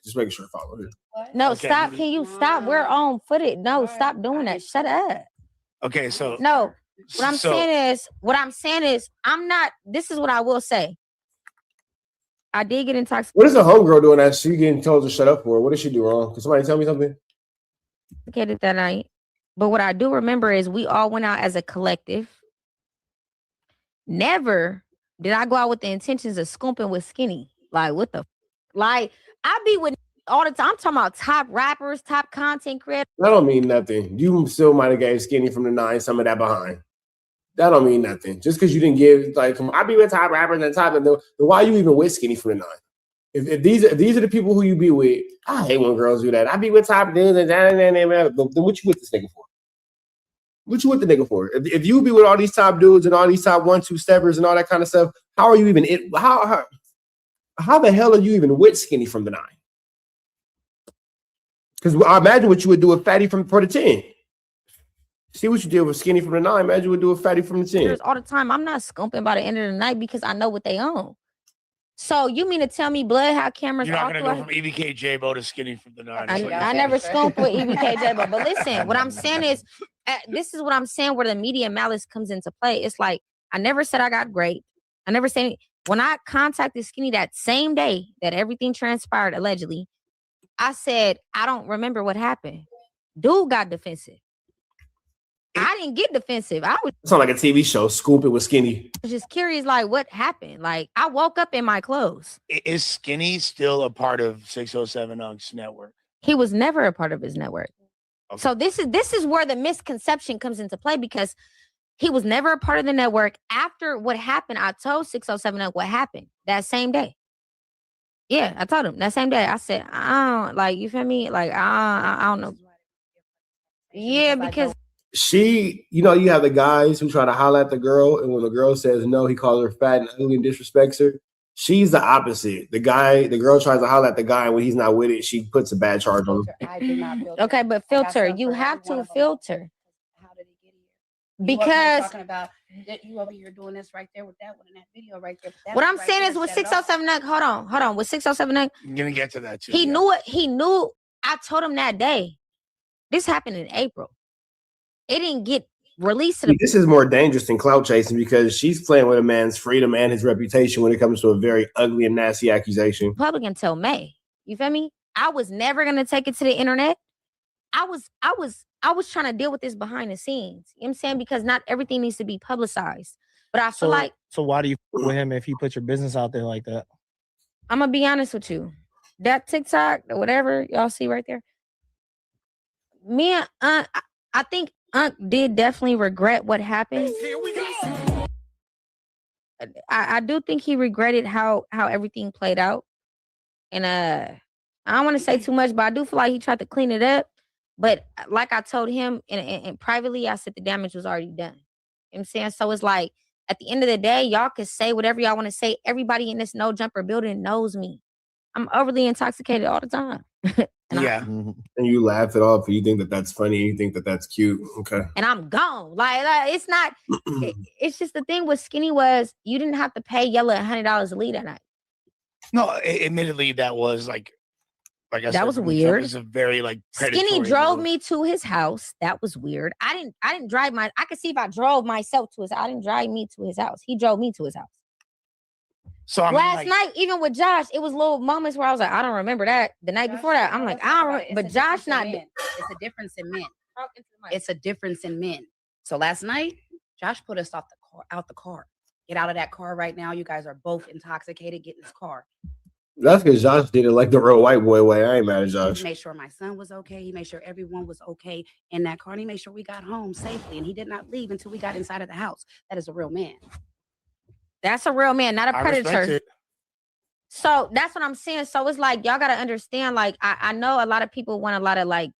A: Just making sure I follow here.
K: No, stop. Can you stop? We're on footage. No, stop doing that. Shut up.
H: Okay, so
K: no. What I'm saying is, I'm not. This is what I will say. I did get intoxicated.
A: What is the homegirl doing that she getting told to shut up for? What did she do wrong? Can somebody tell me something?
K: That night. But what I do remember is we all went out as a collective. Never did I go out with the intentions of scooping with Skinny. Like, what the? Like, I be with all the time. I'm talking about top rappers, top content creators.
A: That don't mean nothing. You still might have gave Skinny from the 9 some of that behind. That don't mean nothing. Just because you didn't give, like, I be with top rappers and top, and then why you even with Skinny from the 9? If these are the people who you be with, I hate when girls do that. I be with top dudes and then what you with this nigga for? What you with the nigga for? If you be with all these top dudes and all these top 1-2 steppers and all that kind of stuff, how are you even how the hell are you even with Skinny from the 9? Because I imagine what you would do with Fatty for the 10. See what you did with Skinny from the 9. Imagine what you would do with Fatty from the 10.
K: All the time. I'm not scooping by the end of the night because I know what they own. So you mean to tell me Blood had cameras?
H: You're not gonna go from EBK J-Bo to Skinny from the 9.
K: I never scooped with EBK J-Bo. But listen, what I'm saying is, this is what I'm saying where the media malice comes into play. It's like, I never said I got raped. I never said, when I contacted Skinny that same day that everything transpired, allegedly, I said, I don't remember what happened. Dude got defensive. I didn't get defensive. I was
A: sound like a TV show, Scooping with Skinny.
K: just curious, like, what happened? Like, I woke up in my clothes.
H: Is Skinny still a part of 607 Unc's network?
K: He was never a part of his network.
H: Okay.
K: So this is where the misconception comes into play, because he was never a part of the network. After what happened, I told 607 Unc what happened that same day. Yeah, I told him that same day. I said, I don't, like, you feel me? Like, I don't know. Yeah, because
A: She, you know, you have the guys who try to holler at the girl, and when the girl says no, he calls her fat and ugly and disrespects her. She's the opposite. The girl tries to holler at the guy, and when he's not with it, she puts a bad charge on him.
M: I did not filter.
K: okay, but filter. You have to filter.
M: How did it get here?
K: Because
M: talking about that you over here doing this right there with that one in that video right there.
K: what I'm saying is with 607 Unc, hold on. With 607 Unc,
H: I'm gonna get to that too.
K: he knew it. He knew. I told him that day. This happened in April. It didn't get released to the
A: This is more dangerous than clout chasing, because she's playing with a man's freedom and his reputation when it comes to a very ugly and nasty accusation.
K: public until May. You feel me? I was never gonna take it to the internet. I was trying to deal with this behind the scenes. You know what I'm saying? Because not everything needs to be publicized. But I feel like
L: So why do you f- with him if he put your business out there like that?
K: I'm gonna be honest with you. That TikTok, or whatever y'all see right there. Me and I think Unc did definitely regret what happened. I do think he regretted how everything played out. And I don't want to say too much, but I do feel like he tried to clean it up. But like I told him and privately, I said the damage was already done. You know what I'm saying? So it's like, at the end of the day, y'all can say whatever y'all want to say. Everybody in this no jumper building knows me. I'm overly intoxicated all the time.
H: Yeah.
A: And you laugh it off, and you think that that's funny, you think that that's cute. Okay.
K: And I'm gone. Like it's not. It's just the thing with Skinny was you didn't have to pay Yella $100 a lead that night.
H: No, admittedly, that was like I
K: That
H: said,
K: was
H: from the jump,
K: weird.
H: It's a very like
K: Skinny
H: predatory
K: drove
H: move.
K: me to his house. That was weird. I didn't drive I could see if I drove myself to his. I didn't drive me to his house. He drove me to his house.
H: So I'm
K: Last
H: like,
K: night, even with Josh, it was little moments where I was like, I don't remember that. The night before that, I'm like, I don't remember. But Josh not.
M: It's a difference in men. It's a difference in men. So last night, Josh put us out the car. Get out of that car right now. You guys are both intoxicated. Get in this car.
A: That's because Josh did it like the real white boy way. I ain't mad at Josh.
M: He made sure my son was okay. He made sure everyone was okay in that car. And he made sure we got home safely. And he did not leave until we got inside of the house. That is a real man.
K: That's a real man, not a
H: I respect
K: predator.
H: it.
K: So that's what I'm saying. So it's like, y'all got to understand, like, I know a lot of people want a lot of, like,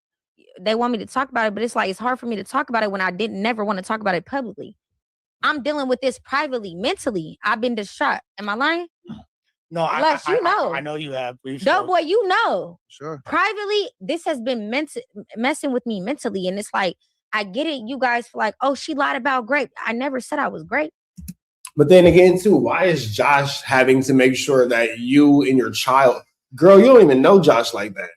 K: they want me to talk about it, but it's like, it's hard for me to talk about it when I didn't never want to talk about it publicly. I'm dealing with this privately, mentally. I've been distraught. Am I lying?
H: No,
K: Les, you know.
H: I know you have.
K: Dope boy, you know.
I: Sure.
K: Privately, this has been messing with me mentally. And it's like, I get it. You guys feel like, oh, she lied about Grape. I never said I was Grape.
A: But then again, too, why is Josh having to make sure that you and your child, girl, you don't even know Josh like that.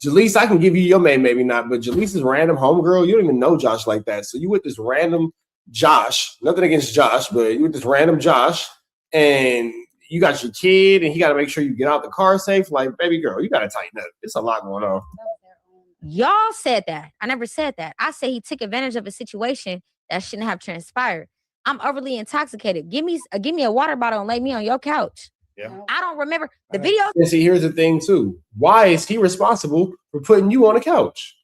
A: Jaleese, I can give you your name, maybe not, but Jaleese's random homegirl, you don't even know Josh like that. So you with this random Josh, nothing against Josh, but you with this random Josh, and you got your kid, and he got to make sure you get out the car safe. Like, baby girl, you got to tighten up. It's a lot going on.
K: Y'all said that. I never said that. I said he took advantage of a situation that shouldn't have transpired. I'm overly intoxicated. Give me a water bottle and lay me on your couch.
G: Yeah.
K: I don't remember the video.
A: And see, here's the thing too. Why is he responsible for putting you on the couch?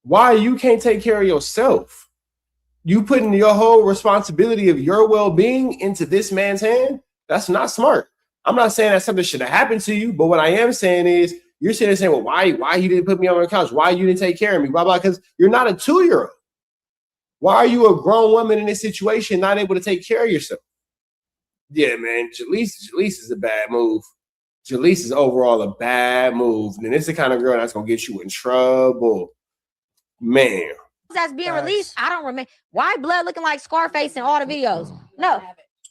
A: Why you can't take care of yourself? You putting your whole responsibility of your well-being into this man's hand? That's not smart. I'm not saying that something should have happened to you, but what I am saying is you're sitting there saying, well, why you didn't put me on the couch? Why you didn't take care of me? Blah, blah, because you're not a 2-year-old. Why are you a grown woman in this situation not able to take care of yourself? Yeah, man, Jaleese is a bad move. Jaleese is overall a bad move. And it's the kind of girl that's going to get you in trouble. Man.
K: That's being released. I don't remember. Why blood looking like Scarface in all the videos? No.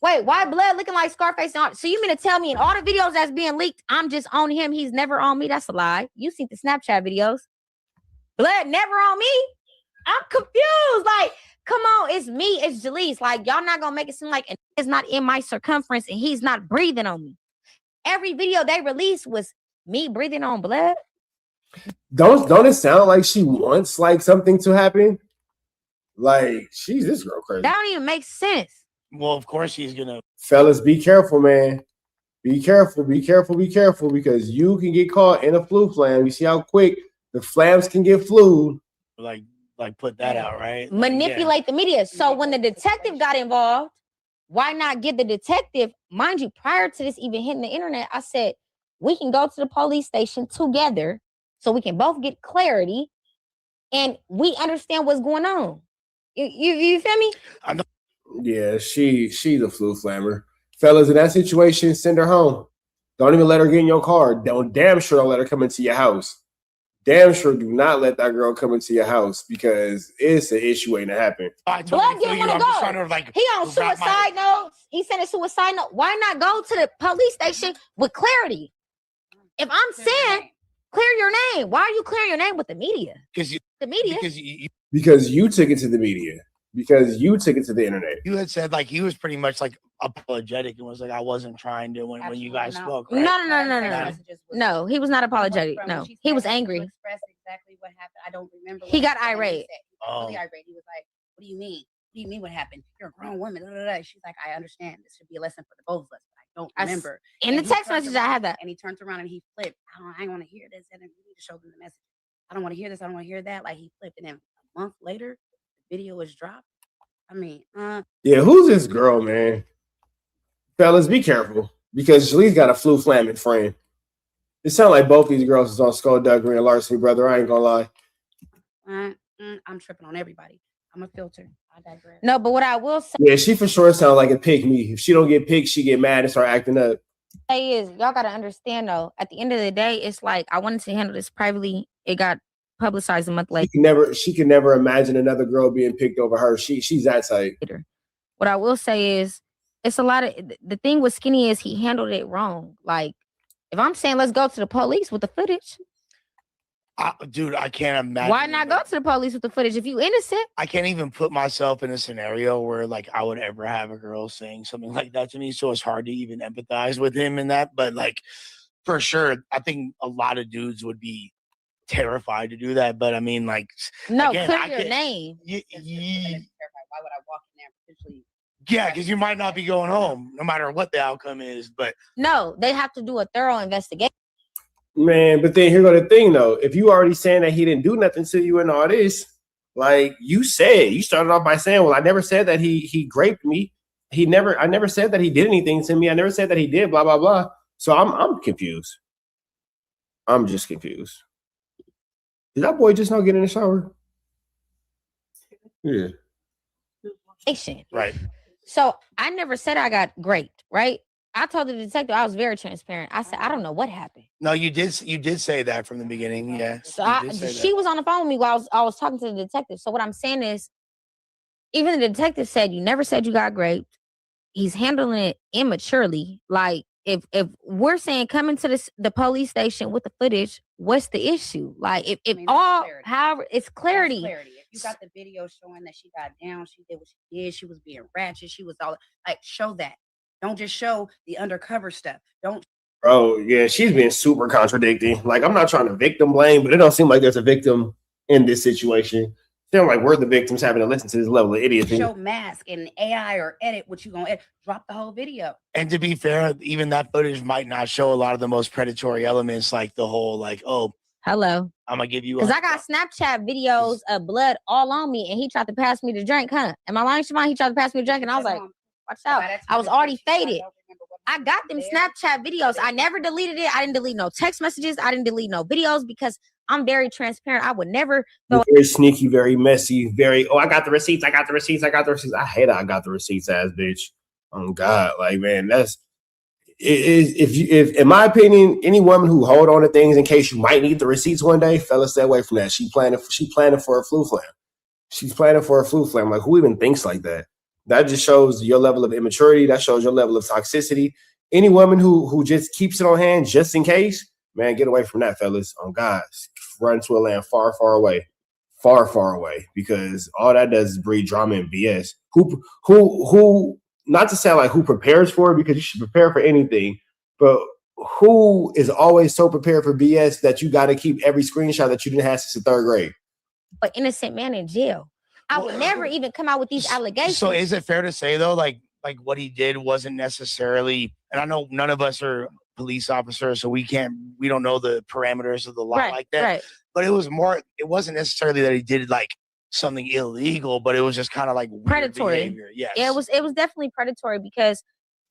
K: Wait, why blood looking like Scarface in all? So you mean to tell me in all the videos that's being leaked, I'm just on him, he's never on me? That's a lie. You seen the Snapchat videos. Blood never on me? I'm confused. Like, come on, it's me, it's Jaleese. Like, y'all not gonna make it seem like it's not in my circumference and he's not breathing on me. Every video they released was me breathing on blood.
A: Don't it sound like she wants like something to happen? Like, she's this girl crazy.
K: That don't even make sense.
H: Well, of course he's gonna.
A: Fellas, be careful, man. Be careful, because you can get caught in a flu flam. You see how quick the flams can get flued.
H: Like put that out, right?
K: Manipulate the media. So when the detective got involved, why not get the detective? Mind you, prior to this even hitting the internet, I said, we can go to the police station together so we can both get clarity and we understand what's going on. You feel me?
H: I know.
A: Yeah, she's a flu flammer. Fellas, in that situation, send her home. Don't even let her get in your car. Damn sure don't let her come into your house. Damn sure do not let that girl come into your house because it's an issue waiting to happen.
K: Blood didn't want to go. He on suicide notes. He sent a suicide note. Why not go to the police station with clarity? If I'm saying clear your name, why are you clearing your name with the media? Because
A: you took it to the media. Because you took it to the internet.
H: You had said like he was pretty much like apologetic and was like, I wasn't trying to when you guys spoke. Right?
K: No. No, he was not apologetic. No, he was angry.
M: Express exactly what happened. I don't remember.
K: He got irate.
M: Really irate. He was like, "What do you mean? What do you mean? What happened? You're a grown woman." She's like, "I understand. This should be a lesson for the both of us." But I don't remember.
K: In the text message, I had that.
M: And he turns around and he flipped. I don't want to hear this. And then we need to show them the message. I don't want to hear this. I don't want to hear that. Like he flipped. And then a month later, the video was dropped. I mean,
A: yeah, who's this girl, man? Fellas, be careful because Jaleese got a flu flamming friend. It sounds like both these girls is on skullduggery and larceny, brother. I ain't gonna lie.
M: I'm tripping on everybody. I'm a filter. I digress.
K: No, but what I will say,
A: yeah, she for sure sounds like a pick me. If she don't get picked, she get mad and start acting up.
K: Is y'all gotta understand though. At the end of the day, it's like I wanted to handle this privately. It got publicized a month later.
A: She can never imagine another girl being picked over her. She's that type.
K: What I will say is it's a lot of the thing with Skinny is he handled it wrong. Like if I'm saying let's go to the police with the footage.
H: Dude, I can't imagine.
K: Why not go to the police with the footage if you innocent?
H: I can't even put myself in a scenario where like I would ever have a girl saying something like that to me. So it's hard to even empathize with him in that. But like for sure, I think a lot of dudes would be terrified to do that, but I mean, like,
K: no,
H: again,
K: clear your name.
M: Why would I walk in there potentially?
H: Yeah, because you might not be going home, no matter what the outcome is. But
K: no, they have to do a thorough investigation.
A: Man, but then here go the thing though. If you already saying that he didn't do nothing to you and all this, like you started off by saying, well, I never said that he raped me. I never said that he did anything to me. I never said that he did, blah, blah, blah. So I'm confused. I'm just confused. Did that boy just not get in the shower? Yeah.
H: Right.
K: So I never said I got raped, right? I told the detective I was very transparent. I said I don't know what happened.
H: No, you did say that from the beginning. Yeah.
K: So she was on the phone with me while I was talking to the detective. So what I'm saying is, even the detective said you never said you got raped. He's handling it immaturely. Like if we're saying come into the police station with the footage, what's the issue? Like if
M: I mean, that's
K: all,
M: clarity.
K: however, it's
M: That's
K: clarity.
M: clarity. If you got the video showing that she got down, she did what she did, she was being ratchet, she was all like, show that. Don't just show the undercover stuff. Don't.
A: Bro, yeah, she's been super contradicting. Like, I'm not trying to victim blame, but it don't seem like there's a victim in this situation. Feel like we're the victims having to listen to this level of idiocy.
M: Show mask and AI or edit what you gonna edit. Drop the whole video.
H: And to be fair, even that footage might not show a lot of the most predatory elements, like the whole like, oh,
K: hello,
H: I'm gonna give you
K: because I got Snapchat videos of blood all on me, and he tried to pass me the drink. Huh? Am I lying, Siobhan? He tried to pass me the drink, and I was like, watch out. I was already faded. I got them Snapchat videos. I never deleted it. I didn't delete no text messages. I didn't delete no videos because I'm very transparent. I would never.
A: Very sneaky, very messy, very, oh, I got the receipts. I got the receipts. I got the receipts. I hate I got the receipts ass bitch. Oh God. Like, man, that's if in my opinion, any woman who hold on to things in case you might need the receipts one day, fellas, stay away from that. She planning for a flu flam. She's planning for a flu flam. Like, who even thinks like that? That just shows your level of immaturity. That shows your level of toxicity. Any woman who just keeps it on hand just in case, man, get away from that, fellas. Oh God, run to a land far, far away, because all that does is breed drama and BS. Who? Not to sound like who prepares for it, because you should prepare for anything, but who is always so prepared for BS that you got to keep every screenshot that you didn't have since the third grade?
K: But innocent man in jail. I would never even come out with these allegations.
H: So is it fair to say though, like what he did wasn't necessarily, and I know none of us are police officers, so we don't know the parameters of the law like that.
K: Right.
H: But it wasn't necessarily that he did like something illegal, but it was just kind of like
K: predatory
H: behavior. Yes.
K: Yeah, it was definitely predatory because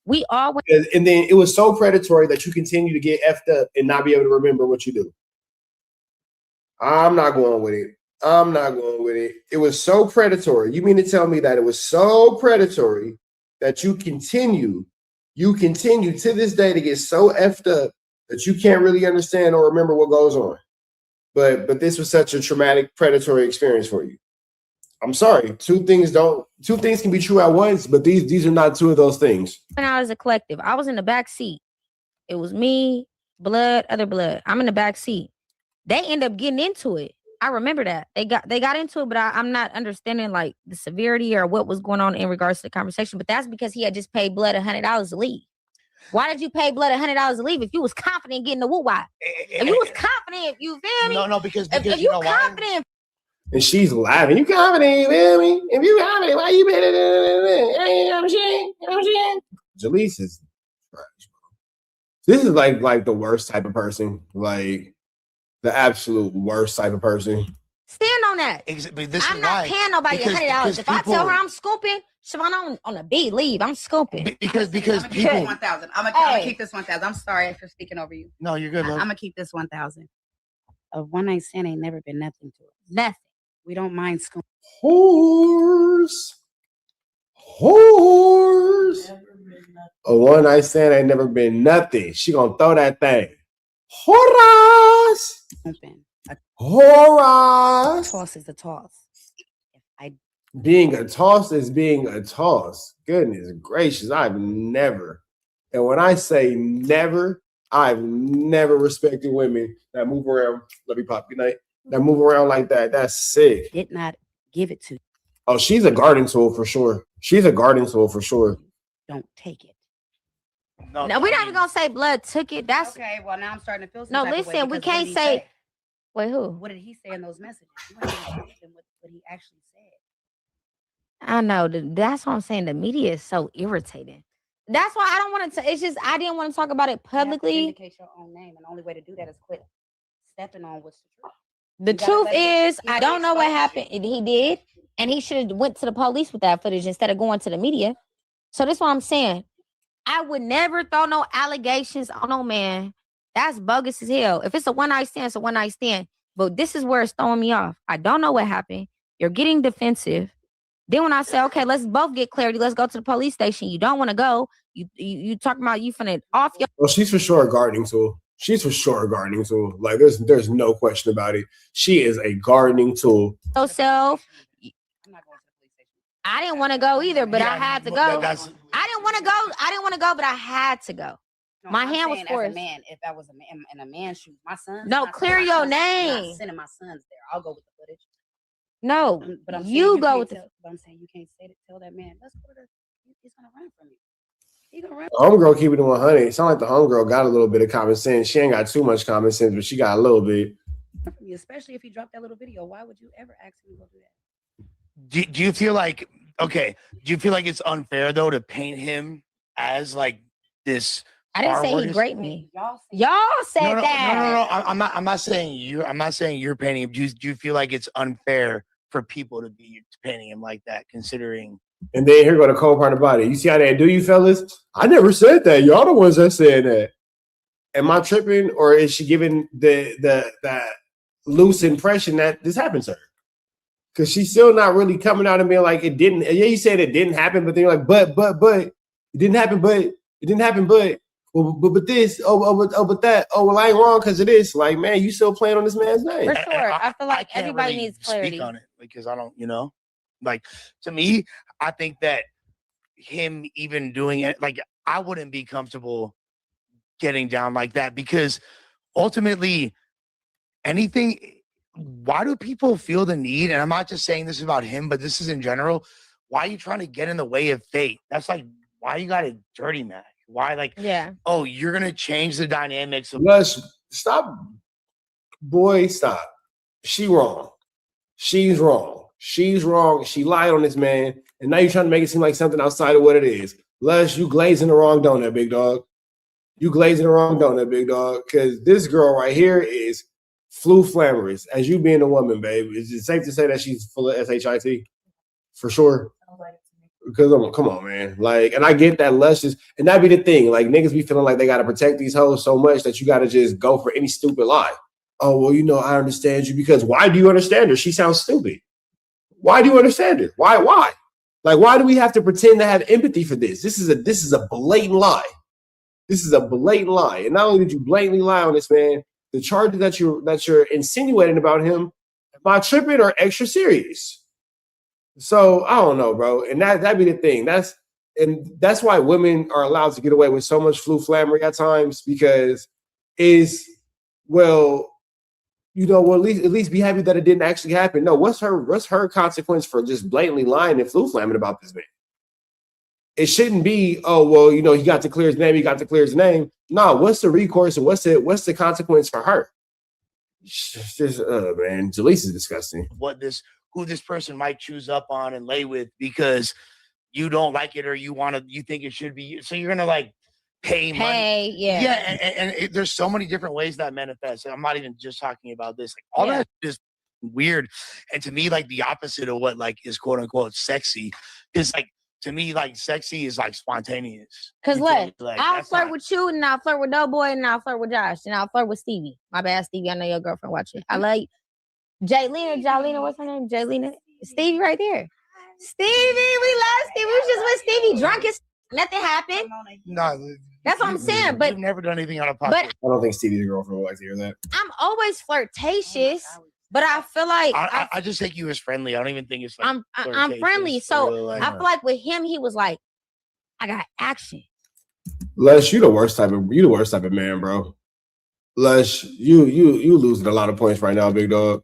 K: we all went.
A: And then it was so predatory that you continue to get effed up and not be able to remember what you do. I'm not going with it. It was so predatory. You mean to tell me that it was so predatory that you continue to this day to get so effed up that you can't really understand or remember what goes on? But this was such a traumatic, predatory experience for you. I'm sorry. Two things can be true at once, but these are not two of those things.
K: When I was a collective, I was in the back seat. It was me, blood, other blood. I'm in the back seat. They end up getting into it. I remember that they got into it, but I'm not understanding like the severity or what was going on in regards to the conversation. But that's because he had just paid blood $100 to leave. Why did you pay blood $100 to leave if you was confident getting the woo why? If you was confident, you feel me?
H: No, because
K: if you confident.
A: And she's laughing. You confident, you feel me? If you confident, why you better? You know what I'm saying? Jalise is trash, bro. This is like the worst type of person. Like the absolute worst type of person.
K: Stand on that. I'm not paying nobody $100. If I tell her I'm scooping, Siobhan on a beat, leave. I'm scooping.
H: Because
M: I'm
H: people.
M: 1,000. I'm gonna keep this 1,000. I'm sorry for speaking over you.
H: No, you're good.
M: I'm gonna keep this 1,000. A one night stand ain't never been nothing to us.
K: Nothing.
M: We don't mind scooping.
A: Whores. A one night stand ain't never been nothing. She gonna throw that thing. Whores. Whores.
M: Toss is a toss.
A: Being a toss is being a toss. Goodness gracious, I've never, and when I say never, I've never respected women that move around. Let me pop. Good night. That move around like that. That's sick.
M: Did not give it to you.
A: Oh, she's a guarding tool for sure.
M: Don't take it.
K: No, we're not even gonna say blood took it. That's
M: okay. Well, now I'm starting to feel some
K: no.
M: type of way
K: Listen, we
M: because
K: can't say. Wait, who?
M: What did he say in those messages? You haven't even what he actually said.
K: I know. That's what I'm saying. The media is so irritating. That's why I don't want to. It's just I didn't want to talk about it publicly.
M: You have to indicate your own name, and the only way to do that is quit stepping on what's the truth.
K: The truth is, I don't know what happened. He did, and he should have went to the police with that footage instead of going to the media. So that's what I'm saying. I would never throw no allegations on no man. That's bogus as hell. If it's a one night stand, it's a one night stand. But this is where it's throwing me off. I don't know what happened. You're getting defensive. Then when I say, okay, let's both get clarity. Let's go to the police station. You don't want to go. You talking about you finna off your.
A: Well, she's for sure a gardening tool. Like there's no question about it. She is a gardening tool.
K: Yourself. I didn't want to go either, but I had to go. I didn't want to go, but I had to go.
M: No,
K: My
M: I'm
K: hand was
M: saying
K: forced.
M: as a man, if I was a man in a man's shoes, my son.
K: No, clear your
M: I'm
K: name.
M: not sending my sons there. I'll go with the footage.
K: No,
M: But I'm saying
K: you go
M: can't
K: with
M: tell, but I'm saying you can't say tell that man, let's go to he's gonna run from you. He's gonna run.
A: Homegirl keep it 100. It sounds like the homegirl got a little bit of common sense. She ain't got too much common sense, but she got a little bit.
M: From you, especially if he dropped that little video. Why would you ever ask him to go do that?
H: Do you feel like okay? Do you feel like it's unfair though to paint him as like this?
K: I didn't say he
H: artist?
K: graped me. Y'all said
H: No.
K: that.
H: I'm not saying you. I'm not saying you're painting him. Do you feel like it's unfair for people to be painting him like that, considering?
A: And then here go the cold part about it. You see how they do you, fellas? I never said that. Y'all the ones that said that. Am I tripping, or is she giving the loose impression that this happened to her? Because she's still not really coming out and being like it didn't. Yeah, you said it didn't happen, but then you're like, but it didn't happen, but it didn't happen, but this, but that. Oh, well, I ain't wrong because of this. Like, man, you still playing on this man's name.
K: For sure. I feel like
H: can't
K: everybody
H: really
K: needs clarity.
H: speak on it because I don't, like to me, I think that him even doing it, like I wouldn't be comfortable getting down like that because ultimately anything, why do people feel the need? And I'm not just saying this about him, but this is in general. Why are you trying to get in the way of fate? That's like, why you got a dirty Mac? Why, like, oh, you're going to change the dynamics of.
A: Let's stop. Boy, stop. She wrong. She's wrong. She's wrong. She lied on this man. And now you're trying to make it seem like something outside of what it is. Les, you glazing the wrong donut, big dog. You glazing the wrong donut, big dog. Because this girl right here is flu flamorous. As you being a woman, babe, is it safe to say that she's full of SHIT? For sure. Because come on, man. Like, and I get that luscious, and that be the thing. Like, niggas be feeling like they gotta protect these hoes so much that you gotta just go for any stupid lie. Oh, well, I understand you because why do you understand her? She sounds stupid. Why do you understand her? Why? Like, why do we have to pretend to have empathy for this? This is a blatant lie. This is a blatant lie. And not only did you blatantly lie on this man, the charges that you're insinuating about him, am I tripping or extra serious? So I don't know, bro. And that be the thing. That's why women are allowed to get away with so much flu flammery at times because at least be happy that it didn't actually happen. No, what's her consequence for just blatantly lying and flu flamming about this man? It shouldn't be, he got to clear his name, he got to clear his name. No, what's the recourse and what's the consequence for her? Just man, Jaleesa is disgusting.
H: Who this person might choose up on and lay with because you don't like it or you think it should be. So you're gonna like pay money. And there's so many different ways that manifests. I'm not even just talking about this. Like all that is weird. And to me, like the opposite of what like is quote unquote sexy is like to me, like sexy is like spontaneous.
K: Cause I'll flirt with you and I'll flirt with Doughboy and I'll flirt with Josh and I'll flirt with Stevie. My bad, Stevie. I know your girlfriend watching. I love you. Jolena, what's her name? Jolena. Stevie right there. Stevie, we love Stevie. We was just with Stevie drunk as nothing happened.
H: No,
K: that's what I'm saying. But
H: you've never done anything out of pocket.
A: I don't think Stevie's girlfriend would like to hear that.
K: I'm always flirtatious, but I feel like
H: I just take you as friendly. I don't even think it's like
K: I'm friendly. So I feel like with him, he was like, I got action.
A: Les, you the worst type of man, bro. Les, you losing a lot of points right now, big dog.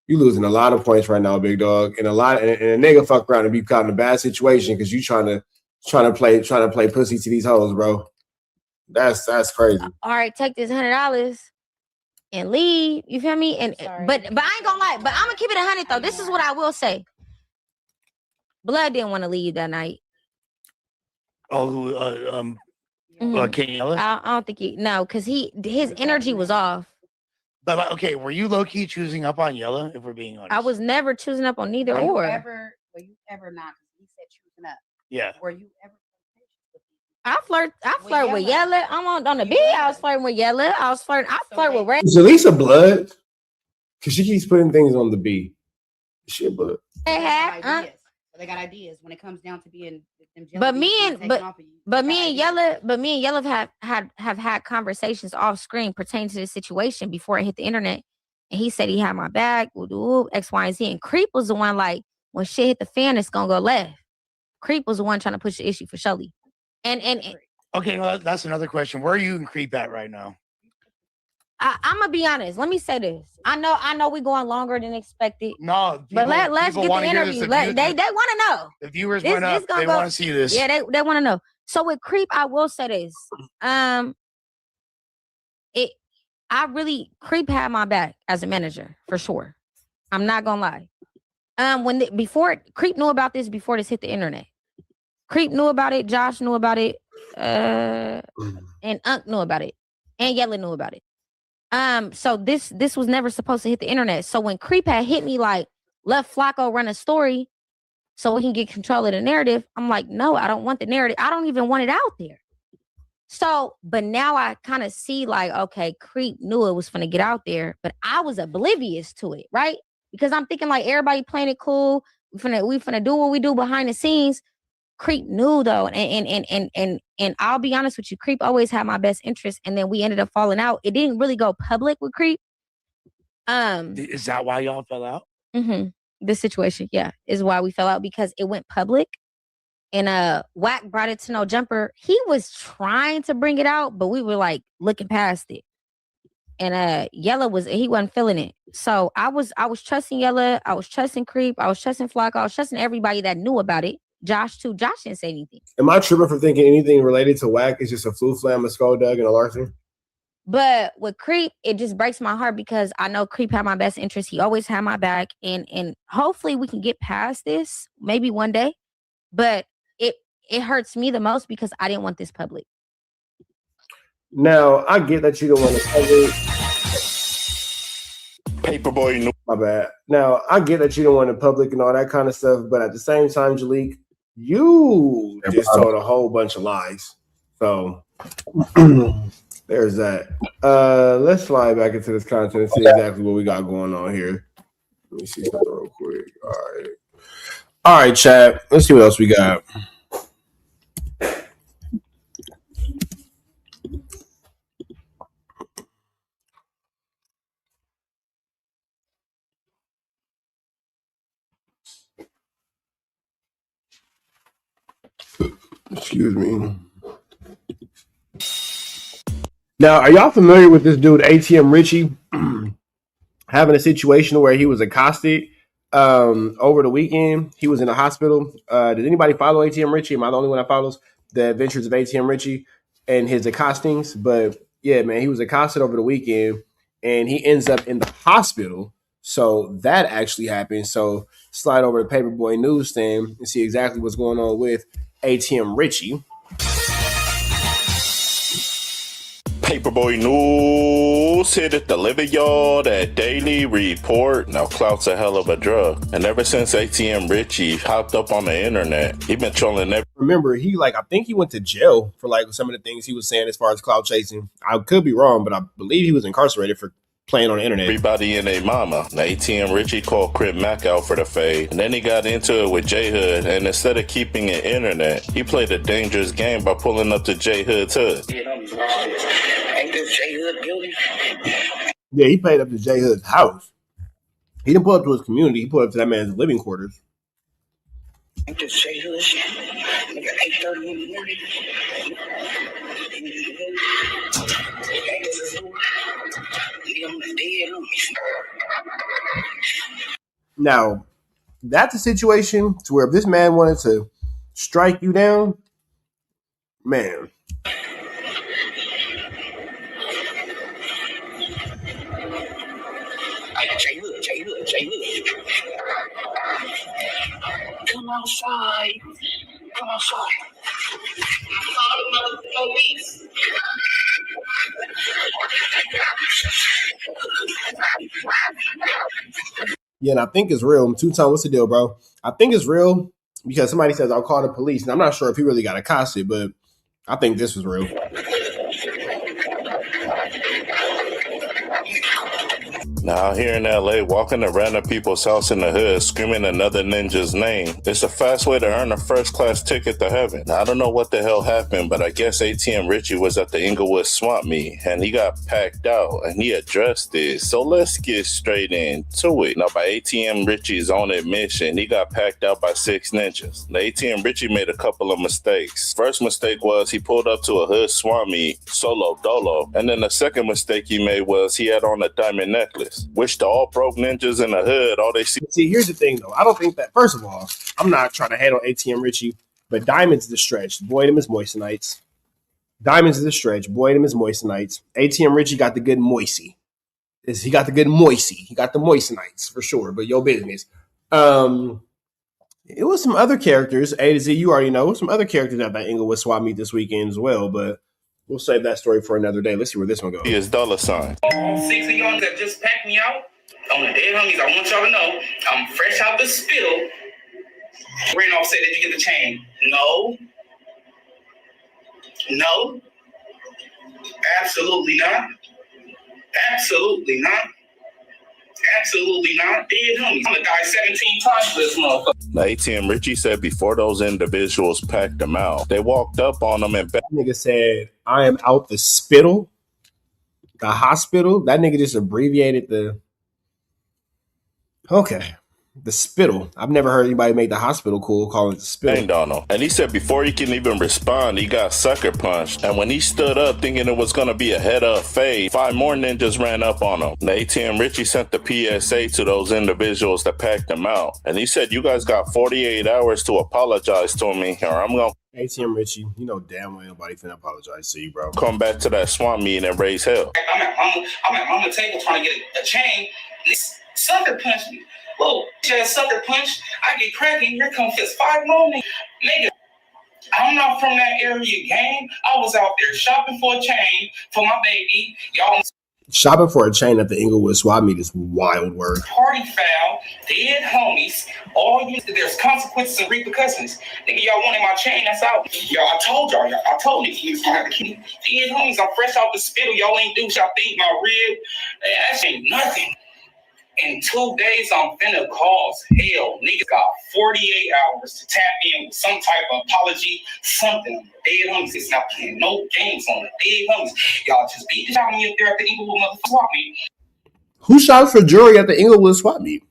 A: You losing a lot of points right now, big dog, and a nigga fuck around and be caught in a bad situation because you trying to play pussy to these hoes, bro. That's crazy.
K: All right, take this $100 and leave. You feel me? And but I ain't gonna lie. But I'm gonna keep it 100 though. This is what I will say. Blood didn't want to leave that night.
H: Oh, King Yella?
K: I don't think because his energy was off.
H: But okay, were you low key choosing up on Yella? If we're being honest,
K: I was never choosing up on neither or.
M: Were you ever not? He said choosing up.
H: Yeah.
M: Were you ever?
K: I flirt with Yella. I'm on the beat. I was flirting with Yella. I flirt with Ray.
A: Jaleesa blood, because she keeps putting things on the B. She a blood.
M: They got ideas when it comes down to being.
K: But me and Yella have had conversations off screen pertaining to this situation before it hit the internet. And he said he had my back, X, Y, and Z. And Creep was the one like when shit hit the fan, it's gonna go left. Creep was the one trying to push the issue for Shelly. And
H: Okay, well, that's another question. Where are you in Creep at right now?
K: I'm gonna be honest. Let me say this. I know we're going longer than expected.
H: No,
K: but let's
H: people
K: get
H: wanna
K: the
H: hear this.
K: interview.
H: The
K: They want to know.
H: The viewers
K: This-
H: went up.
K: this gonna
H: They
K: go-
H: want to see this.
K: Yeah, they want to know. So with Creep, I will say this. Creep had my back as a manager for sure. I'm not gonna lie. Before Creep knew about this before this hit the internet. Creep knew about it. Josh knew about it. And Unc knew about it. And Yella knew about it. So this was never supposed to hit the internet. So when Creep had hit me like, let Flakko run a story so we can get control of the narrative, I'm like, no, I don't want the narrative. I don't even want it out there. So, but now I kind of see like, okay, Creep knew it was finna get out there, but I was oblivious to it, right? Because I'm thinking like everybody playing it cool. We finna do what we do behind the scenes. Creep knew though, and I'll be honest with you, Creep always had my best interest, and then we ended up falling out. It didn't really go public with Creep.
H: Is that why y'all fell out?
K: This situation, yeah, is why we fell out, because it went public. And Wack brought it to No Jumper. He was trying to bring it out, but we were like looking past it. And Yella he wasn't feeling it. So I was trusting Yella, I was trusting Creep, I was trusting Flakko, I was trusting everybody that knew about it. Josh too. Josh didn't say anything.
A: Am I tripping for thinking anything related to Wack is just a flu flam, a skull dug, and a larceny?
K: But with Creep, it just breaks my heart because I know Creep had my best interest. He always had my back, and hopefully we can get past this maybe one day. But it hurts me the most because I didn't want this public.
A: Now I get that you don't want to public. Paperboy, no, my bad. Now I get that you don't want to public and all that kind of stuff, but at the same time, Jalik, you just told a whole bunch of lies. So there's that. Let's slide back into this content and see exactly what we got going on here. Let me see something real quick. All right, chat. Let's see what else we got. Excuse me. Now, are y'all familiar with this dude, ATM Richie, having a situation where he was accosted over the weekend? He was in the hospital. Did anybody follow ATM Richie? Am I the only one that follows the adventures of ATM Richie and his accostings? But yeah, man, he was accosted over the weekend and he ends up in the hospital. So that actually happened. So slide over to Paperboy Newsstand and see exactly what's going on with ATM Richie.
O: Paperboy News here to deliver y'all that daily report. Now, clout's a hell of a drug. And ever since ATM Richie hopped up on the internet, he been trolling every.
A: Remember, I think he went to jail for like some of the things he was saying as far as clout chasing. I could be wrong, but I believe he was incarcerated for playing on the internet.
O: Everybody and their mama. Now, ATM Richie called Crip Mac out for the fade. And then he got into it with J Hood. And instead of keeping it internet, he played a dangerous game by pulling up to J Hood's hood.
E: Ain't this J Hood building?
A: Yeah, he played up to J Hood's house. He didn't pull up to his community. He pulled up to that man's living quarters.
E: Ain't this J Hood shit? Nigga, 8:30 in the morning. Ain't this a
A: Now, that's a situation to where if this man wanted to strike you down, man.
E: J Hood. Come outside. Come outside. Call the police.
A: Yeah, and I think it's real. Two-Tone, what's the deal, bro? I think it's real because somebody says I'll call the police, and I'm not sure if he really got accosted, but I think this was real.
O: Now here in LA, walking to random people's house in the hood, screaming another ninja's name. It's a fast way to earn a first-class ticket to heaven. Now, I don't know what the hell happened, but I guess ATM Richie was at the Inglewood Swamp Meet, and he got packed out, and he addressed it. So let's get straight into it. Now, by ATM Richie's own admission, he got packed out by 6 ninjas. The ATM Richie made a couple of mistakes. First mistake was he pulled up to a hood swap meet, solo dolo, and then the second mistake he made was he had on a diamond necklace, which to all broke ninjas in the hood, all they see.
A: See, here's the thing, though. I don't think that, first of all, I'm not trying to hate on ATM Richie, but diamonds the stretch. Boy, them is moistenites. Diamonds is the stretch. Boy, them is moistenites. ATM Richie got the good moisty. He got the good moisty. He got the moistenites for sure, but your business. It was some other characters, A to Z, you already know, some other characters at that Inglewood Swap Meet this weekend as well, but we'll save that story for another day. Let's see where this one goes.
O: He is dollar sign.
D: 6 of y'all that just packed me out on the dead homies, I want y'all to know I'm fresh out the spittle. Randolph said, did you get the chain? No. No. Absolutely not. Absolutely not. Absolutely not. Dead homies. I'm gonna die 17 times for this motherfucker.
O: The ATM Richie said before those individuals packed him out, they walked up on him and
A: that nigga said, I am out the spittle, the hospital. That nigga just abbreviated the, okay, the spittle. I've never heard anybody make the hospital cool, calling it the spittle.
O: on him. And he said before he can even respond, he got sucker punched. And when he stood up thinking it was going to be a head-up fade, 5 more ninjas ran up on him. The ATM Richie sent the PSA to those individuals that packed him out. And he said, you guys got 48 hours to apologize to me, or I'm going to
A: ATM Richie, you know damn well nobody finna apologize to you, bro.
O: come back to that swamp meet and raise hell.
D: I'm at the table trying to get a chain. This sucker punched me. Whoa, just sucker punch. I get cracking. Here comes just 5 more nigga. I'm not from that area, gang. I was out there shopping for a chain for my baby. Y'all
A: shopping for a chain at the Inglewood Swap Meet is wild work.
D: party foul, dead homies. All you, there's consequences and repercussions. Nigga, y'all wanted my chain. That's out. Y'all, I told y'all. I told you you have the key. Dead homies. I'm fresh out the spittle. Y'all ain't do y'all think my rib. That ain't nothing. In 2 days, I'm finna cause hell. Niggas got 48 hours to tap in with some type of apology, something. Dead homies, it's not playing no games on it. Dead homies, y'all just beat the shit out of me up there at the Inglewood motherfucking swap meet.
A: Who shot for jury at the Inglewood Swap Meet?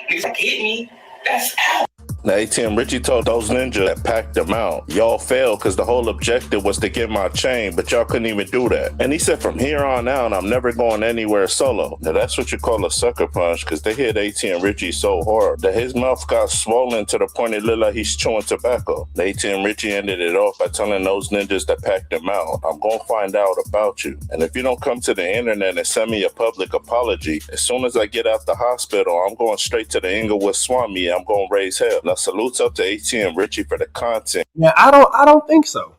D: Niggas like, hit me. That's out.
O: The ATM Richie told those ninjas that packed him out, y'all failed because the whole objective was to get my chain, but y'all couldn't even do that. And he said from here on out, I'm never going anywhere solo. Now that's what you call a sucker punch, because they hit ATM Richie so hard that his mouth got swollen to the point it looked like he's chewing tobacco. The ATM Richie ended it off by telling those ninjas that packed him out, I'm going to find out about you. And if you don't come to the internet and send me a public apology, as soon as I get out the hospital, I'm going straight to the Inglewood Swap Meet. I'm going to raise hell. Now, salutes up to ATM Richie for the content.
A: Yeah, I don't think so.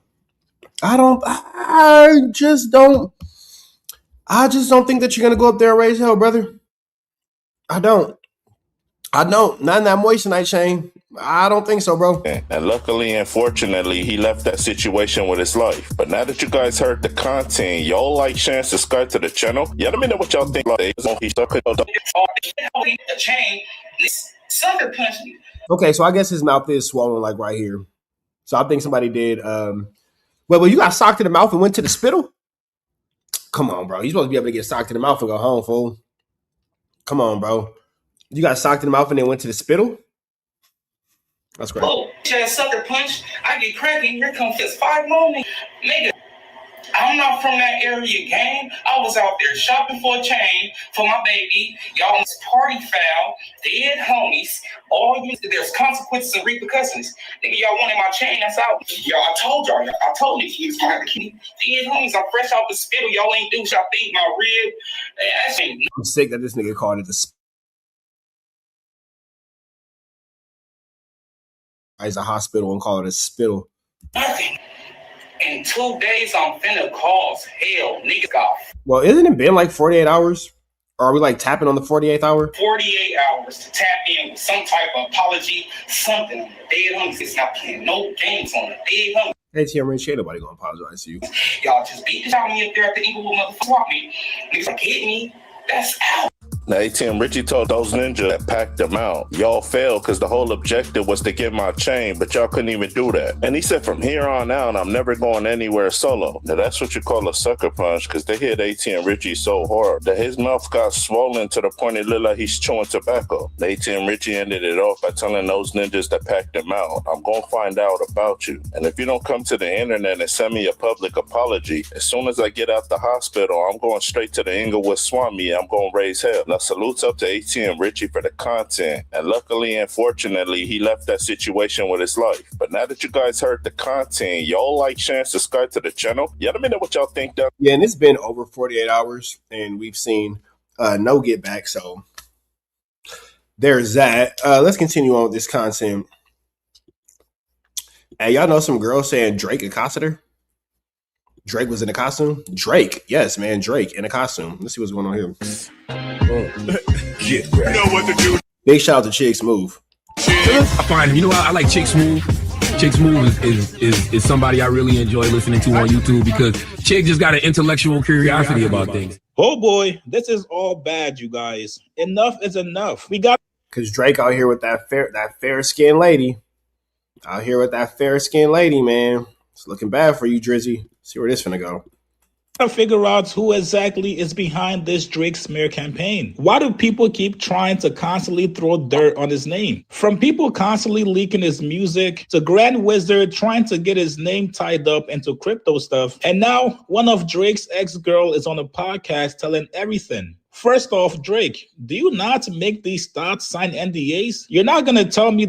A: I just don't think that you're gonna go up there and raise hell, brother. I don't. Not in that moissanite chain. I don't think so, bro.
O: And luckily and fortunately, he left that situation with his life. But now that you guys heard the content, y'all like, share, and subscribe to the channel. Yeah, let me know what y'all think.
D: A chain, sucker punch me.
A: Okay, so I guess his mouth is swollen, like right here. So I think somebody did. Well, you got socked in the mouth and went to the spittle? Come on, bro. You're supposed to be able to get socked in the mouth and go home, fool. Come on, bro. You got socked in the mouth and then went to the spittle? That's great.
D: Whoa, just sucker punch. I get cracking. Here comes just 5 more nigga. I'm not from that area, gang. I was out there shopping for a chain for my baby. Y'all party foul, dead homies. All you, there's consequences and repercussions. Nigga, y'all wanted my chain. That's out. Y'all, I told y'all. I told you you have the key. Dead homies, I'm fresh out the spittle. Y'all ain't do y'all think my rib. That ain't.
A: I'm sick that this nigga called it the spittle. As a hospital and call it a spittle.
D: Nothing. In 2 days, I'm finna cause hell. Niggas got.
A: Well, isn't it been like 48 hours? Or are we like tapping on the 48th hour?
D: 48 hours to tap in with some type of apology, something. Dead homies, it's not playing no games on it. Dead homies.
A: ATM Rich, ain't nobody gonna apologize to you.
D: Y'all just beat the shit out of me up there at the Inglewood motherfucking swap meet. Niggas like, hit me. That's out.
O: Now, ATM Richie told those ninjas that packed them out, y'all failed because the whole objective was to get my chain, but y'all couldn't even do that. And he said, from here on out, I'm never going anywhere solo. Now, that's what you call a sucker punch, because they hit ATM Richie so hard that his mouth got swollen to the point it looked like he's chewing tobacco. The ATM Richie ended it off by telling those ninjas that packed him out, I'm going to find out about you. And if you don't come to the internet and send me a public apology, as soon as I get out the hospital, I'm going straight to the Inglewood Swami and I'm going to raise hell. Now, salutes up to ATM Richie for the content. And luckily and fortunately, he left that situation with his life. But now that you guys heard the content, y'all like, share, and subscribe to the channel. Yeah, let me know what y'all think down.
A: Yeah, and it's been over 48 hours, and we've seen no get back. So there's that. Let's continue on with this content. Hey, y'all know some girl saying Drake accosted her? Drake was in a costume? Drake. Yes, man. Drake in a costume. Let's see what's going on here.
P: You know what to do.
A: Big shout out to Chicks Move.
P: I find, you know, I like Chicks Move. Chicks Move is somebody I really enjoy listening to on YouTube because Chick just got an intellectual curiosity about things.
Q: Oh boy, this is all bad, you guys. Enough is enough. We got
A: because Drake out here with that fair skinned lady. Out here with that fair skinned lady, man. It's looking bad for you, Drizzy. See where this finna go.
Q: to figure out who exactly is behind this Drake smear campaign. Why do people keep trying to constantly throw dirt on his name? From people constantly leaking his music to Grand Wizard trying to get his name tied up into crypto stuff. And now one of Drake's ex-girl is on a podcast telling everything. First off, Drake, do you not make these thoughts sign NDAs? You're not going to tell me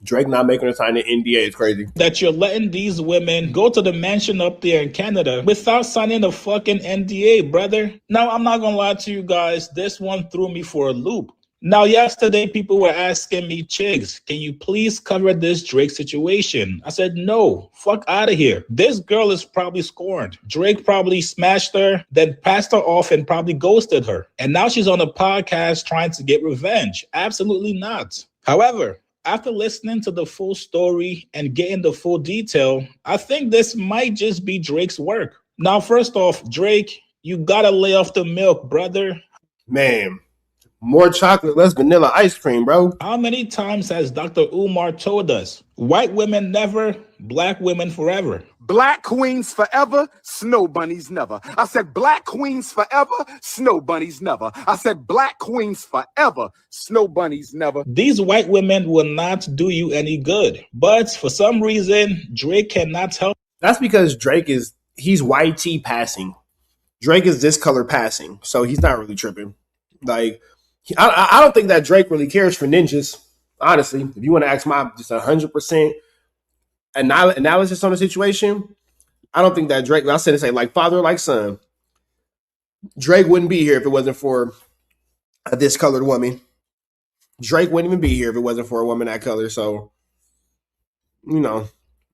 A: Drake not making her sign an NDA is crazy.
Q: That you're letting these women go to the mansion up there in Canada without signing a fucking NDA, brother. Now, I'm not going to lie to you guys. This one threw me for a loop. Now, yesterday, people were asking me, Chigs, can you please cover this Drake situation? I said, no, fuck out of here. This girl is probably scorned. Drake probably smashed her, then passed her off and probably ghosted her. And now she's on a podcast trying to get revenge. Absolutely not. However, after listening to the full story and getting the full detail, I think this might just be Drake's work. Now, first off, Drake, you gotta lay off the milk, brother.
A: Man, more chocolate, less vanilla ice cream, bro.
Q: How many times has Dr. Umar told us, white women never, black women forever?
R: Black queens forever, snow bunnies never. I said black queens forever, snow bunnies never. I said black queens forever, snow bunnies never.
Q: These white women will not do you any good. But for some reason, Drake cannot help.
A: That's because he's YT passing. Drake is this color passing, so he's not really tripping. Like, I don't think that Drake really cares for ninjas, honestly. If you want to ask my just 100% analysis on the situation, I don't think that Drake, I said to say like father, like son. Drake wouldn't be here if it wasn't for this colored woman. Drake wouldn't even be here if it wasn't for a woman that color. So, you know,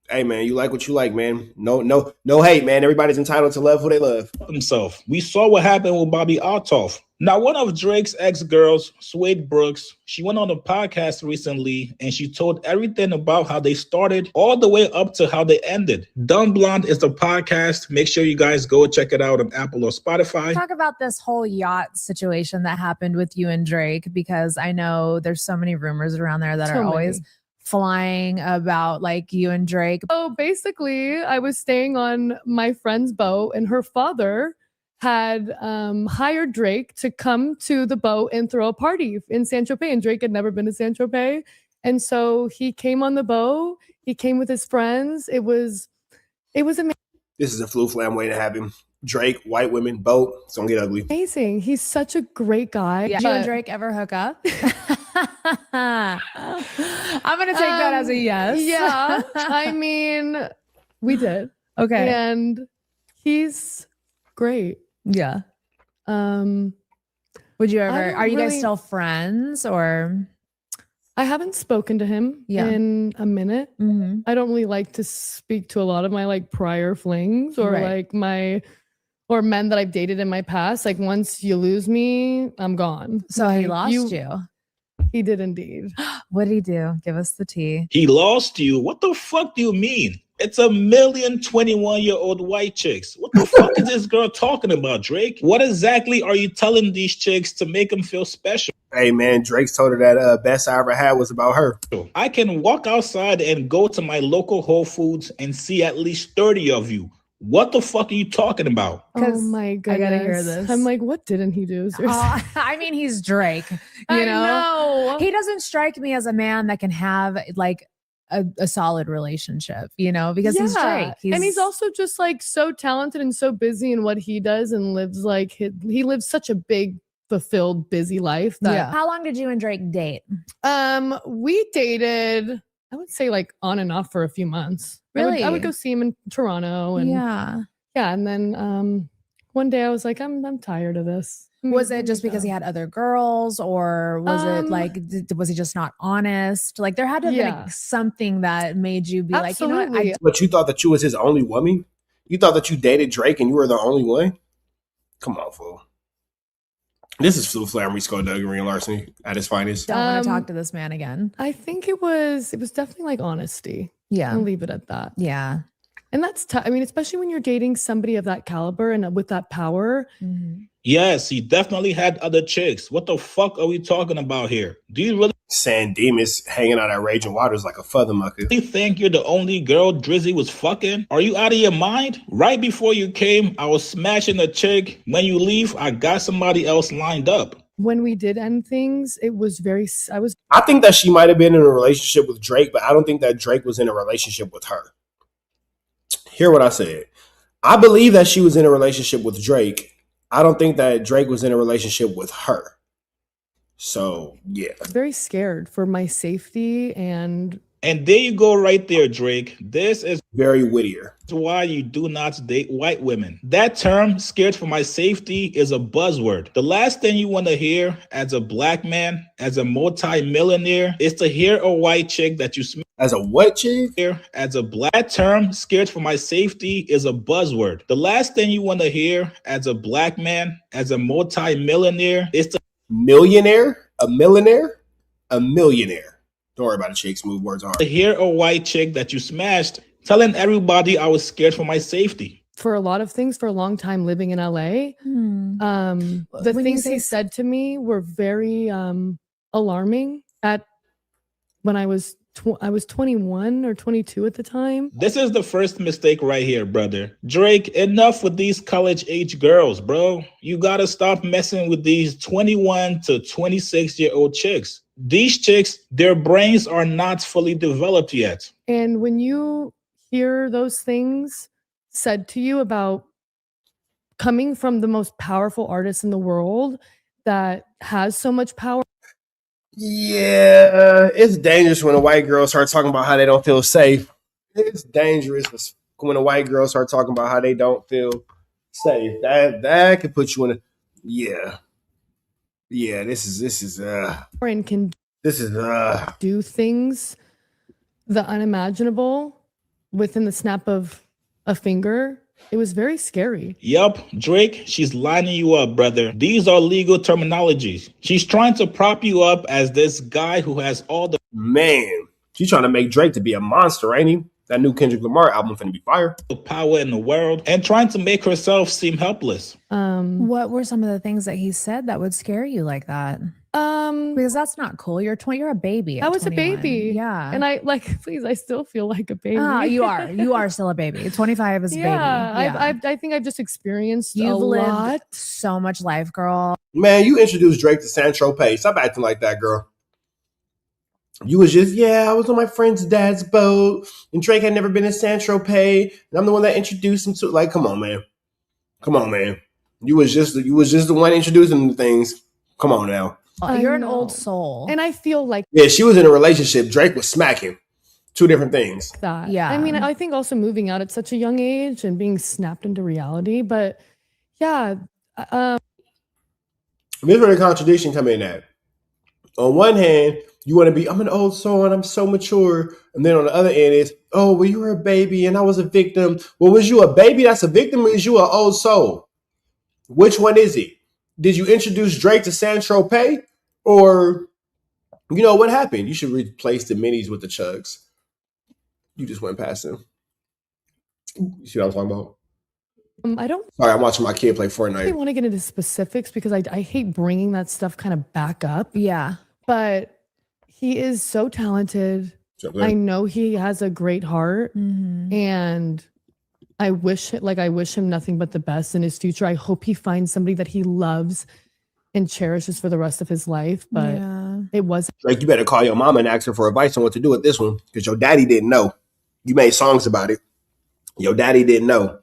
A: hey man, you like what you like, man. No hate, man. Everybody's entitled to love who they love.
Q: Himself. We saw what happened with Bobby Altoff. Now, one of Drake's ex-girls, Suede Brooks, she went on a podcast recently and she told everything about how they started all the way up to how they ended. Dumb Blonde is the podcast. Make sure you guys go check it out on Apple or Spotify.
S: Talk about this whole yacht situation that happened with you and Drake, because I know there's so many rumors around there that are always flying about like you and Drake.
T: So basically, I was staying on my friend's boat and her father had hired Drake to come to the boat and throw a party in Saint-Tropez, and Drake had never been to Saint-Tropez. And so he came on the boat, he came with his friends. It was amazing.
A: This is a flu flam waiting to happen. Drake, white women, boat, it's gonna get ugly.
T: Amazing. He's such a great guy.
S: Did you and Drake ever hook up? I'm gonna take that as a yes.
T: Yeah. I mean, we did.
S: Okay.
T: And he's great.
S: Yeah. Would you ever, are you guys still friends or?
T: I haven't spoken to him in a minute.
S: Mm-hmm.
T: I don't really like to speak to a lot of my like prior flings or or men that I've dated in my past. Like once you lose me, I'm gone.
S: So he lost you.
T: He did indeed.
S: What did he do? Give us the tea.
Q: He lost you? What the fuck do you mean? It's a million 21-year-old white chicks. What the fuck is this girl talking about, Drake? What exactly are you telling these chicks to make them feel special?
A: Hey man, Drake's told her that best I ever had was about her.
Q: I can walk outside and go to my local Whole Foods and see at least 30 of you. What the fuck are you talking about?
T: Oh my goodness.
S: I gotta hear this.
T: I'm like, what didn't he do?
S: I mean, he's Drake. You
T: I
S: know?
T: know.
S: He doesn't strike me as a man that can have like a solid relationship, you know, because he's Drake.
T: And he's also just like so talented and so busy in what he does and lives like he lives such a big, fulfilled, busy life. That
S: How long did you and Drake date?
T: We dated, I would say like on and off for a few months.
S: Really?
T: I would go see him in Toronto and
S: Yeah.
T: and then one day I was like, I'm tired of this.
S: Was it just because he had other girls, or was it like was he just not honest? Like there had to have been like, something that made you be like, you know what?
A: But you thought that you was his only woman? You thought that you dated Drake and you were the only one? Come on, fool. This is flammary, skullduggery, and larceny at its finest.
S: Don't want to talk to this man again.
T: I think it was definitely like honesty.
S: Yeah.
T: I'll leave it at that.
S: Yeah.
T: And that's tough. I mean, especially when you're dating somebody of that caliber and with that power.
Q: Yes, he definitely had other chicks. What the fuck are we talking about here? Do you really
A: San Dimas hanging out at Raging Waters like a feather mucker?
Q: think you're the only girl Drizzy was fucking? Are you out of your mind? Right before you came, I was smashing a chick. When you leave, I got somebody else lined up.
T: When we did end things, it was
A: I think that she might have been in a relationship with Drake, but I don't think that Drake was in a relationship with her. Hear what I said. I believe that she was in a relationship with Drake. I don't think that Drake was in a relationship with her. So, yeah.
T: I was very scared for my safety and
Q: there you go right there, Drake. This is
A: very Whittier.
Q: Why you do not date white women. That term, scared for my safety, is a buzzword. The last thing you want to hear as a black man, as a multi-millionaire, is to hear a white chick that you
A: as a what chick?
Q: As a black term, scared for my safety is a buzzword. The last thing you want to hear as a black man, as a multi-millionaire, is to
A: millionaire, a millionaire, a millionaire. Don't worry about it, chicks. Move words on.
Q: To hear a white chick that you smashed telling everybody I was scared for my safety.
T: For a lot of things, for a long time living in LA, the things he said to me were very alarming. When I was 21 or 22 at the time.
Q: This is the first mistake right here, brother. Drake, enough with these college-age girls, bro. You gotta stop messing with these 21 to 26-year-old chicks. These chicks, their brains are not fully developed yet.
T: And when you hear those things said to you about coming from the most powerful artist in the world that has so much power.
A: Yeah, it's dangerous when a white girl starts talking about how they don't feel safe. It's dangerous when a white girl starts talking about how they don't feel safe. That could put you in a This is
T: and can do things the unimaginable within the snap of a finger. It was very scary.
Q: Yup, Drake, she's lining you up, brother. These are legal terminologies. She's trying to prop you up as this guy who has all the
A: she's trying to make Drake to be a monster, ain't he? That new Kendrick Lamar album finna be fire.
Q: Power in the world and trying to make herself seem helpless.
S: What were some of the things that he said that would scare you like that? Because that's not cool. You're a baby.
T: I was
S: 21.
T: a baby.
S: Yeah.
T: And I still feel like a baby.
S: You are still a baby. 25 is a baby.
T: Yeah. I think I've just experienced
S: You've
T: a
S: lived
T: lot.
S: so much life, girl.
A: Man, you introduced Drake to Saint-Tropez. Stop acting like that, girl. You was just, I was on my friend's dad's boat, and Drake had never been to Saint-Tropez, and I'm the one that introduced him to. Like, come on, man. You was just the one introducing the things. Come on now.
S: You're an old soul,
T: and I feel like
A: she was in a relationship. Drake was smacking. Two different things.
T: That.
S: Yeah.
T: I mean, I think also moving out at such a young age and being snapped into reality, but yeah.
A: Here's where the contradiction come in at. On one hand, you want to be, I'm an old soul and I'm so mature. And then on the other end is, oh, well, you were a baby and I was a victim. Well, was you a baby that's a victim or is you an old soul? Which one is it? Did you introduce Drake to Saint-Tropez or You know what happened? You should replace the minis with the chugs. You just went past them. You see what I'm talking about?
T: I don't
A: Sorry, I'm watching my kid play
T: really
A: Fortnite.
T: want to get into specifics because I hate bringing that stuff kind of back up.
S: Yeah.
T: But he is so talented. I know he has a great heart, and I wish him nothing but the best in his future. I hope he finds somebody that he loves and cherishes for the rest of his life. But it wasn't.
A: Like, you better call your mama and ask her for advice on what to do with this one, because your daddy didn't know. You made songs about it. Your daddy didn't know.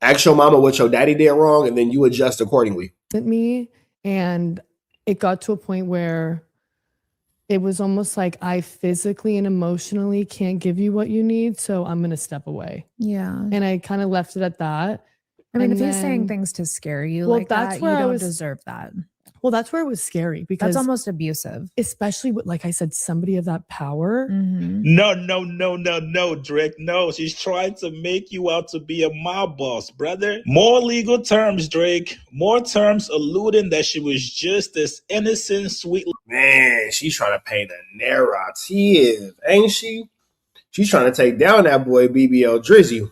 A: Ask your mama what your daddy did wrong, and then you adjust accordingly.
T: Me, and it got to a point where it was almost like I physically and emotionally can't give you what you need, so I'm gonna step away.
S: Yeah.
T: And I kind of left it at that.
S: I mean,
T: And
S: if he's saying
T: then-
S: things to scare you
T: Well,
S: like
T: that's
S: that,
T: where
S: you
T: I
S: don't
T: was-
S: deserve that.
T: Well, that's where it was scary because
S: That's almost abusive.
T: especially with, like I said, somebody of that power.
Q: No, Drake. No, she's trying to make you out to be a mob boss, brother. More legal terms, Drake. More terms alluding that she was just this innocent, sweet.
A: Man, she's trying to paint a narrative, ain't she? She's trying to take down that boy BBL Drizzy.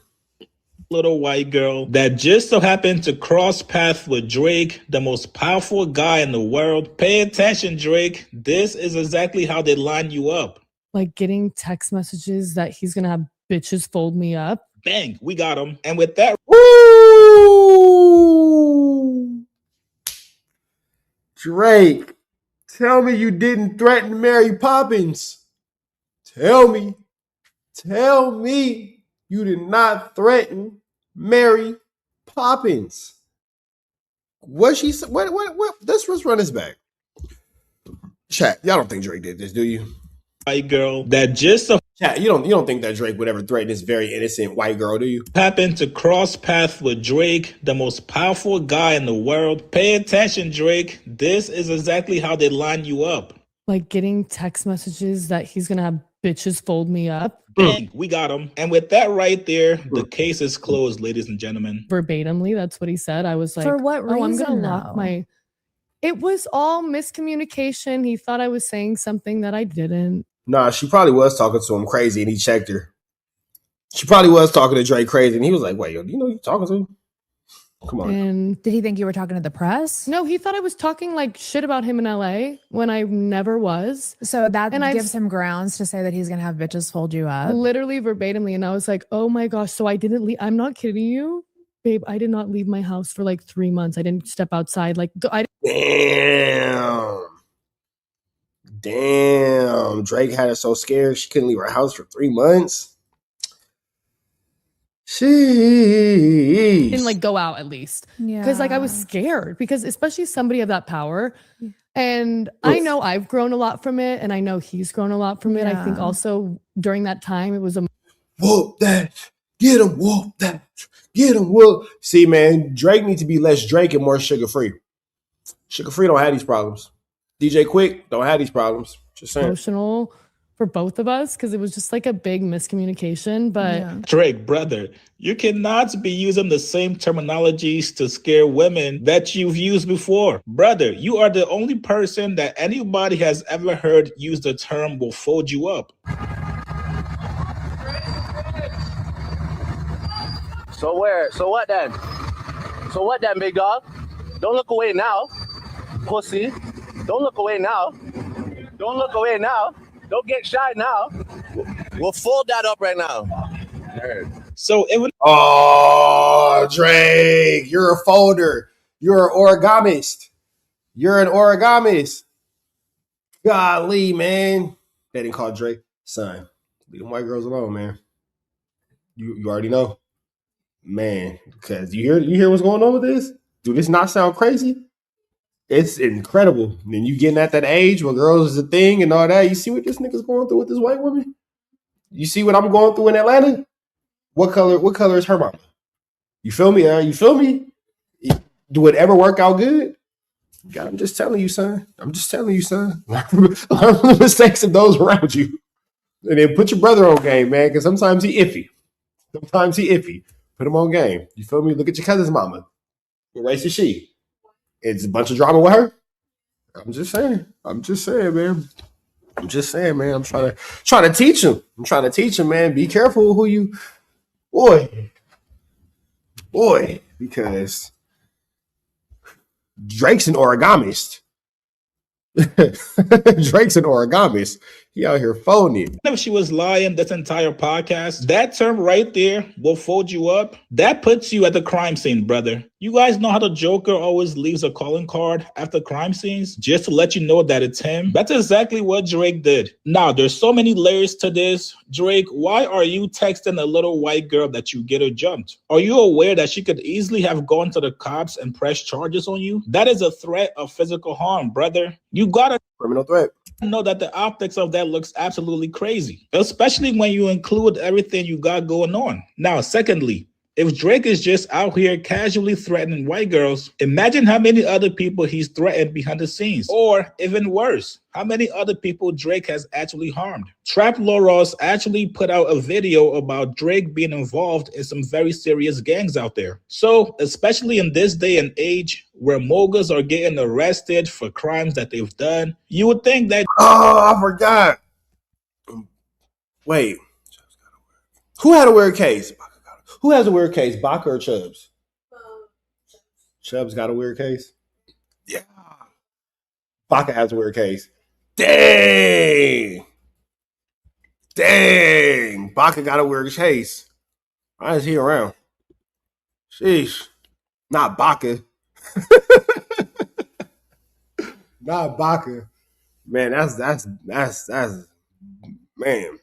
Q: Little white girl that just so happened to cross paths with Drake, the most powerful guy in the world. Pay attention, Drake. This is exactly how they line you up.
T: Like getting text messages that he's gonna have bitches fold me up.
Q: Bang, we got him. And with that,
A: Woo! Drake, tell me you didn't threaten Mary Poppins. Tell me you did not threaten Mary Poppins. What she said? What? Let's run this back. Chat, y'all don't think Drake did this, do you?
Q: white girl that just so
A: Chat, you don't think that Drake would ever threaten this very innocent white girl, do you?
Q: happened to cross paths with Drake, the most powerful guy in the world. Pay attention, Drake. This is exactly how they line you up.
T: Like getting text messages that he's gonna have bitches fold me up.
Q: Bang, we got him. And with that right there, the case is closed, ladies and gentlemen.
T: Verbatimly, that's what he said. I was like,
S: For what
T: oh, I'm
S: reason,
T: gonna lock
S: though?
T: my. It was all miscommunication. He thought I was saying something that I didn't.
A: Nah, she probably was talking to him crazy and he checked her. She probably was talking to Drake crazy and he was like, wait, yo, do you know who you talking to? Come on.
T: And
S: Did he think you were talking to the press?
T: no, he thought I was talking like shit about him in LA when I never was.
S: So that
T: And I've-
S: gives him grounds to say that he's going to have bitches fold you up.
T: Literally verbatimly. And I was like, oh my gosh. So I didn't leave. I'm not kidding you. Babe, I did not leave my house for like 3 months. I didn't step outside. Like,
A: Damn. Drake had her so scared she couldn't leave her house for 3 months. Jeez.
T: didn't like go out at least.
S: Yeah.
T: Because like I was scared because especially somebody of that power. And I know I've grown a lot from it and I know he's grown a lot from it. I think
S: Yeah.
T: also during that time it was a
A: Whoop that. Get him, whoop that. Get him, whoop. See, man, Drake needs to be less Drake and more Sugar Free. Sugar Free don't have these problems. DJ Quick don't have these problems. Just saying.
T: emotional for both of us because it was just like a big miscommunication. But
Q: Drake, brother, you cannot be using the same terminologies to scare women that you've used before. Brother, you are the only person that anybody has ever heard use the term will fold you up.
U: So where? So what then? So what then, big dog? Don't look away now, pussy. Don't look away now. Don't look away now. Don't get shy now. We'll fold that up right now.
Q: So it would.
A: Oh, Drake, you're a folder. You're an origamist. You're an origamist. Golly, man. They didn't call Drake. Son, leave them white girls alone, man. You already know. Man, because you hear what's going on with this? Do this not sound crazy? It's incredible. And you getting at that age where girls is a thing and all that. You see what this nigga's going through with this white woman? You see what I'm going through in Atlanta? What color is her mama? You feel me? You feel me? Do it ever work out good? God, I'm just telling you, son. I'm just telling you, son. Learn from the mistakes of those around you. And then put your brother on game, man, because sometimes he iffy. Put him on game. You feel me? Look at your cousin's mama. What race is she? It's a bunch of drama with her. I'm just saying, man. I'm just saying, man. I'm trying to teach him. I'm trying to teach him, man. Be careful who you, boy, because Drake's an origamist. Drake's an origamist. He out here phony.
Q: If she was lying this entire podcast, that term right there will fold you up. That puts you at the crime scene, brother. You guys know how the Joker always leaves a calling card after crime scenes just to let you know that it's him? That's exactly what Drake did. Now, there's so many layers to this. Drake, why are you texting a little white girl that you get her jumped? Are you aware that she could easily have gone to the cops and pressed charges on you? That is a threat of physical harm, brother. You gotta
A: criminal threat.
Q: Know that the optics of that looks absolutely crazy, especially when you include everything you got going on. Now, secondly, if Drake is just out here casually threatening white girls, imagine how many other people he's threatened behind the scenes. Or even worse, how many other people Drake has actually harmed. Trap Lord Ross actually put out a video about Drake being involved in some very serious gangs out there. So, especially in this day and age where moguls are getting arrested for crimes that they've done, you would think that...
A: Oh, I forgot. Wait. Who had a weird case? Who has a weird case, Baca or Chubbs? Chubbs got a weird case? Yeah. Baca has a weird case. Dang. Baca got a weird case. Why is he around? Sheesh. Not Baca. Not Baca. Man, that's man.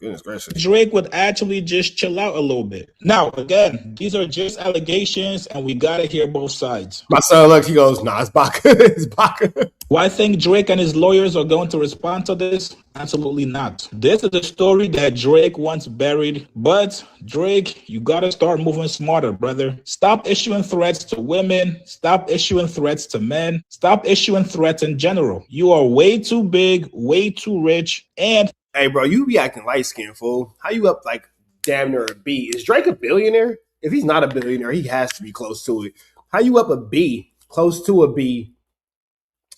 A: Goodness gracious.
Q: Drake would actually just chill out a little bit. Now, again, these are just allegations, and we gotta hear both sides.
A: My son looks, he goes, nah, it's Baca. It's Baca.
Q: Do I think Drake and his lawyers are going to respond to this? Absolutely not. This is a story that Drake once buried, but Drake, you gotta start moving smarter, brother. Stop issuing threats to women. Stop issuing threats to men. Stop issuing threats in general. You are way too big, way too rich, and...
A: Hey, bro, you be acting light-skinned, fool. How you up like damn near a B? Is Drake a billionaire? If he's not a billionaire, he has to be close to it. How you up a B, close to a B?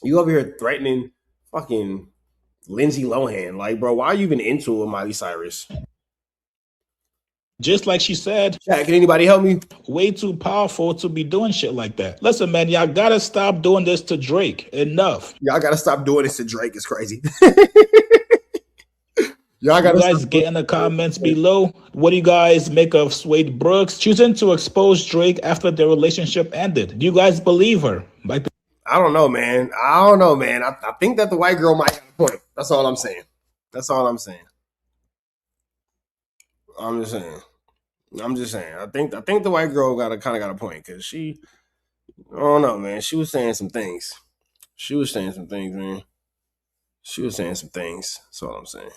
A: You over here threatening fucking Lindsay Lohan. Like, bro, why are you even into a Miley Cyrus?
Q: Just like she said,
A: Chat, can anybody help me?
Q: Way too powerful to be doing shit like that. Listen, man, y'all gotta stop doing this to Drake. Enough.
A: Y'all gotta stop doing this to Drake. It's crazy.
Q: Y'all guys get in the comments below. What do you guys make of Swade Brooks choosing to expose Drake after their relationship ended? Do you guys believe her? Like,
A: I don't know, man. I think that the white girl might have a point. That's all I'm saying. I'm just saying. I think the white girl kind of got a point because she, I don't know, man. She was saying some things. Man. She was saying some things. That's all I'm saying.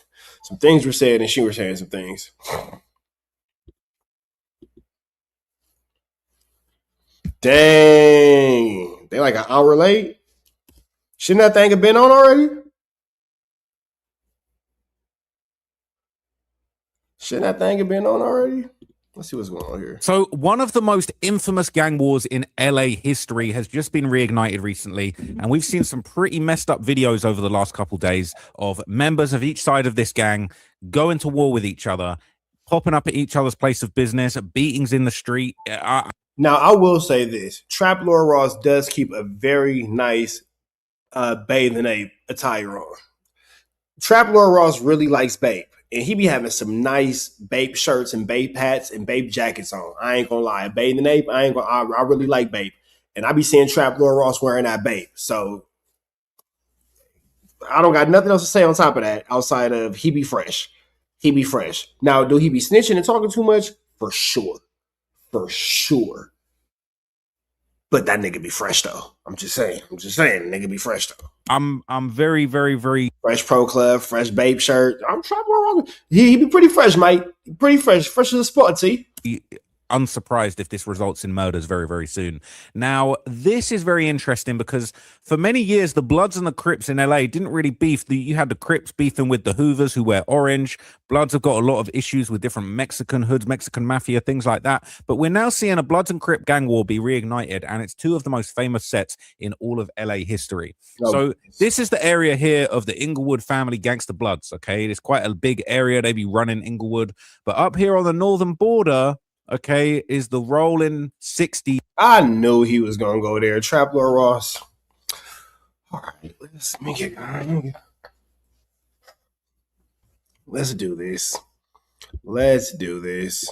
A: Some things were said, and she was saying some things. Dang. They like an hour late? Shouldn't that thing have been on already? Let's see what's going on here.
B: So one of the most infamous gang wars in LA history has just been reignited recently, and we've seen some pretty messed up videos over the last couple days of members of each side of this gang going to war with each other, popping up at each other's place of business, beatings in the street.
A: Now, I will say this. Trap Lord Ross does keep a very nice bathing ape attire on. Trap Lord Ross really likes Bape. And he be having some nice Bape shirts and Bape hats and Bape jackets on. I ain't gonna lie. Bathing ape, I really like Bape. And I be seeing Trap Lord Ross wearing that Bape. So I don't got nothing else to say on top of that outside of he be fresh. Now, do he be snitching and talking too much? For sure. But that nigga be fresh though. I'm just saying, nigga be fresh though.
B: I'm very, very, very
A: fresh pro club, fresh Bape shirt. I'm trying to. He be pretty fresh, mate. Pretty fresh as a spot, see.
B: unsurprised if this results in murders very, very soon. Now, this is very interesting because for many years, the Bloods and the Crips in LA didn't really beef. You had the Crips beefing with the Hoovers who wear orange. Bloods have got a lot of issues with different Mexican hoods, Mexican mafia, things like that. But we're now seeing a Bloods and Crip gang war be reignited, and it's two of the most famous sets in all of LA history. So this is the area here of the Inglewood family gangster Bloods, okay? It's quite a big area. They be running Inglewood. But up here on the northern border, okay, is the rolling 60.
A: I knew he was gonna go there. Trap Lord Ross. All right, let's make it. Let's do this. Let's do this.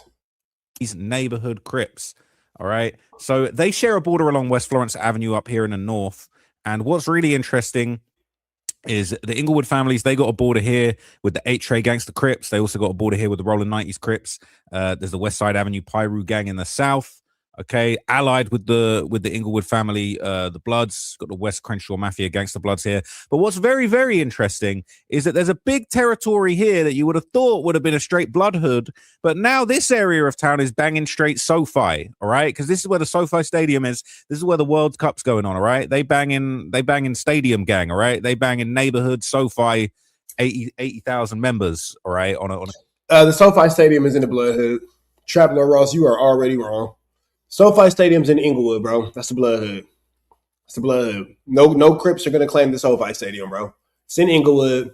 B: These neighborhood Crips. All right. So they share a border along West Florence Avenue up here in the north. And what's really interesting is the Inglewood families, they got a border here with the 8XTRAZ Gangster Crips. They also got a border here with the Rolling 90s Crips. There's the West Side Avenue Pyru gang in the south. Okay, allied with the Inglewood family, the Bloods, got the West Crenshaw Mafia Gangster Bloods here. But what's very, very interesting is that there's a big territory here that you would have thought would have been a straight Blood hood, but now this area of town is banging straight SoFi, all right? Because this is where the SoFi Stadium is. This is where the World Cup's going on, all right? They banging Stadium Gang, all right? They banging neighborhood SoFi, 80,000 members, all right?
A: The SoFi Stadium is in the Blood hood. Trap Lord Ross, you are already wrong. SoFi Stadium's in Inglewood, bro. That's the Blood hood. It's the Blood hood. No Crips are gonna claim the SoFi Stadium, bro. It's in Inglewood.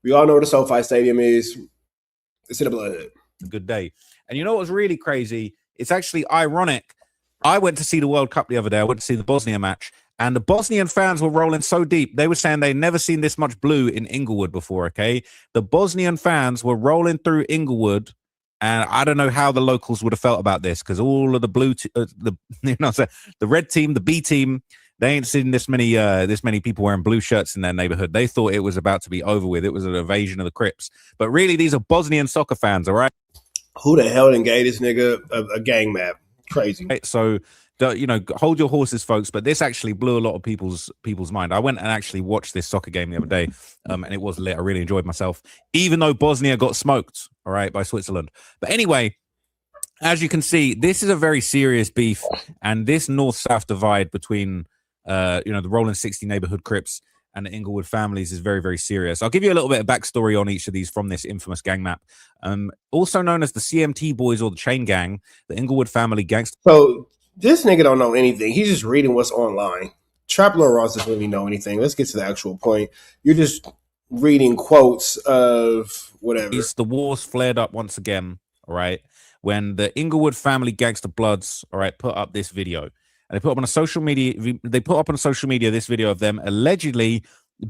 A: We all know where the SoFi Stadium is. It's in the Blood hood.
B: Good day. And you know what was really crazy? It's actually ironic. I went to see the World Cup the other day. I went to see the Bosnia match, and the Bosnian fans were rolling so deep. They were saying they'd never seen this much blue in Inglewood before, okay? The Bosnian fans were rolling through Inglewood. And I don't know how the locals would have felt about this, because all of the the red team, the B team, they ain't seen this many people wearing blue shirts in their neighborhood. They thought it was about to be over with. It was an invasion of the Crips. But really, these are Bosnian soccer fans, all right?
A: Who the hell done gave this nigga a gang map? Crazy.
B: Right, so, hold your horses, folks. But this actually blew a lot of people's mind. I went and actually watched this soccer game the other day, and it was lit. I really enjoyed myself, even though Bosnia got smoked, all right, by Switzerland. But anyway, as you can see, this is a very serious beef, and this north-south divide between, the Rolling 60 neighborhood Crips and the Inglewood families is very, very serious. I'll give you a little bit of backstory on each of these from this infamous gang map. Also known as the CMT Boys or the Chain Gang, the Inglewood family gangster.
A: So this nigga don't know anything. He's just reading what's online. Trap Lord Ross doesn't really know anything. Let's get to the actual point. You're just reading quotes of whatever.
B: The wars flared up once again, all right, when the Inglewood family gangster Bloods, all right, put up this video. And they put up on social media this video of them allegedly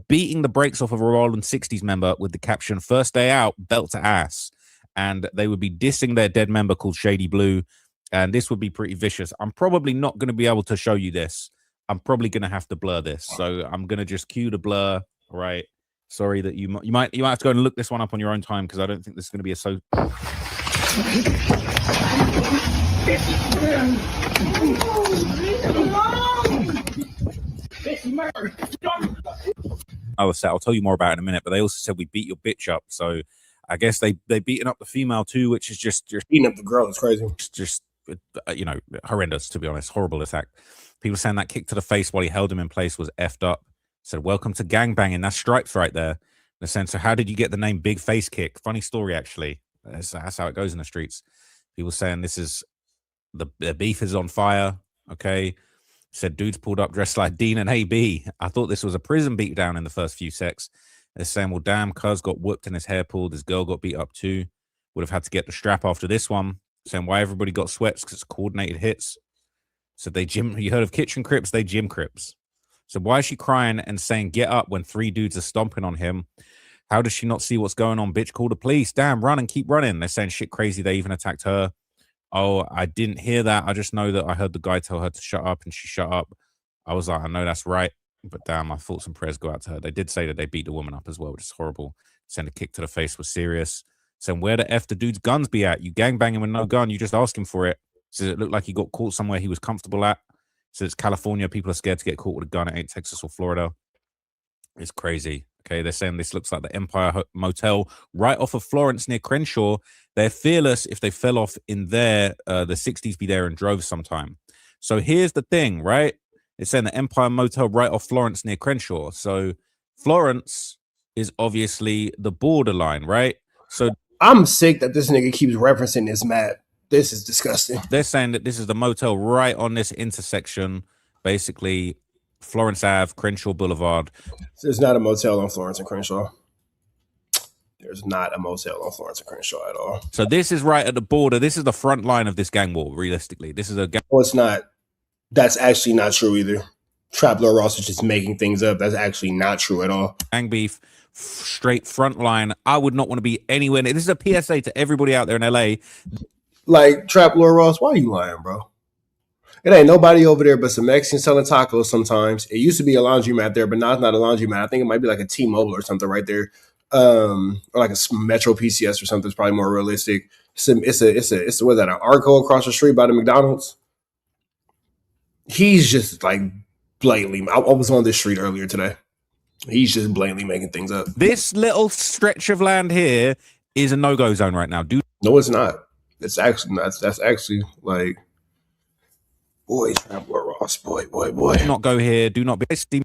B: beating the brakes off of a Rolling 60s member with the caption, "First day out, belt to ass." And they would be dissing their dead member called Shady Blue. And this would be pretty vicious. I'm probably not going to be able to show you this. I'm probably going to have to blur this. So I'm going to just cue the blur. All right. Sorry that you might have to go and look this one up on your own time, because I don't think this is going to be a so. I'll tell you more about it in a minute, but they also said we beat your bitch up. So I guess they beating up the female too, which is just
A: beating up the girl. It's crazy.
B: Just horrendous, to be honest. Horrible attack. People saying that kick to the face while he held him in place was effed up. Said, "Welcome to gangbanging." That's Stripes right there. In a sense, so how did you get the name Big Face Kick? Funny story, actually. That's how it goes in the streets. People saying this is the beef is on fire. Okay. Said dudes pulled up dressed like Dean and AB. I thought this was a prison beatdown in the first few secs. They're saying, well, damn, cuz got whooped and his hair pulled. This girl got beat up too. Would have had to get the strap after this one. Saying why everybody got sweats because it's coordinated hits. So you heard of Kitchen Crips? They gym Crips. So why is she crying and saying get up when 3 dudes are stomping on him? How does she not see what's going on? Bitch, call the police. Damn, run and keep running. They're saying shit crazy. They even attacked her. Oh, I didn't hear that. I just know that I heard the guy tell her to shut up and she shut up. I was like, I know that's right. But damn, my thoughts and prayers go out to her. They did say that they beat the woman up as well, which is horrible. Saying a kick to the face was serious. Saying where the F the dude's guns be at? You gangbanging with no gun. You just ask him for it. Says it looked like he got caught somewhere he was comfortable at. Says it's California. People are scared to get caught with a gun. It ain't Texas or Florida. It's crazy. Okay, they're saying this looks like the Empire Motel right off of Florence near Crenshaw. They're fearless if they fell off in there. The 60s be there and drove sometime. So here's the thing, right? It's saying the Empire Motel right off Florence near Crenshaw. So Florence is obviously the borderline, right? So
A: I'm sick that this nigga keeps referencing this map. This is disgusting.
B: They're saying that this is the motel right on this intersection, basically Florence Ave, Crenshaw Boulevard.
A: There's not a motel on Florence and Crenshaw. There's not a motel on Florence and Crenshaw at all.
B: So this is right at the border. This is the front line of this gang war, realistically. This is a gang.
A: Well, it's not. That's actually not true either. Trap Lord Ross is just making things up. That's actually not true at all.
B: Gang beef, straight front line. I would not want to be anywhere. This is a PSA to everybody out there in LA.
A: Like, Trap Lord Ross, why are you lying, bro? It ain't nobody over there but some Mexicans selling tacos sometimes. It used to be a laundromat there, but now it's not a laundromat. I think it might be like a T-Mobile or something right there. Or like a Metro PCS or something. It's probably more realistic. It's what is that, an Arco across the street by the McDonald's? He's just like blatantly. I was on this street earlier today. He's just blatantly making things up.
B: This little stretch of land here is a no-go zone right now.
A: No, it's not. It's actually not. That's actually like, boy, Trap Lord Ross, boy.
B: Do not go here. Do not be.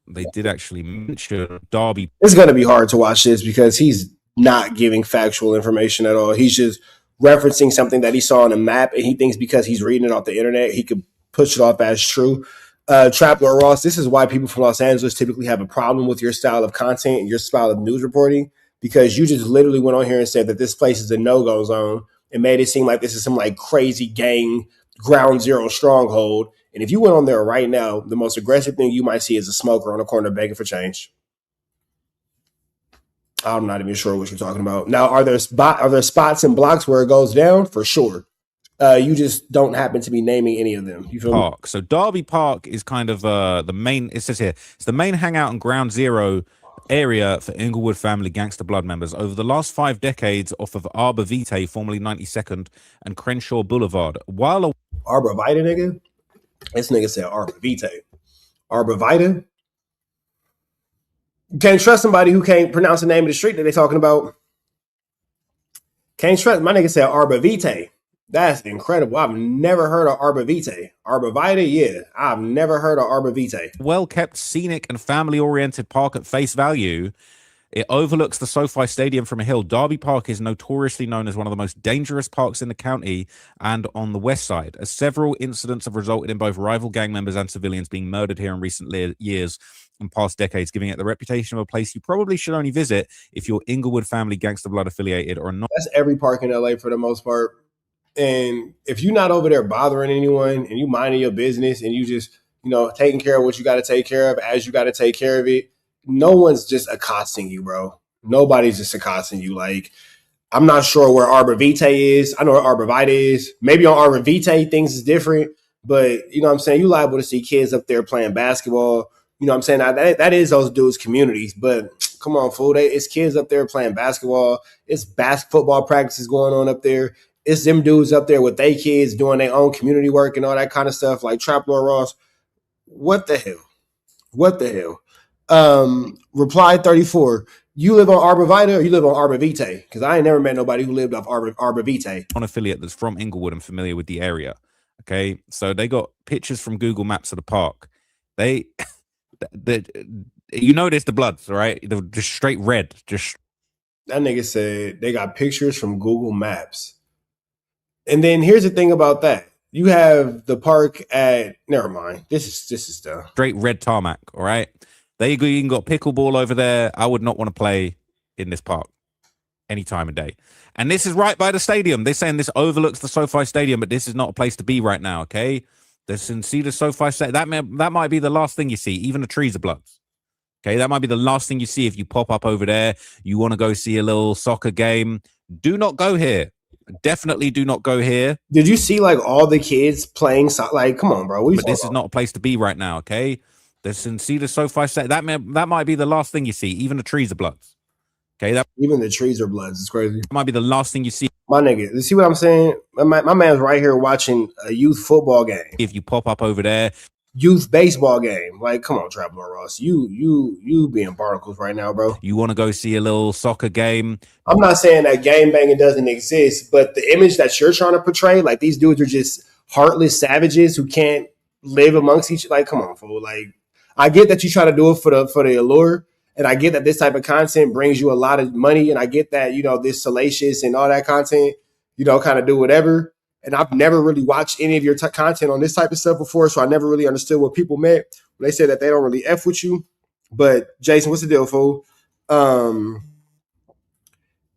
B: They did actually mention Darby.
A: It's going to be hard to watch this because he's not giving factual information at all. He's just referencing something that he saw on a map, and he thinks because he's reading it off the internet, he could push it off as true. Trap Lord Ross, this is why people from Los Angeles typically have a problem with your style of content and your style of news reporting, because you just literally went on here and said that this place is a no-go zone and made it seem like this is some like crazy gang ground zero stronghold. And if you went on there right now, the most aggressive thing you might see is a smoker on the corner begging for change. I'm not even sure what you're talking about. Now, are there spots and blocks where it goes down? For sure. You just don't happen to be naming any of them. You feel
B: Park.
A: me?
B: So Derby Park is kind of the main. It says here it's the main hangout and ground zero area for Inglewood family gangster blood members over the last 5 decades off of Arbor Vitae, formerly 92nd, and Crenshaw Boulevard. While
A: Arbor Vitae, nigga. This nigga said Arbor Vitae. Arbor Vitae? You can't trust somebody who can't pronounce the name of the street that they're talking about. Can't trust. My nigga said Arbor Vitae. That's incredible. I've never heard of Arbor Vitae. Arbor Vitae, yeah. I've never heard of Arbor Vitae.
B: well-kept, scenic, and family-oriented park at face value, it overlooks the SoFi Stadium from a hill. Derby Park is notoriously known as one of the most dangerous parks in the county and on the west side, as several incidents have resulted in both rival gang members and civilians being murdered here in recent years and past decades, giving it the reputation of a place you probably should only visit if you're Inglewood family gangster blood affiliated or not.
A: That's every park in LA for the most part. And if you're not over there bothering anyone and you minding your business and you just, taking care of what you got to take care of as you got to take care of it, no one's just accosting you, bro. Nobody's just accosting you. Like, I'm not sure where Arbor Vitae is. I know where Arbor Vitae is. Maybe on Arbor Vitae, things is different. But, you know what I'm saying? You liable to see kids up there playing basketball. You know what I'm saying? Now, that is those dudes' communities. But come on, fool. It's kids up there playing basketball. It's football practices going on up there. It's them dudes up there with their kids doing their own community work and all that kind of stuff. Like Trap Lord Ross. What the hell? What the hell? Reply 34. You live on Arbor Vitae or you live on Arbor Vitae? Because I ain't never met nobody who lived off Arbor Vitae.
B: An affiliate that's from Inglewood and familiar with the area. Okay, so they got pictures from Google Maps of the park. You notice the bloods, right? They're just straight red. Just
A: that nigga said they got pictures from Google Maps. And then here's the thing about that. You have the park at, never mind. This is the
B: straight red tarmac, all right? There you go. You can got pickleball over there. I would not want to play in this park any time of day. And this is right by the stadium. They're saying this overlooks the SoFi Stadium, but this is not a place to be right now, okay? See the SoFi Stadium. That might be the last thing you see. Even the trees are bloods. Okay, that might be the last thing you see if you pop up over there. You want to go see a little soccer game. Do not go here. Definitely do not go here.
A: Did you see like all the kids playing? Like, come on, bro.
B: But this is not a place to be right now, okay? See the SoFi set. That might be the last thing you see. Even the trees are bloods. Okay,
A: even the trees are bloods. It's crazy.
B: That might be the last thing you see.
A: My nigga, you see what I'm saying? My man's right here watching a youth football game.
B: If you pop up over there,
A: youth baseball game. Like, come on, Traveler Ross. You being barnacles right now, bro.
B: You want to go see a little soccer game?
A: I'm not saying that game banging doesn't exist, but the image that you're trying to portray, like these dudes are just heartless savages who can't live amongst each. Like, come on, fool. Like, I get that you try to do it for the allure, and I get that this type of content brings you a lot of money, and I get that, you know, this salacious and all that content, you know, kind of do whatever. And I've never really watched any of your content on this type of stuff before, so I never really understood what people meant when they said that they don't really F with you. But Jason, what's the deal, fool?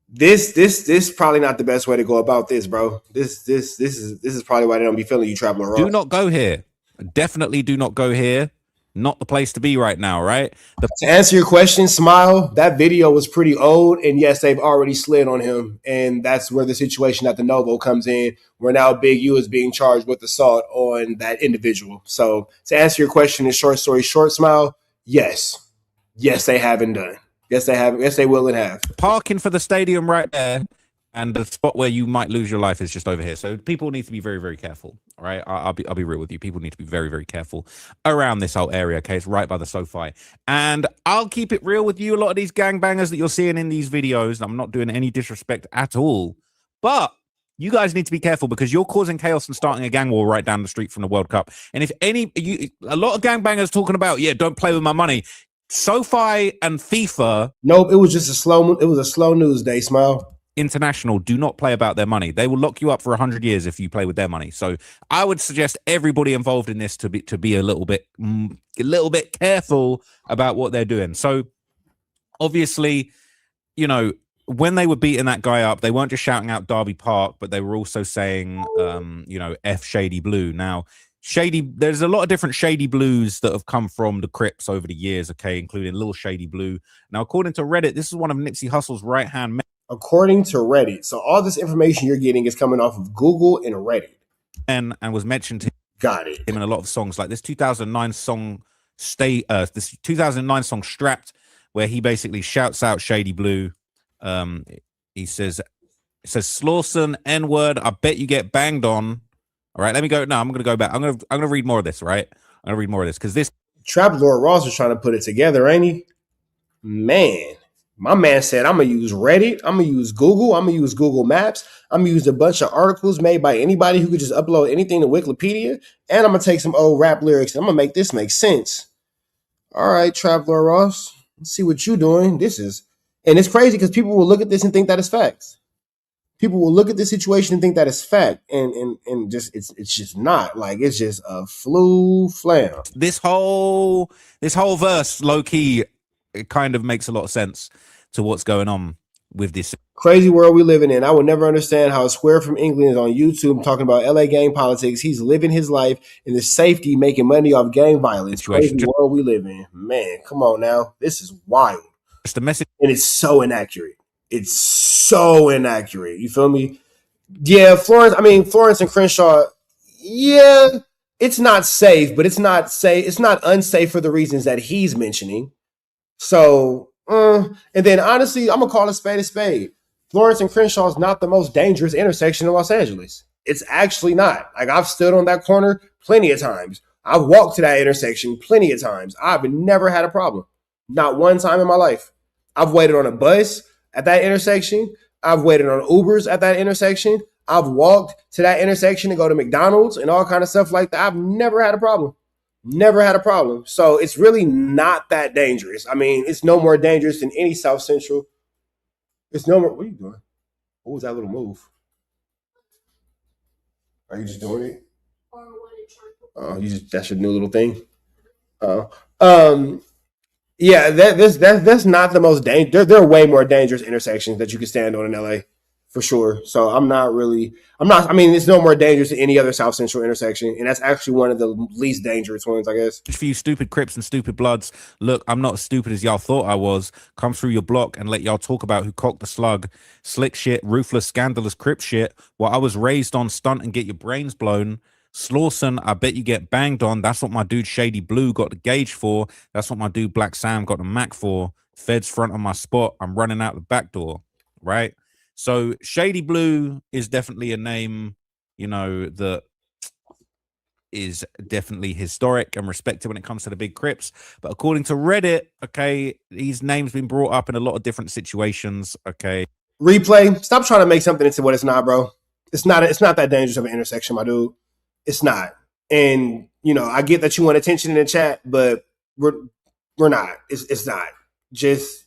A: This probably not the best way to go about this, bro. This is probably why they don't be feeling you, Traveler Ross.
B: Do not go here. Definitely do not go here. Not the place to be right now, right?
A: To answer your question, Smile, that video was pretty old, and yes, they've already slid on him, and that's where the situation at the Novo comes in, where now Big U is being charged with assault on that individual. So to answer your question in short story short, Smile, yes, they haven't done. Yes, they have. Yes, they will and have.
B: Parking for the stadium right there, and the spot where you might lose your life is just over here. So people need to be very, very careful. All right, I'll be real with you. People need to be very, very careful around this whole area. Okay, it's right by the SoFi, and I'll keep it real with you. A lot of these gangbangers that you're seeing in these videos, I'm not doing any disrespect at all, but you guys need to be careful because you're causing chaos and starting a gang war right down the street from the World Cup. And if a lot of gangbangers talking about, yeah, don't play with my money. SoFi and FIFA.
A: Nope, it was just a slow news day, Smile.
B: International do not play about their money. They will lock you up for 100 years if you play with their money. So I would suggest everybody involved in this to be a little bit careful about what they're doing. So obviously, you know, when they were beating that guy up, they weren't just shouting out Derby Park, but they were also saying, you know, F Shady Blue. Now, there's a lot of different Shady Blues that have come from the Crips over the years, okay, including Lil Shady Blue. Now, according to Reddit, this is one of Nipsey Hussle's right-hand men.
A: According to Reddit. So all this information you're getting is coming off of Google and Reddit.
B: And was mentioned to
A: Got it.
B: him in a lot of songs, like this 2009 song, this 2009 song Strapped, where he basically shouts out Shady Blue. He says, Slawson, N-word, I bet you get banged on. All right, let me go. No, I'm going to go back. I'm going to read more of this, right? I'm going to read more of this because this
A: Trap Lord Ross was trying to put it together, ain't he? Man, my man said, I'm going to use Reddit. I'm going to use Google. I'm going to use Google Maps. I'm going to use a bunch of articles made by anybody who could just upload anything to Wikipedia. And I'm going to take some old rap lyrics and I'm going to make this make sense. All right, Trap Lord Ross, let's see what you're doing. And it's crazy because people will look at this and think that it's facts. People will look at this situation and think that it's fact, and just it's just not. Like, it's just a flam.
B: This whole verse, low key, it kind of makes a lot of sense to what's going on with this
A: crazy world we living in. I would never understand how a square from England is on YouTube talking about LA gang politics. He's living his life in the safety, making money off gang violence. Crazy world we live in. Man, come on now. This is wild.
B: It's the message,
A: and it's so inaccurate. It's so inaccurate. You feel me? Yeah, Florence and Crenshaw. Yeah, it's not safe, but it's not unsafe for the reasons that he's mentioning. So, and then honestly, I'm gonna call a spade a spade. Florence and Crenshaw is not the most dangerous intersection in Los Angeles. It's actually not. Like, I've stood on that corner plenty of times. I've walked to that intersection plenty of times. I've never had a problem. Not one time in my life. I've waited on a bus at that intersection. I've waited on Ubers at that intersection. I've walked to that intersection to go to McDonald's and all kind of stuff like that. I've never had a problem. Never had a problem. So it's really not that dangerous. I mean, it's no more dangerous than any South Central. It's no more. What are you doing? What was that little move? Are you just doing it? Oh, that's your new little thing? Yeah, that's not the most dangerous. There are way more dangerous intersections that you can stand on in LA, for sure. So I mean, it's no more dangerous than any other South Central intersection, and that's actually one of the least dangerous ones, I guess.
B: For you stupid Crips and stupid Bloods, look, I'm not as stupid as y'all thought I was. Come through your block and let y'all talk about who cocked the slug, slick shit, ruthless, scandalous Crip shit, while I was raised on stunt and get your brains blown. Slawson, I bet you get banged on. That's what my dude Shady Blue got the gauge for. That's what my dude Black Sam got the Mac for. Feds front on my spot. I'm running out the back door, right? So Shady Blue is definitely a name, you know, that is definitely historic and respected when it comes to the big Crips. But according to Reddit, okay, his name's been brought up in a lot of different situations. Okay.
A: Replay, stop trying to make something into what it's not, bro. It's not that dangerous of an intersection, my dude. It's not. And you know, I get that you want attention in the chat, but we're not. It's not. Just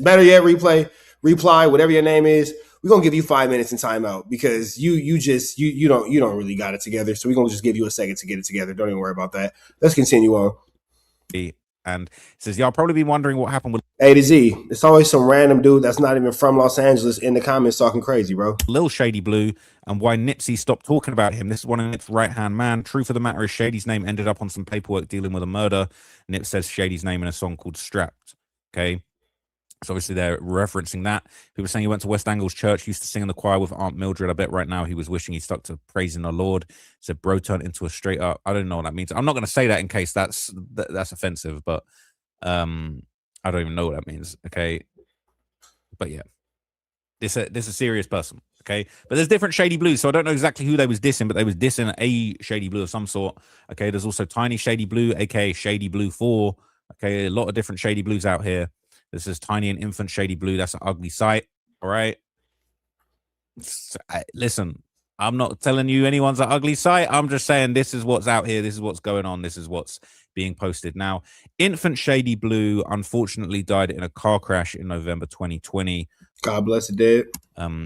A: better yet, reply, whatever your name is. We're gonna give you 5 minutes in timeout because you don't really got it together. So we're gonna just give you a second to get it together. Don't even worry about that. Let's continue on.
B: And it says, y'all probably be wondering what happened with
A: A to Z. It's always some random dude that's not even from Los Angeles in the comments talking crazy, bro.
B: Lil Shady Blue and why Nipsey stopped talking about him. This is one of Nip's right-hand man. Truth of the matter is Shady's name ended up on some paperwork dealing with a murder. Nip says Shady's name in a song called Strapped. Okay. So obviously they're referencing that. People saying he went to West Angles Church, used to sing in the choir with Aunt Mildred. I bet right now he was wishing he stuck to praising the Lord. Said bro turned into a straight up. I don't know what that means. I'm not going to say that in case that's offensive, but I don't even know what that means. Okay. But yeah, this is a serious person. Okay. But there's different Shady Blues. So I don't know exactly who they was dissing, but they was dissing a Shady Blue of some sort. Okay. There's also Tiny Shady Blue, aka Shady Blue 4. Okay. A lot of different Shady Blues out here. This is Tiny and Infant Shady Blue. That's an ugly sight. All right. Listen, I'm not telling you anyone's an ugly sight. I'm just saying this is what's out here. This is what's going on. This is what's being posted. Now, Infant Shady Blue unfortunately died in a car crash in November 2020.
A: God bless the dead.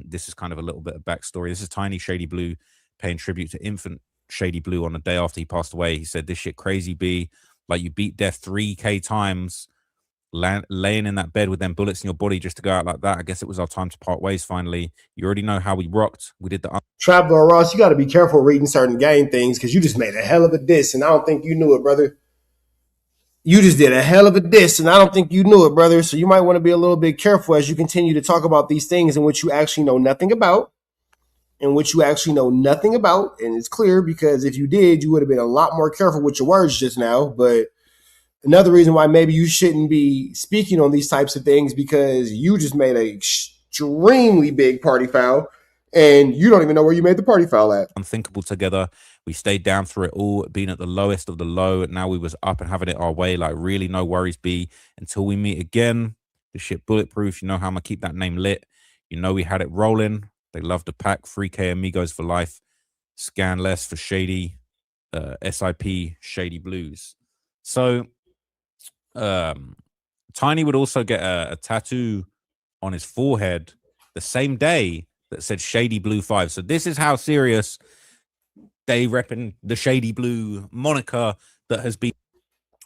B: This is kind of a little bit of backstory. This is Tiny Shady Blue paying tribute to Infant Shady Blue on the day after he passed away. He said, "This shit crazy, B. Like you beat death 3K times. Laying in that bed with them bullets in your body just to go out like that. I guess it was our time to part ways finally. You already know how we rocked. We did the
A: Traveler Ross, you got to be careful reading certain game things because you just made a hell of a diss, and I don't think you knew it, brother. You just did a hell of a diss, and I don't think you knew it, brother. So you might want to be a little bit careful as you continue to talk about these things in which you actually know nothing about, and it's clear because if you did, you would have been a lot more careful with your words just now, but another reason why maybe you shouldn't be speaking on these types of things because you just made an extremely big party foul and you don't even know where you made the party foul at.
B: Unthinkable together. We stayed down through it all, being at the lowest of the low. And now we was up and having it our way. Like really no worries, B. Until we meet again. This shit bulletproof. You know how I'm going to keep that name lit. You know we had it rolling. They love the pack. 3K Amigos for life. Scan less for Shady. SIP Shady Blues. So Tiny would also get a tattoo on his forehead the same day that said Shady Blue 5. So this is how serious they repping the Shady Blue moniker that has been.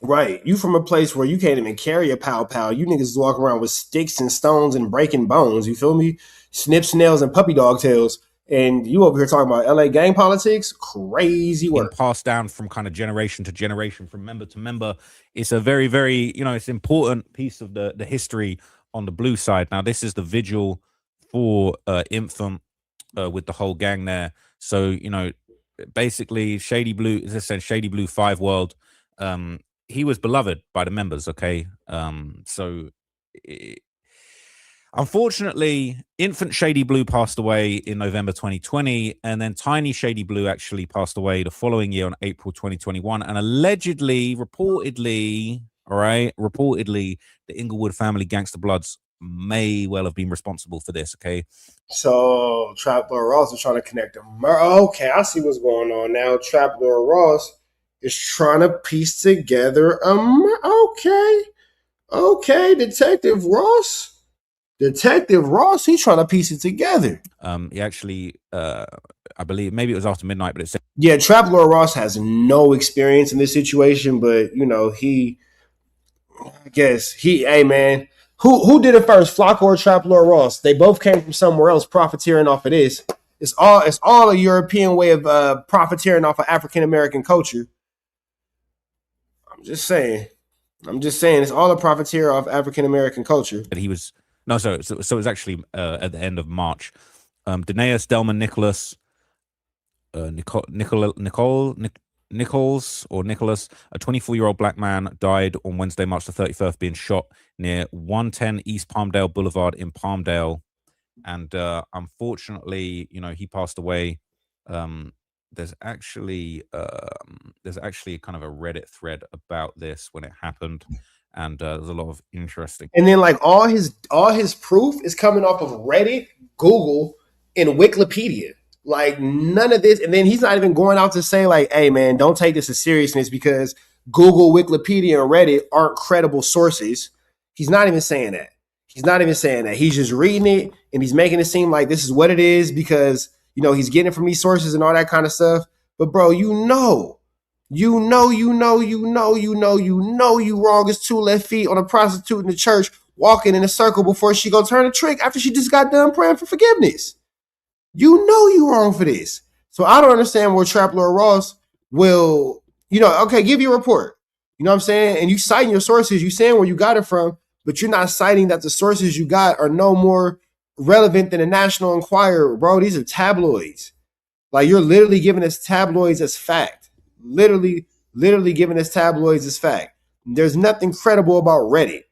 A: Right. You from a place where you can't even carry a pow. You niggas walk around with sticks and stones and breaking bones. You feel me? Snips, nails, and puppy dog tails. And you over here talking about LA gang politics? Crazy work.
B: Passed down from kind of generation to generation, from member to member. It's a very, very, it's an important piece of the history on the blue side. Now, this is the vigil for Infant with the whole gang there. So, basically, Shady Blue, as I said, Shady Blue 5 World, he was beloved by the members, okay? Unfortunately, Infant Shady Blue passed away in November 2020, and then Tiny Shady Blue actually passed away the following year on April 2021. And allegedly, reportedly, the Inglewood family Gangster Bloods may well have been responsible for this, okay?
A: So, Trap Lord Ross is trying to connect them. Okay, I see what's going on now. Trap Lord Ross is trying to piece together, okay, Detective Ross, he's trying to piece it together.
B: He actually, I believe, maybe it was after midnight, but it said,
A: yeah, Trap Lord Ross has no experience in this situation, but hey man, who did it first, Flakko or Trap Lord Ross? They both came from somewhere else, profiteering off of this. It's all a European way of profiteering off of African American culture. I'm just saying, it's all a profiteer off African American culture.
B: He was. No, so it was actually at the end of March. Danaeus Delman Nicholas, Nichols, a 24-year-old black man, died on Wednesday, March the 31st, being shot near 110 East Palmdale Boulevard in Palmdale. And unfortunately, he passed away there's actually kind of a Reddit thread about this when it happened, and there's a lot of interesting.
A: And then like all his proof is coming off of Reddit, Google, and Wikipedia. Like none of this, and then he's not even going out to say like, "Hey man, don't take this as seriousness because Google, Wikipedia, and Reddit aren't credible sources." He's not even saying that. He's not even saying that. He's just reading it and he's making it seem like this is what it is because he's getting it from these sources and all that kind of stuff. But bro, you wrong as two left feet on a prostitute in the church walking in a circle before she go turn a trick after she just got done praying for forgiveness. You wrong for this. So I don't understand where Trap Lord Ross will, okay, give you a report. You know what I'm saying? And you citing your sources, you saying where you got it from, but you're not citing that the sources you got are no more relevant than a National Enquirer, bro. These are tabloids. Like you're literally giving us tabloids as fact. Literally giving us tabloids as fact. There's nothing credible about Reddit.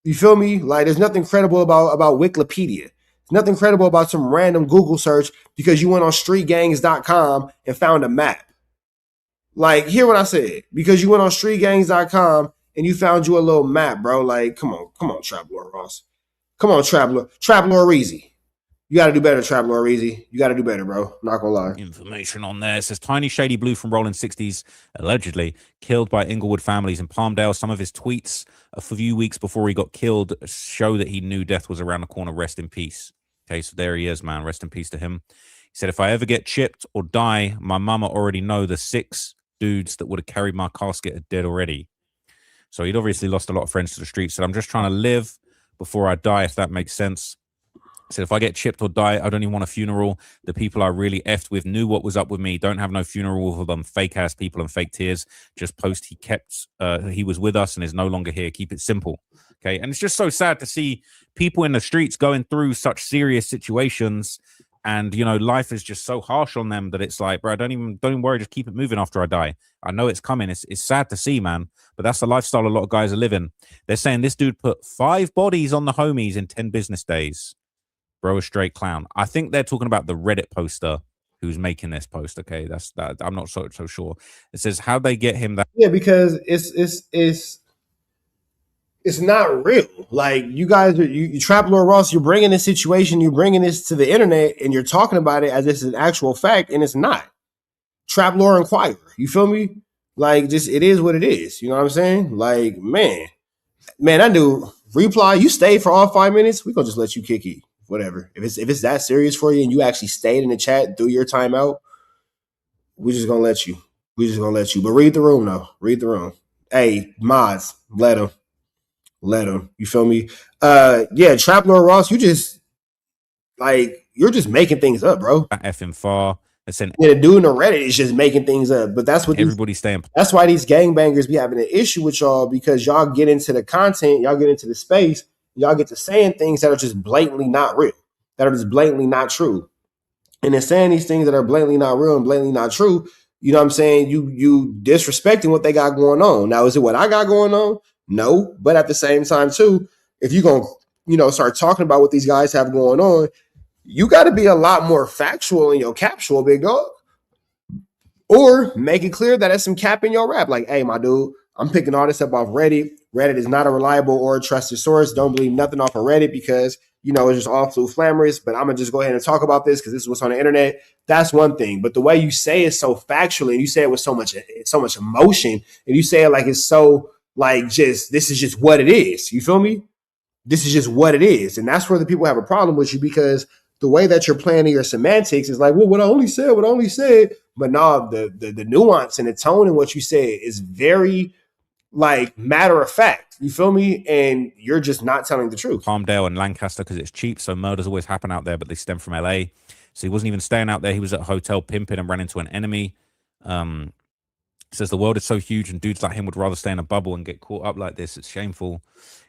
A: You feel me? Like there's nothing credible about Wikipedia. There's nothing credible about some random Google search because you went on streetgangs.com and found a map. Like, hear what I said. Because you went on streetgangs.com and you found you a little map, bro. Like, come on, Trap Lord Ross. Come on, Trap Lord Reezy. You got to do better, Trap Lord Reezy. You got to do better, bro. Not gonna lie.
B: Information on there. It says Tiny Shady Blue from Rolling 60s, allegedly killed by Inglewood families in Palmdale. Some of his tweets a few weeks before he got killed show that he knew death was around the corner. Rest in peace. Okay, so there he is, man. Rest in peace to him. He said, if I ever get chipped or die, my mama already know the 6 dudes that would have carried my casket are dead already. So he'd obviously lost a lot of friends to the streets. Said, I'm just trying to live before I die, if that makes sense. Said, if I get chipped or die, I don't even want a funeral. The people I really effed with knew what was up with me. Don't have no funeral for them fake ass people and fake tears. Just post he was with us and is no longer here. Keep it simple. Okay. And it's just so sad to see people in the streets going through such serious situations. And, life is just so harsh on them that it's like, bro, don't even worry. Just keep it moving after I die. I know it's coming. It's sad to see, man. But that's the lifestyle a lot of guys are living. They're saying this dude put 5 bodies on the homies in 10 business days. Bro, a straight clown. I think they're talking about the Reddit poster who's making this post. Okay, that's that. I'm not so sure. It says how they get him that.
A: Yeah, because it's not real. Like you guys, you Trap Lord Ross, you're bringing this situation, you're bringing this to the internet, and you're talking about it as if it's an actual fact, and it's not. Trap Lord Enquirer, you feel me? Like, just it is what it is. You know what I'm saying? Like, man, I do reply. You stayed for all 5 minutes. We gonna just let you kick it. Whatever. If it's that serious for you, and you actually stayed in the chat through your timeout, we're just gonna let you. But read the room though. Read the room. Hey, mods, let him. You feel me? Yeah, Trap Lord Ross, you're just making things up, bro.
B: Effing far.
A: The dude in the Reddit is just making things up. But that's what
B: everybody's saying.
A: That's why these gangbangers be having an issue with y'all, because y'all get into the content, y'all get into the space, y'all get to saying things that are just blatantly not real, that are just blatantly not true. And in saying these things that are blatantly not real and blatantly not true, you know what I'm saying? You disrespecting what they got going on. Now, is it what I got going on? No. But at the same time, too, if you're going to, start talking about what these guys have going on, you got to be a lot more factual in your capsule, big dog. Or make it clear that it's some cap in your rap. Like, hey, my dude, I'm picking all this up off Reddit. Reddit is not a reliable or a trusted source. Don't believe nothing off of Reddit because, it's just all too flamorous. But I'm going to just go ahead and talk about this because this is what's on the internet. That's one thing. But the way you say it so factually, and you say it with so much emotion, and you say it like it's so this is just what it is. You feel me? This is just what it is. And that's where the people have a problem with you, because the way that you're planning your semantics is like, well, what I only said. But no, the nuance and the tone in what you say is very matter of fact. You feel me? And you're just not telling the truth.
B: Palmdale and Lancaster because it's cheap. So murders always happen out there, but they stem from LA. So he wasn't even staying out there. He was at a hotel pimping and ran into an enemy. Says the world is so huge and dudes like him would rather stay in a bubble and get caught up like this. It's shameful.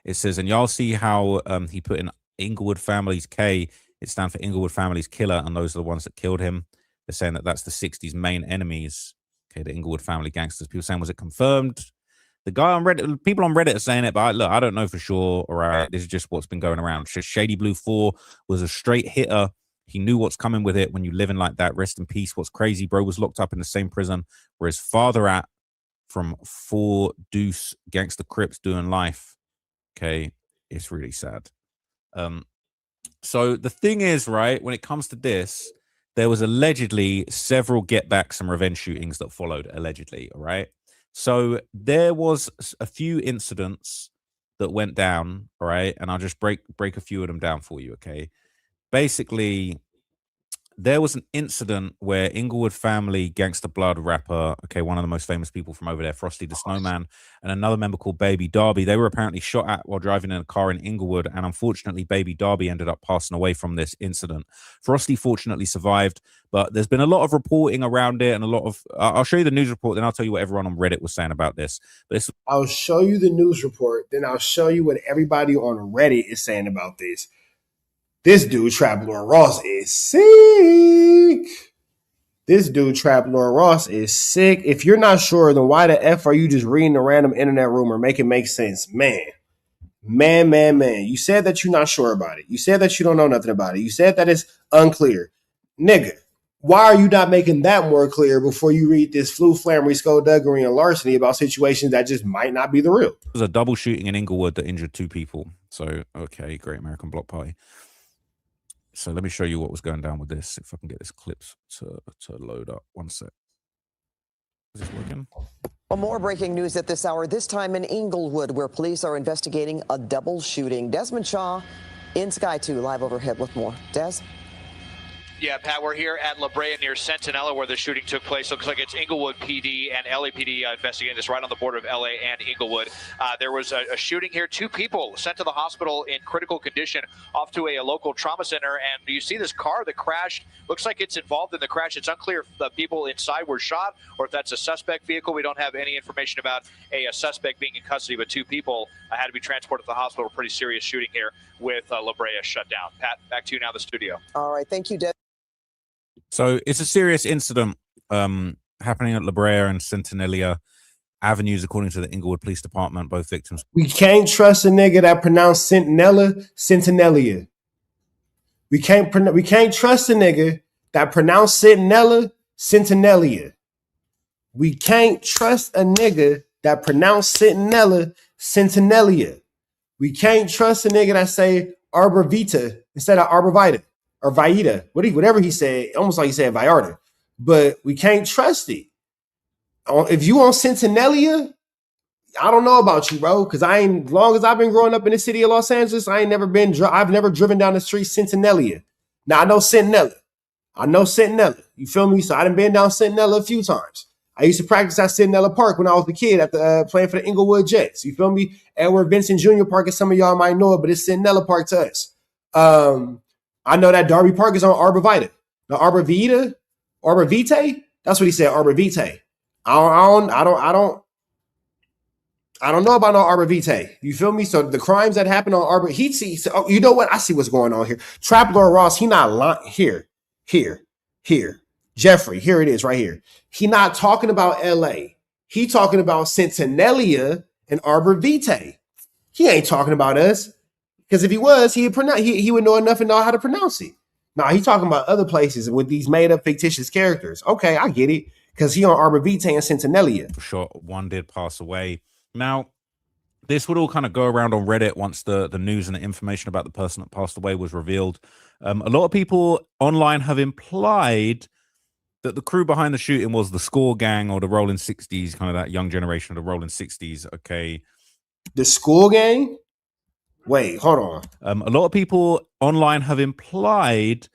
B: It says, and y'all see how he put in Inglewood Families K. It stands for Inglewood Families Killer, and those are the ones that killed him. They're saying that that's the 60s main enemies. Okay, the Inglewood family gangsters. People saying, was it confirmed? The guy on Reddit, people on Reddit are saying it, but look, I don't know for sure. All right, this is just what's been going around. Shady Blue 4 was a straight hitter He knew what's coming with it when you living like that. Rest in peace. What's crazy, bro, was locked up in the same prison where his father at from 4 Deuce Gangster Crips doing life. Okay, it's really sad. So the thing is, right, when it comes to this, there was allegedly several get backs and revenge shootings that followed, allegedly, all right? So there was a few incidents that went down, all right? And I'll just break a few of them down for you, okay? Basically, there was an incident where Inglewood family Gangsta Blood rapper, okay, one of the most famous people from over there, Frosty the Snowman, and another member called Baby Darby, they were apparently shot at while driving in a car in Inglewood, and unfortunately, Baby Darby ended up passing away from this incident. Frosty fortunately survived, but there's been a lot of reporting around it and a lot of... I'll show you the news report, then I'll tell you what everyone on Reddit was saying about this. But
A: I'll show you the news report, then I'll show you what everybody on Reddit is saying about this. This dude, Trap Lord Ross, is sick. This dude, Trap Lord Ross, is sick. If you're not sure, then why the F are you just reading a random internet rumor? Make it make sense. Man. You said that you're not sure about it. You said that you don't know nothing about it. You said that it's unclear. Nigga, why are you not making that more clear before you read this flu, flammery, skullduggery, and larceny about situations that just might not be the real?
B: There was a double shooting in Inglewood that injured 2 people. So, okay, Great American Block Party. So let me show you what was going down with this. If I can get this clips to load up. One sec. Is this working?
J: Well, more breaking news at this hour, this time in Inglewood, where police are investigating a double shooting. Desmond Shaw in Sky 2, live overhead with more. Des?
V: Yeah, Pat, we're here at La Brea near Centinela where the shooting took place. Looks like it's Inglewood PD and LAPD investigating this right on the border of LA and Inglewood. There was a shooting here. 2 people sent to the hospital in critical condition off to a local trauma center. And you see this car that crashed. Looks like it's involved in the crash. It's unclear if the people inside were shot or if that's a suspect vehicle. We don't have any information about a suspect being in custody, but 2 people had to be transported to the hospital. Pretty serious shooting here with La Brea shut down. Pat, back to you now in the studio.
J: All right. Thank you, Des.
B: So it's a serious incident happening at La Brea and Centinela Avenues, according to the Inglewood Police Department. Both victims.
A: We can't trust a nigga that pronounced Centinela. We can't trust a nigga that pronounced Centinela. We can't trust a nigga that pronounced Centinela. We can't trust a nigga that say Arbor Vita instead of Arbor Vita. Or Vaida, whatever he said, almost like he said Vallarta, but we can't trust it. If you on Centinela, I don't know about you, bro, because as long as I've been growing up in the city of Los Angeles, I've never driven down the street Centinela. Now I know Centinela. You feel me? So I done been down Centinela a few times. I used to practice at Centinela Park when I was a kid at the playing for the Inglewood Jets. You feel me? Edward Vincent Jr. Park, as some of y'all might know it, but it's Centinela Park to us. I know that Darby Park is on Arbor Vitae. The Arbor Vitae, that's what he said, Arbor Vitae. I don't know about no Arbor Vitae. You feel me? So the crimes that happen on Arbor, you know what? I see what's going on here. Trap Lord Ross, he not lying. Here. Jeffrey, here it is right here. He not talking about LA. He talking about Centinela and Arbor Vitae. He ain't talking about us. Because if he was, he would know enough and know how to pronounce it. Now he talking about other places with these made up fictitious characters. Okay, I get it. Because he on Arbor Vitae and Centinela.
B: For sure, one did pass away. Now, this would all kind of go around on Reddit once the news and the information about the person that passed away was revealed. A lot of people online have implied that the crew behind the shooting was the Score Gang or the Rolling 60s, kind of that young generation of the Rolling 60s. Okay.
A: The Score Gang? Wait, hold on.
B: A lot of people online have implied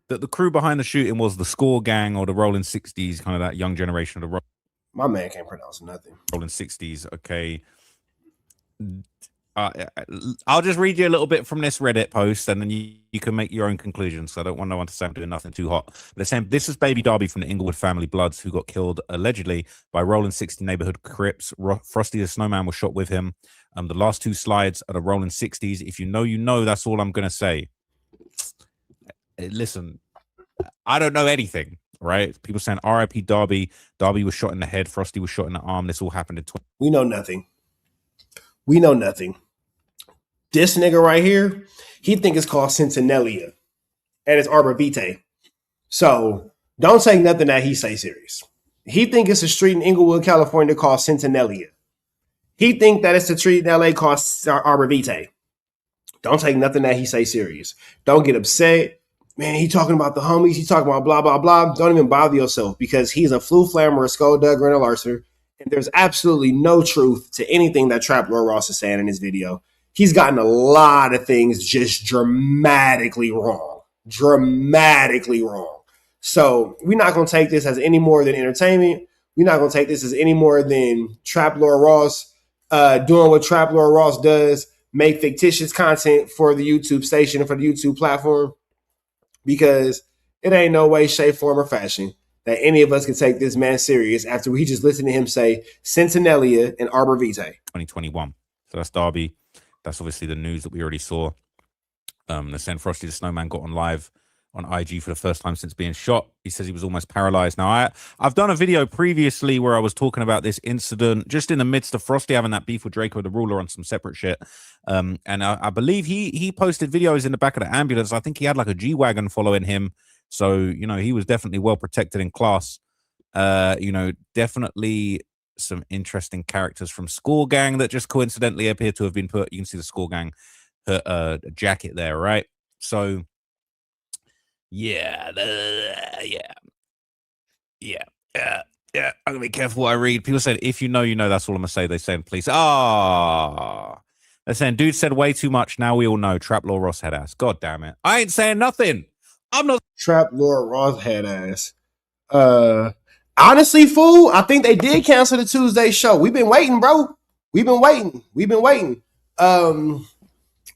B: that the crew behind the shooting was the Score Gang or the Rolling 60s, kind of that young generation of the
A: My man can't pronounce nothing.
B: Rolling 60s. Okay. I'll just read you a little bit from this Reddit post and then you can make your own conclusions. So I don't want no one to say I'm doing nothing too hot. But they're saying this is Baby Darby from the Inglewood family Bloods who got killed allegedly by Rolling 60 neighborhood Crips. Frosty the Snowman was shot with him. The last 2 slides are the Rolling 60s. If you know, you know. That's all I'm going to say. Listen, I don't know anything, right? People saying RIP Darby. Darby was shot in the head. Frosty was shot in the arm. This all happened in
A: We know nothing. We know nothing. This nigga right here, he think it's called Centinela. and it's Arbor Vitae. So don't take nothing that he say serious. He think it's a street in Inglewood, California called Centenalia. He think that it's a street in LA called Arbor Vitae. Don't take nothing that he say serious. Don't get upset. Man, he talking about the homies. He talking about blah, blah, blah. Don't even bother yourself because he's a flu flammer, a skulldugger, and a larcer. And there's absolutely no truth to anything that Trap Lord Ross is saying in his video. He's gotten a lot of things just dramatically wrong. Dramatically wrong. So we're not going to take this as any more than entertainment. We're not going to take this as any more than Trap Lord Ross doing what Trap Lord Ross does, make fictitious content for the YouTube station and for the YouTube platform, because it ain't no way, shape, form, or fashion that any of us can take this man serious after we just listened to him say Centenalia and Arbor Vitae.
B: 2021. So that's Derby. That's obviously the news that we already saw. The Sen Frosty the Snowman got on live on IG for the first time since being shot. He says he was almost paralyzed. Now, I've done a video previously where I was talking about this incident just in the midst of Frosty having that beef with Draco the Ruler on some separate shit. And I believe he posted videos in the back of the ambulance. I think he had like a G-Wagon following him. So, you know, he was definitely well protected in class. You know, definitely some interesting characters from Score Gang that just coincidentally appear to have been put. You can see the Score Gang jacket there, right? So, yeah. I'm gonna be careful what I read. People said, if you know, you know. That's all I'm gonna say. They saying, please. They're saying, dude said way too much. Now we all know. Trap Lord Ross head ass. God damn it. I ain't saying nothing. I'm not.
A: Trap Lord Ross head ass. Honestly, fool, I think they did cancel the Tuesday show. We've been waiting, bro. We've been waiting.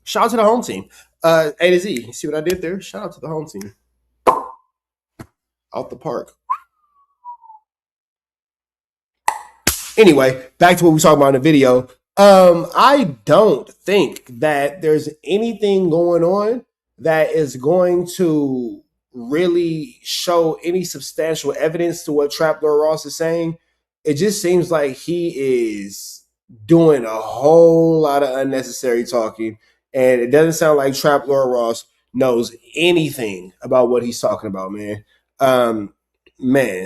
A: Shout out to the home team. A to Z. You see what I did there? Shout out to the home team. Out the park. Anyway, back to what we talked about in the video. I don't think that there's anything going on that is going to really show any substantial evidence to what Trap Lord Ross is saying. It just seems like he is doing a whole lot of unnecessary talking, and it doesn't sound like Trap Lord Ross knows anything about what he's talking about, man.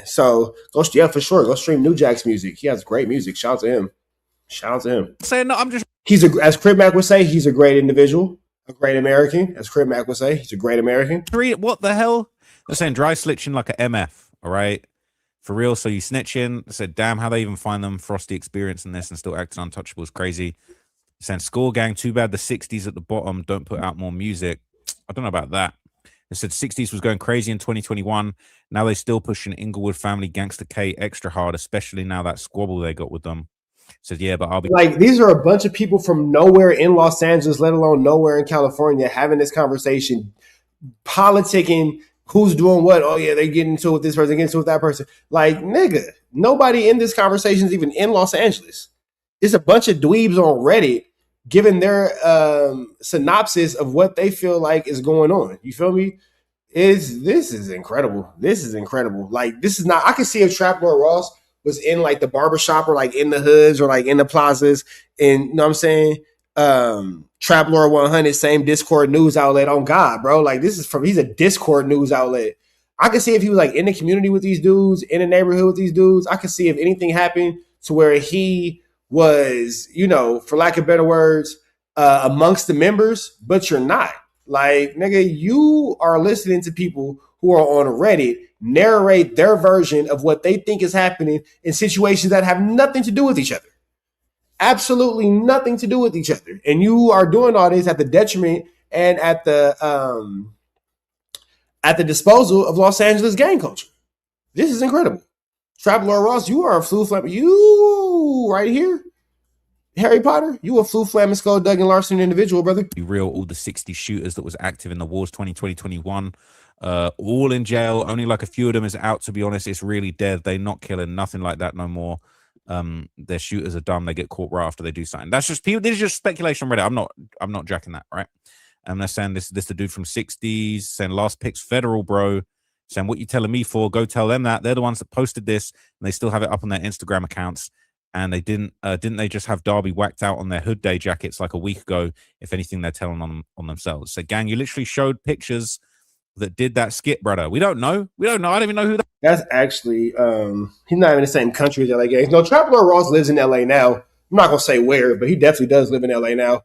A: So go, yeah, for sure. Go stream New Jack's music. He has great music. Shout out to him.
B: Saying no, I'm just.
A: As Crib Mac would say, he's a great individual. A great American, as Crib Mac would say. He's a great American.
B: What the hell? They're saying dry snitching like a MF, all right? For real, so you snitching. I said, damn, how they even find them. Frosty experiencing this and still acting untouchable is crazy. They're saying Score Gang, too bad the 60s at the bottom don't put out more music. I don't know about that. They said 60s was going crazy in 2021. Now they still pushing Inglewood Family Gangsta K extra hard, especially now that squabble they got with them. Said, yeah, but I'll be
A: like, these are a bunch of people from nowhere in Los Angeles, let alone nowhere in California, having this conversation, politicking who's doing what. Oh, yeah, they're getting into it with this person, getting into it with that person. Like, nigga, nobody in this conversation is even in Los Angeles. It's a bunch of dweebs on Reddit giving their synopsis of what they feel like is going on. You feel me? This is incredible. This is incredible. Like, this is not, I can see if Trap Lord Ross was in like the barbershop or like in the hoods or like in the plazas, and you know what I'm saying? Trap Lord 100, same Discord news outlet. On God, bro. Like, he's a Discord news outlet. I can see if he was like in the community with these dudes, in the neighborhood with these dudes. I can see if anything happened to where he was, you know, for lack of better words, amongst the members, but you're not. Like, nigga, you are listening to people who are on Reddit narrate their version of what they think is happening in situations that have nothing to do with each other. Absolutely nothing to do with each other. And you are doing all this at the detriment and at the disposal of Los Angeles gang culture. This is incredible. Trap Lord Ross, you are a flu flammer. You right here, Harry Potter, you a flu flaming skull Duggan Larson individual, brother.
B: Be real, all the 60 shooters that was active in the wars 2020-21, all in jail. Only like a few of them is out, to be honest. It's really dead. They're not killing, nothing like that no more. Their shooters are dumb. They get caught right after they do something. That's just people. This is just speculation on Reddit. I'm not jacking that, right? And they're saying this the dude from 60s, saying last pick's federal, bro. Saying, what you telling me for? Go tell them that. They're the ones that posted this, and they still have it up on their Instagram accounts. And they didn't they just have Derby whacked out on their Hood Day jackets like a week ago? If anything, they're telling on themselves. So, gang, you literally showed pictures that did that skit, brother? We don't know. We don't know. I don't even know who that.
A: That's actually he's not even in the same country as LA Gangs. No, Trap Lord Ross lives in LA now. I'm not gonna say where, but he definitely does live in LA now.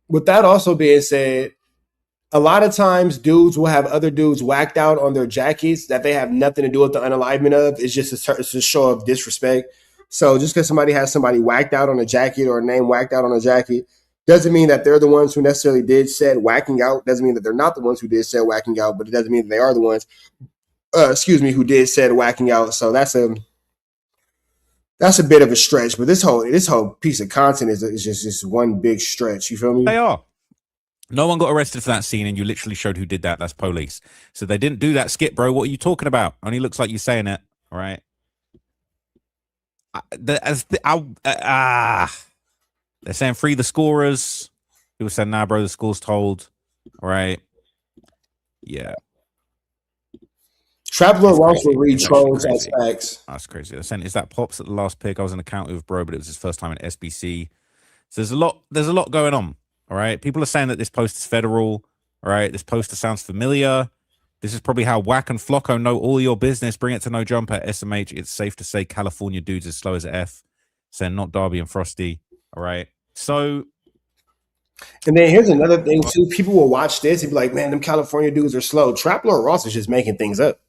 A: With that also being said, a lot of times dudes will have other dudes whacked out on their jackets that they have nothing to do with the unalignment of. It's just a show of disrespect. So just because somebody has somebody whacked out on a jacket or a name whacked out on a jacket doesn't mean that they're the ones who necessarily did said whacking out. Doesn't mean that they're not the ones who did said whacking out, but it doesn't mean that they are the ones, who did said whacking out. So that's a bit of a stretch. But this whole piece of content is just one big stretch. You feel me?
B: They are. No one got arrested for that scene, and you literally showed who did that. That's police. So they didn't do that skit, bro. What are you talking about? Only looks like you're saying it. All right. They're saying free the scorers. People said, nah, bro, the score's told. All right. Yeah.
A: Trap Lord Ross will read trolls as facts.
B: That's crazy. They're saying, is that Pops at the last pick? I was in the county with bro, but it was his first time in SBC. So there's a lot going on. All right. People are saying that this post is federal. All right. This poster sounds familiar. This is probably how Wack and Flakko know all your business. Bring it to No Jump at SMH. It's safe to say California dudes as slow as F. Saying not Darby and Frosty. All right. So.
A: And then here's another thing too. People will watch this and be like, man, them California dudes are slow. Trap Lord Ross is just making things up.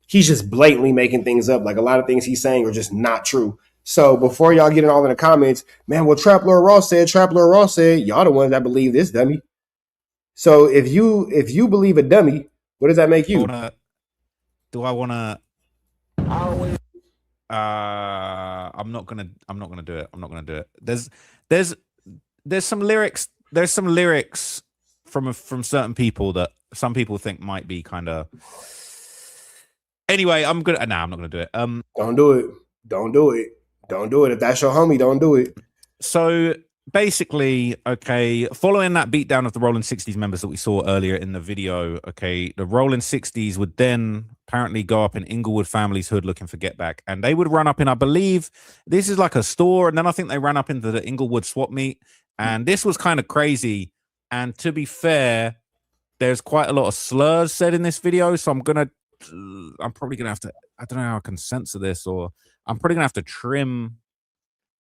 A: He's just blatantly making things up. Like a lot of things he's saying are just not true. So before y'all get it all in the comments, man, well, Trap Lord Ross said, y'all the ones that believe this dummy. So if you believe a dummy, what does that make you?
B: Do I want to? I'm not gonna do it. I'm not gonna do it. There's some lyrics. There's some lyrics from certain people that some people think might be kind of. Anyway, I'm not gonna do it.
A: Don't do it. Don't do it. Don't do it. If that's your homie, don't do it.
B: So basically, okay, following that beatdown of the Rolling 60s members that we saw earlier in the video, okay, the Rolling 60s would then apparently go up in Inglewood family's hood looking for Get Back. And they would run up in, I believe, this is like a store. And then I think they ran up into the Inglewood swap meet. And this was kind of crazy. And to be fair, there's quite a lot of slurs said in this video. So I'm probably going to have to, I don't know how I can censor this, or I'm probably going to have to trim.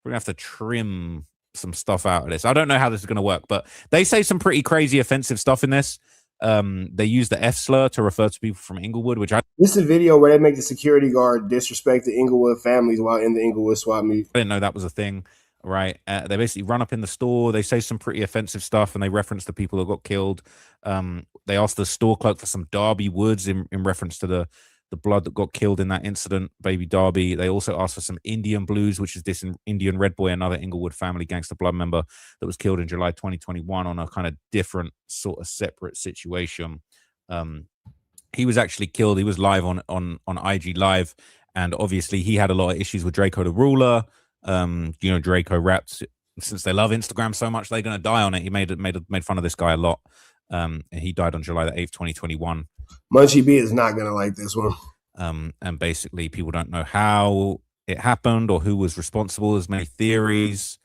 B: We're going to have to trim some stuff out of this. I don't know how this is going to work, but they say some pretty crazy offensive stuff in this. They use the F slur to refer to people from Inglewood, which
A: this is a video where they make the security guard disrespect the Inglewood families while in the Inglewood swap meet.
B: I didn't know that was a thing, right? They basically run up in the store. They say some pretty offensive stuff, and they reference the people that got killed. They asked the store clerk for some Darby Woods in reference to the blood that got killed in that incident, baby Darby. They also asked for some Indian Blues, which is this Indian Red Boy, another Inglewood family gangster blood member that was killed in July 2021 on a kind of different sort of separate situation. He was actually killed. He was live on IG Live, and obviously he had a lot of issues with Draco the Ruler. Draco rapped, since they love Instagram so much, they're going to die on it. He made fun of this guy a lot. And he died on July the 8th, 2021.
A: Munchie B is not gonna like this one.
B: And basically people don't know how it happened or who was responsible. There's many theories.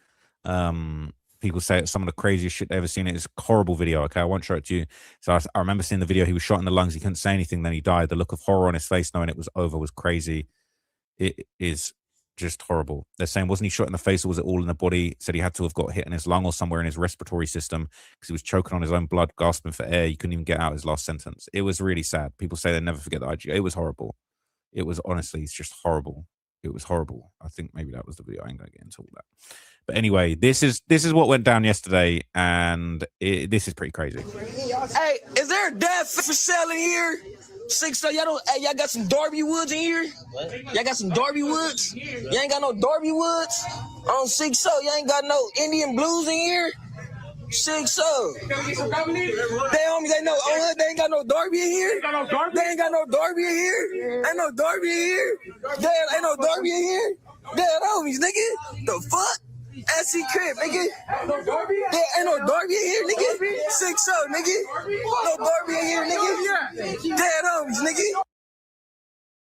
B: People say it's some of the craziest shit they've ever seen. It's a horrible video. Okay, I won't show it to you. So I remember seeing the video. He was shot in the lungs. He couldn't say anything. Then he died. The look of horror on his face, knowing it was over, was crazy. It is just horrible. They're saying, wasn't he shot in the face or was it all in the body? Said he had to have got hit in his lung or somewhere in his respiratory system because he was choking on his own blood, gasping for air. He couldn't even get out his last sentence. It was really sad. People say they never forget the IG. It was horrible. It was honestly, it's just horrible. It was horrible. I think maybe that was the video. I ain't gonna get into all that. But anyway, this is what went down yesterday, and this is pretty crazy.
C: Hey, is there a death for sale in here? Y'all got some Darby Woods in here? What? Y'all got some Darby Woods? You ain't got no Darby Woods? On 6 y'all ain't got no Indian Blues in here? 6 They homie, they know they ain't got no Darby in here? They ain't got no Darby in here? Ain't no Darby in here? Ain't no Darby in here? Dead homies, nigga. The fuck? SC crib, nigga. There ain't no Darby in here, nigga. 6 nigga. No Darby in here, nigga. Dead homies, nigga.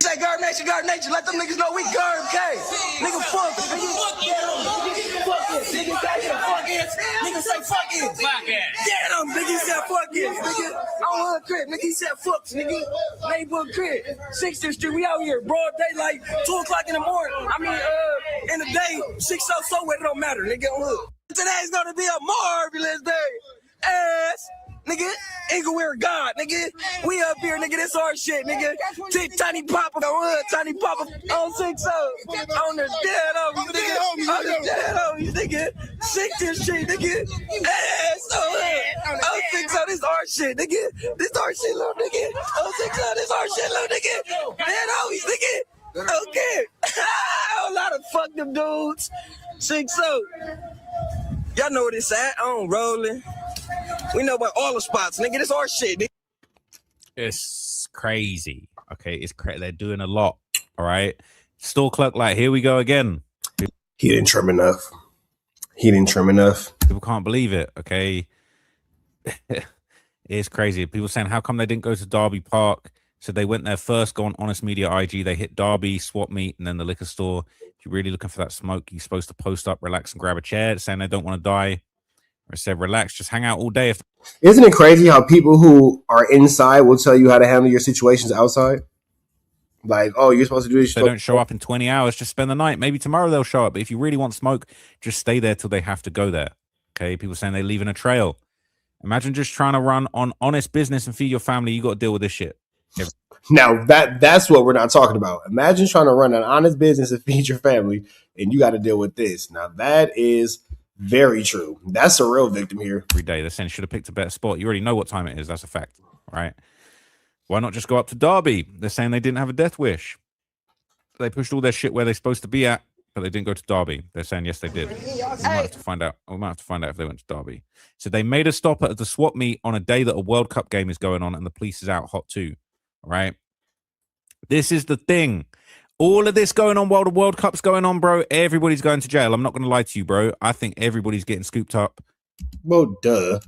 C: Say guard nation, let them niggas know we guard, okay? Nigga, fuck it. Nigga, fuck it. Nigga say fuck it. Get him, nigga, he said fuck it. Nigga, on hood crib, nigga, he said fuck, nigga. Neighborhood crib, 6th Street, we out here, broad daylight, 2 o'clock in the morning. I mean, in the day, 6 so it don't matter, nigga, on hood. Today's gonna be a marvelous day. Ass. Nigga, Inglewood God, nigga. We up here, nigga. This our shit, nigga. Tiny Papa on hood, Tiny Papa on 6 on the dead homies, nigga. On the dead homies, nigga. 6th Street, nigga. Ass on hood. On 6 this our shit, nigga. This our shit, little nigga. On 6 this our shit, little nigga. Dead homies, nigga. Okay. A lot of fuck them dudes. 6 Y'all know what it's at. On rolling. We know about all the spots, nigga. This our shit, nigga.
B: It's crazy. Okay, it's crazy. They're doing a lot. All right. Store clerk, like, here we go again.
A: He didn't trim enough.
B: People can't believe it. Okay. It's crazy. People saying, how come they didn't go to Derby Park? So they went there first, go on Honest Media IG. They hit Derby, swap meet, and then the liquor store. If you're really looking for that smoke, you're supposed to post up, relax, and grab a chair, saying they don't want to die. I said, relax, just hang out all day.
A: Isn't it crazy how people who are inside will tell you how to handle your situations outside? Like, oh, you're supposed to do this.
B: They don't show up in 20 hours, just spend the night. Maybe tomorrow they'll show up. But if you really want smoke, just stay there till they have to go there. Okay, people saying they're leaving a trail. Imagine just trying to run on honest business and feed your family. You got to deal with this shit.
A: Now, that's what we're not talking about. Imagine trying to run an honest business and feed your family, and you got to deal with this. Now, that is very true. That's a real victim here.
B: Every day they're saying should have picked a better spot. You already know what time it is. That's a fact, right? Why not just go up to Derby? They're saying they didn't have a death wish. They pushed all their shit where they're supposed to be at, but they didn't go to Derby. They're saying yes, they did. We might have to find out. We might have to find out if they went to Derby. So they made a stop at the swap meet on a day that a World Cup game is going on, and the police is out hot too. All right. This is the thing. All of this going on while the World Cup's going on, bro. Everybody's going to jail. I'm not going to lie to you, bro. I think everybody's getting scooped up.
A: Well, duh.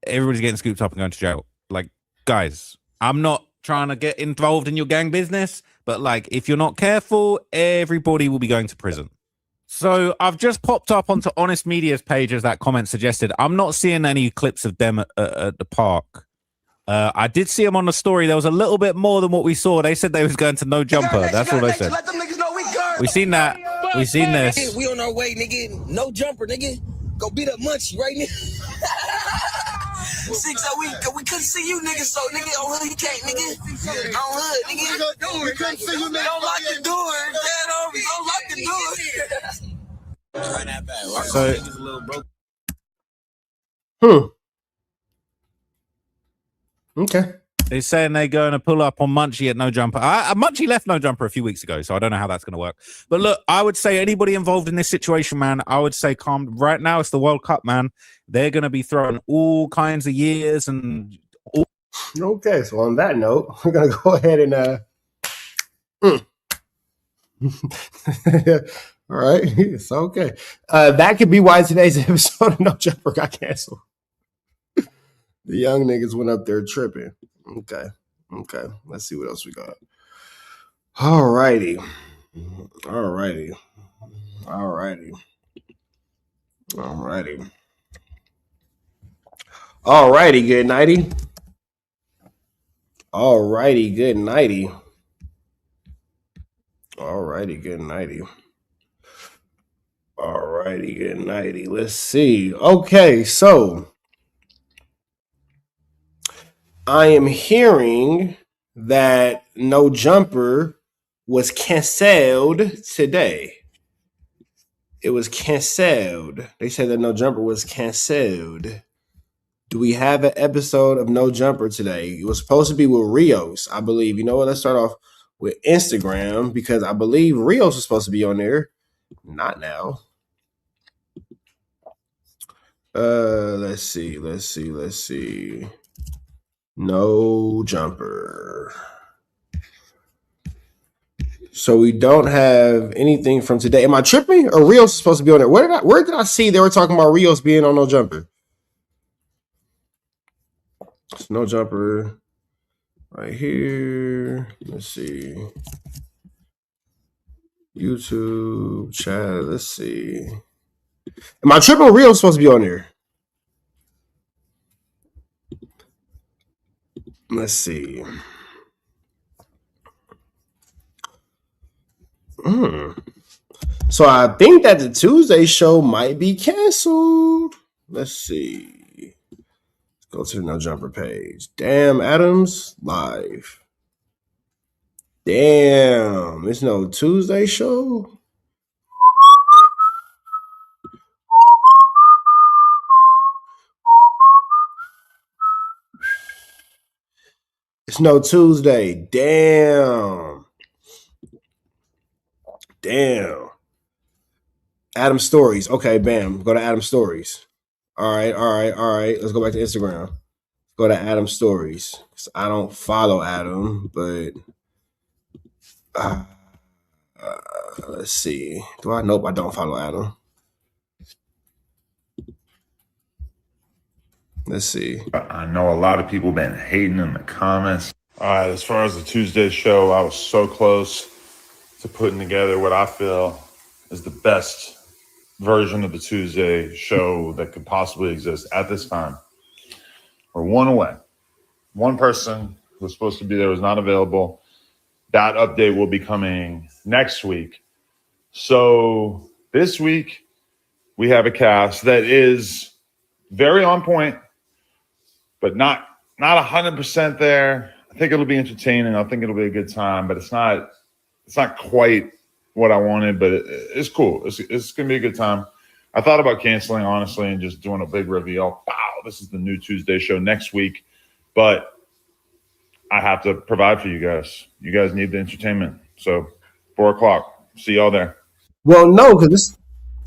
B: Everybody's getting scooped up and going to jail. Like, guys, I'm not trying to get involved in your gang business, but like, if you're not careful, everybody will be going to prison. So I've just popped up onto Honest Media's page, as that comment suggested. I'm not seeing any clips of them at the park. I did see them on the story. There was a little bit more than what we saw. They said they was going to No Jumper. That's all they said.
C: Let them niggas know we guard.
B: We seen that. We seen this.
C: We on our way, nigga. No Jumper, nigga. Go beat up Munchie right now. 6 we couldn't see you, nigga. So nigga, on hood, you can't, nigga. On hood, nigga. We couldn't see you, nigga. Don't lock the door. Don't lock the door. Try that back.
A: So, okay.
B: They're saying they're going to pull up on Munchie at No Jumper. Munchie left No Jumper a few weeks ago, so I don't know how that's going to work. But look, I would say anybody involved in this situation, man, I would say calm. Right now, it's the World Cup, man. They're going to be throwing all kinds of years and...
A: Okay, so on that note, we're going to go ahead and... All right, it's okay. That could be why today's episode of No Jumper got canceled. The young niggas went up there tripping. Okay. Let's see what else we got. Alrighty. Good nighty. Let's see. Okay, so I am hearing that No Jumper was canceled today. It was canceled. They said that No Jumper was canceled. Do we have an episode of No Jumper today? It was supposed to be with Rios, I believe. You know what? Let's start off with Instagram because I believe Rios was supposed to be on there. Not now. Let's see. No Jumper. So we don't have anything from today. Am I tripping? Or Rios is supposed to be on there? Where did I see they were talking about Rios being on No Jumper? It's No Jumper. Right here. Let's see. YouTube chat. Let's see. Am I tripping? Real supposed to be on there. Let's see. So I think that the Tuesday show might be canceled. Let's see. Let's go to the No Jumper page. Damn, Adams live. Damn, it's no Tuesday show. It's no Tuesday. Damn. Adam Stories. Okay, bam. Go to Adam Stories. All right. Let's go back to Instagram. Go to Adam Stories. I don't follow Adam, but let's see. Nope, I don't follow Adam. Let's see.
F: I know a lot of people been hating in the comments. All right, as far as the Tuesday show, I was so close to putting together what I feel is the best version of the Tuesday show that could possibly exist at this time. We're one away. One person who was supposed to be there was not available. That update will be coming next week. So this week, we have a cast that is very on point, but not 100% there. I think it'll be entertaining. I think it'll be a good time, but it's not quite what I wanted, but it's cool. It's gonna be a good time. I thought about canceling, honestly, and just doing a big reveal. Wow, this is the new Tuesday show next week, but I have to provide for you guys. You guys need the entertainment. So 4 o'clock. See y'all there.
A: Well, no, because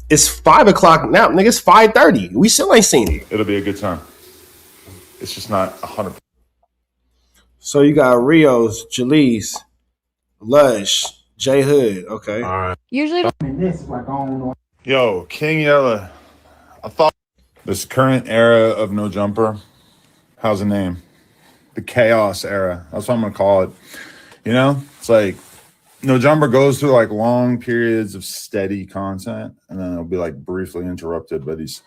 A: it's 5 o'clock now, nigga. It's 5:30. We still ain't seen it.
F: It'll be a good time. It's just not 100%.
A: So you got Rios, Jalise, Lush, J Hood. Okay.
F: All right.
K: Usually,
F: Yo, King Yella. I thought this current era of No Jumper, how's the name? The chaos era. That's what I'm gonna call it. You know, it's like No Jumper goes through like long periods of steady content, and then it'll be like briefly interrupted by these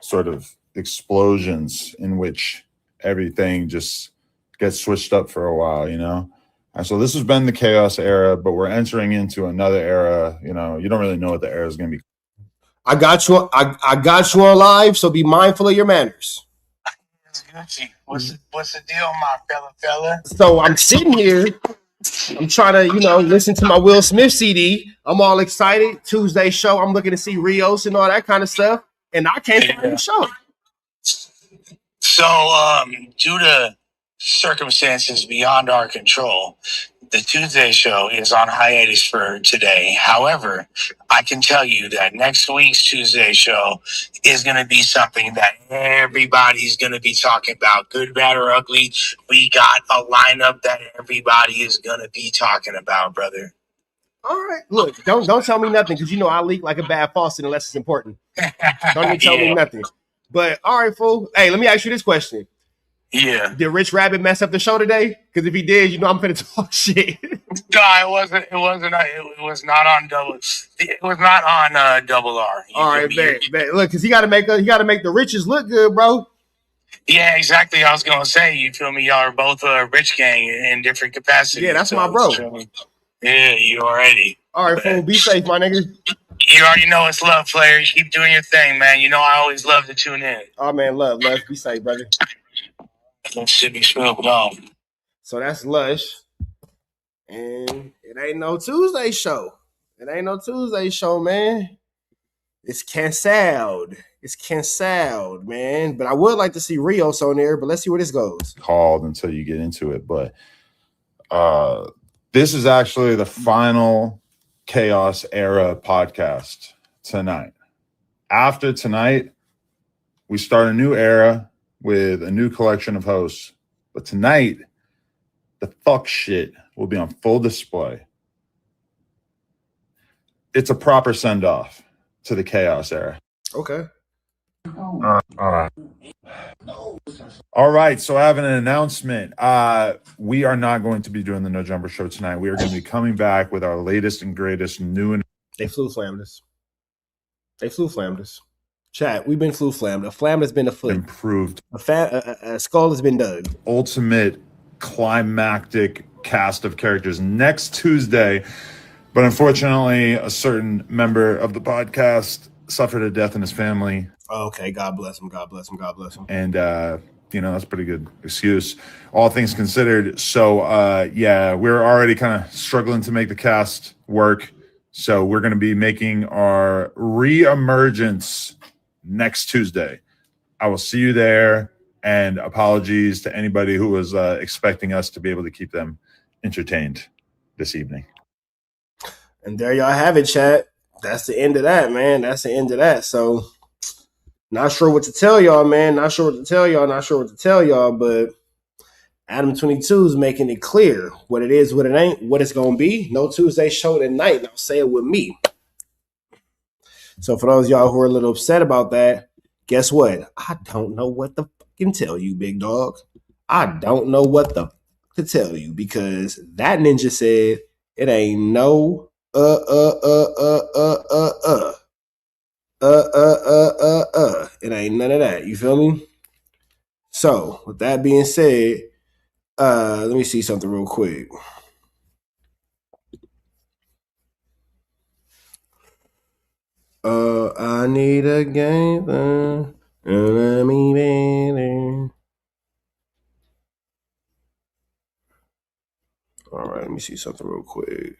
F: sort of explosions in which everything just gets switched up for a while, you know? And so this has been the chaos era, but we're entering into another era. You know, you don't really know what the era is going to be.
A: I got you on live, so be mindful of your manners.
H: Gucci, what's the deal, my fella?
A: So I'm sitting here, I'm trying to, listen to my Will Smith CD. I'm all excited. Tuesday show, I'm looking to see Rios and all that kind of stuff, and I can't find the show.
H: So, due to circumstances beyond our control, the Tuesday show is on hiatus for today. However, I can tell you that next week's Tuesday show is going to be something that everybody's going to be talking about. Good, bad, or ugly. We got a lineup that everybody is going to be talking about, brother.
A: All right. Look, don't tell me nothing, because I leak like a bad faucet unless it's important. Don't even tell me nothing. But all right, fool. Hey, let me ask you this question.
H: Yeah.
A: Did Rich Rabbit mess up the show today? Because if he did, I'm finna talk shit.
H: No, it wasn't. It was not on double. It was not on double R.
A: All right, bet. Look, because he got to make the riches look good, bro.
H: Yeah, exactly. I was gonna say, you feel me? Y'all are both Rich Gang in different capacities.
A: Yeah, that's my bro.
H: Yeah, you already.
A: All right, fool. Be safe, my nigga.
H: You already know it's love, player. You keep doing your thing, man. I always love to tune in.
A: Oh man, love. Be safe, brother.
H: Should be smooth on.
A: So that's Lush, and it ain't no Tuesday show. Man. It's canceled. Man. But I would like to see Rios on there. But let's see where this goes.
F: Called until you get into it, but this is actually the final Chaos Era podcast tonight. After tonight, we start a new era with a new collection of hosts. But tonight, the fuck shit will be on full display. It's a proper send-off to the Chaos Era.
A: Okay.
F: All right. All right. So I have an announcement. We are not going to be doing the No Jumper show tonight. We are going to be coming back with our latest and greatest new and
A: They flu flammed us. They flu flammed us. Chat, we've been flu flammed. A flam has been a foot.
F: improved
A: A skull has been dug.
F: ultimate climactic cast of characters next Tuesday. But unfortunately, a certain member of the podcast suffered a death in his family.
A: Okay, God bless him. God bless him. God bless him.
F: And, that's a pretty good excuse, all things considered. So, we're already kind of struggling to make the cast work. So we're going to be making our re-emergence next Tuesday. I will see you there. And apologies to anybody who was expecting us to be able to keep them entertained this evening.
A: And there y'all have it, chat. That's the end of that, man. That's the end of that. So, not sure what to tell y'all, man. Not sure what to tell y'all, but Adam 22 is making it clear what it is, what it ain't, what it's going to be. No Tuesday show tonight. Now say it with me. So, for those of y'all who are a little upset about that, guess what? I don't know what to fucking tell you, big dog. I don't know what to tell you because that ninja said it ain't no it ain't none of that. You feel me? So, with that being said, let me see something real quick. I need a game. Let me better. All right, let me see something real quick.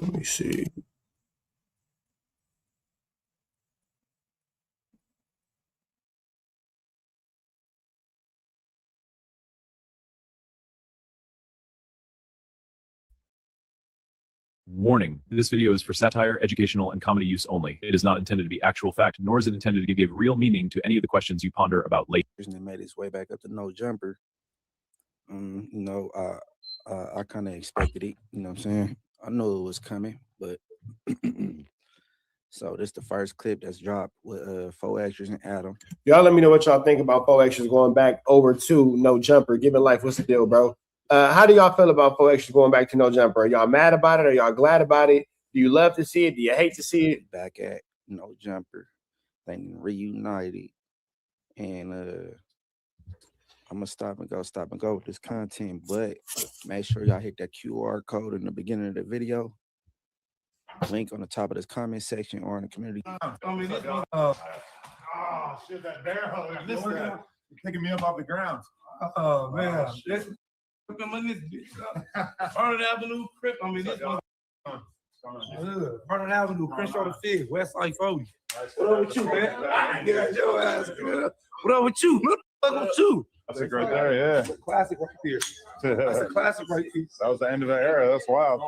A: Let me see.
L: Warning, this video is for satire, educational, and comedy use only. It is not intended to be actual fact, nor is it intended to give real meaning to any of the questions you ponder about later.
N: They made its way back up to No Jumper. I kind of expected it. You know what I'm saying? I knew it was coming, but so this is the first clip that's dropped with 4XTRAZ and Adam.
A: Y'all let me know what y'all think about 4XTRAZ going back over to No Jumper. Giving life, what's the deal, bro? How do y'all feel about 4XTRAZ going back to No Jumper? Are y'all mad about it? Are y'all glad about it? Do you love to see it? Do you hate to see it?
N: Back at No Jumper, they reunited, and I'm gonna stop and go with this content, but make sure y'all hit that QR code in the beginning of the video. Link on the top of this comment section or in the community.
F: Oh shit, that bear hug. You're picking me up off the ground.
G: Oh man. Vernon Avenue, Crip. Vernon Avenue, Crenshaw the Fig, West Side Foley. What up with you, man? Get your ass. What up with you? What up with you?
F: That's a great there, yeah.
G: That's a classic right there. That's a classic right there.
F: That was the end of the era. That's wild.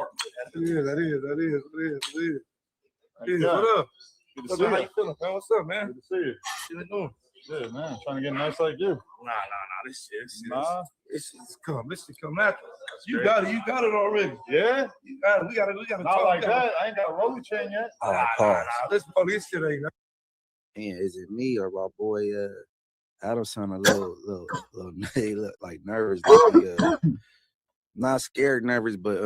G: That is. What up?
F: Good to see you.
G: How you feeling, man? What's up, man?
F: Good to see you.
G: What you doing?
F: Good, man. Trying to get nice like you.
G: Nah. This shit's come. This shit come after. You got it already.
F: Yeah?
G: You got it. We gotta
F: Not
G: talk.
F: like that. I ain't got a rolling chain yet.
G: This shit ain't.
N: And is it me or my boy Adam sound a little he look like nervous, but not scared nervous, but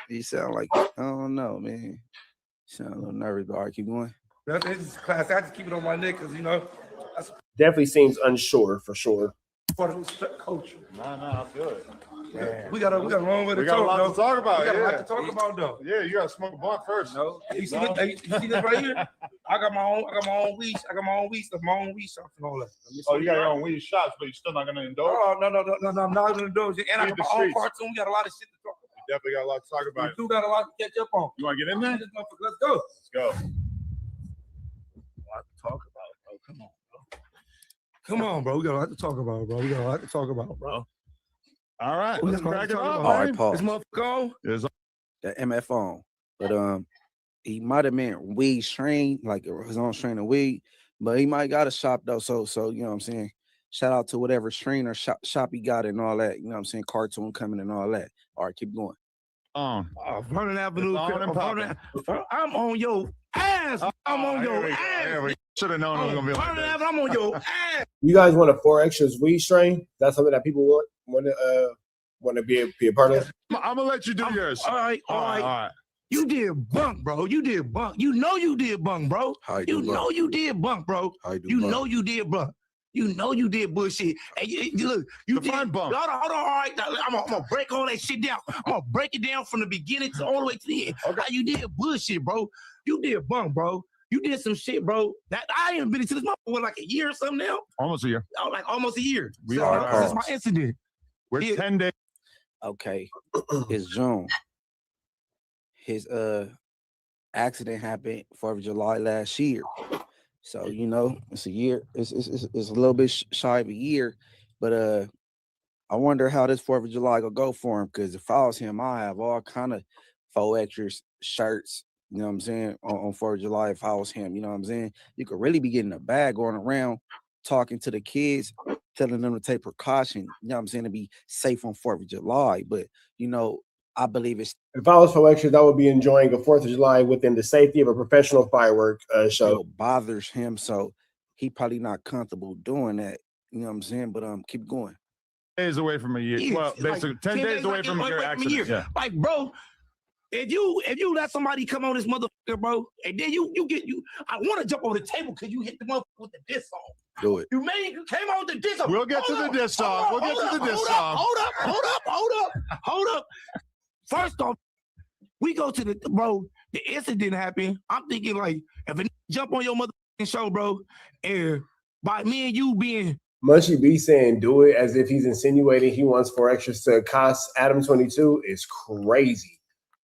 N: he sound like I don't know, man. He sound a little nervous, but all right, keep going.
G: That's class. I have to keep it on my neck because that's
A: Definitely seems unsure for sure.
G: part of respect culture.
F: Nah, I feel it.
G: Yeah. We got a long way to talk.
F: We got a lot to talk about.
G: We got a lot to talk about though.
F: Yeah, you gotta smoke a blunt first.
G: No, you see this right here? I got my own weed. I got my own weed stuff, my own weed shops and all that.
F: Oh, you got your own weed shots, but you're still not gonna indulge?
G: Oh, no, I'm not gonna indulge it. And I got my own cartoon. We got a lot of shit to talk about.
F: You definitely got a lot to talk about.
G: We do got a lot to catch up on.
F: You wanna get in there?
G: Let's go.
F: Let's go.
G: A lot to talk about, bro. Come on, bro. We got a lot to talk about, bro.
F: All right, let's crack it up.
N: All right, pause.
G: This motherfucker on?
N: The MF on, but he might have meant weed strain, like his own strain of weed, but he might got a shop though. So you know what I'm saying. Shout out to whatever stream or shop he got and all that. You know what I'm saying? Cartoon coming and all that. All right, keep going.
G: Vernon Avenue. I'm on your ass. I'm on your ass.
F: Should have known it was gonna be like
G: Vernon
F: that.
G: Avenue, I'm on your ass.
A: You guys want a 4XTRAZ weed strain? That's something that people want to be a part of.
F: I'm gonna let you do yours.
G: All right. You did bunk, bro. You did bunk. You know you did bunk, bro. You know you did bunk, bro. You know you did bunk. You know you did bullshit. And look, you did. Hold on. All right. I'm gonna break all that shit down. I'm gonna break it down from the beginning to all the way to the end. Okay. How you did bullshit, bro. You did bunk, bro. You did some shit, bro. That I ain't been into this motherfucker like a year or something now.
F: Almost a year.
G: Like almost a year.
F: We are.
G: Since my incident.
F: We're 10 days.
N: Okay. It's June. His accident happened 4th of July last year. So, you know, it's a year. It's a little bit shy of a year. But I wonder how this 4th of July gonna go for him, because if I was him, I have all kind of 4XTRAZ shirts, you know what I'm saying, on 4th of July if I was him, you know what I'm saying? You could really be getting a bag going around, talking to the kids, telling them to take precaution, you know what I'm saying, to be safe on 4th of July. But, you know, I believe it's...
A: If I was 4XTRAZ, I would be enjoying a 4th of July within the safety of a professional firework show.
N: It bothers him, so he probably not comfortable doing that, you know what I'm saying? But keep going.
F: Days away from a year.
G: Yeah,
F: Well, basically 10 days away from your accident. Yeah.
G: Like, bro, if you let somebody come on this motherfucker, bro, and then you I want to jump over the table because you hit the motherfucker with the diss song.
N: Do it.
G: You came on with the diss song.
F: We'll get to the diss song. We'll get to the diss song.
G: Hold up. First off, we go to the incident happened. I'm thinking, like, if a jump on your motherfucking show, bro, and by me and you being...
A: Munchie B saying do it as if he's insinuating he wants 4XTRAZ to cost Adam 22 is crazy.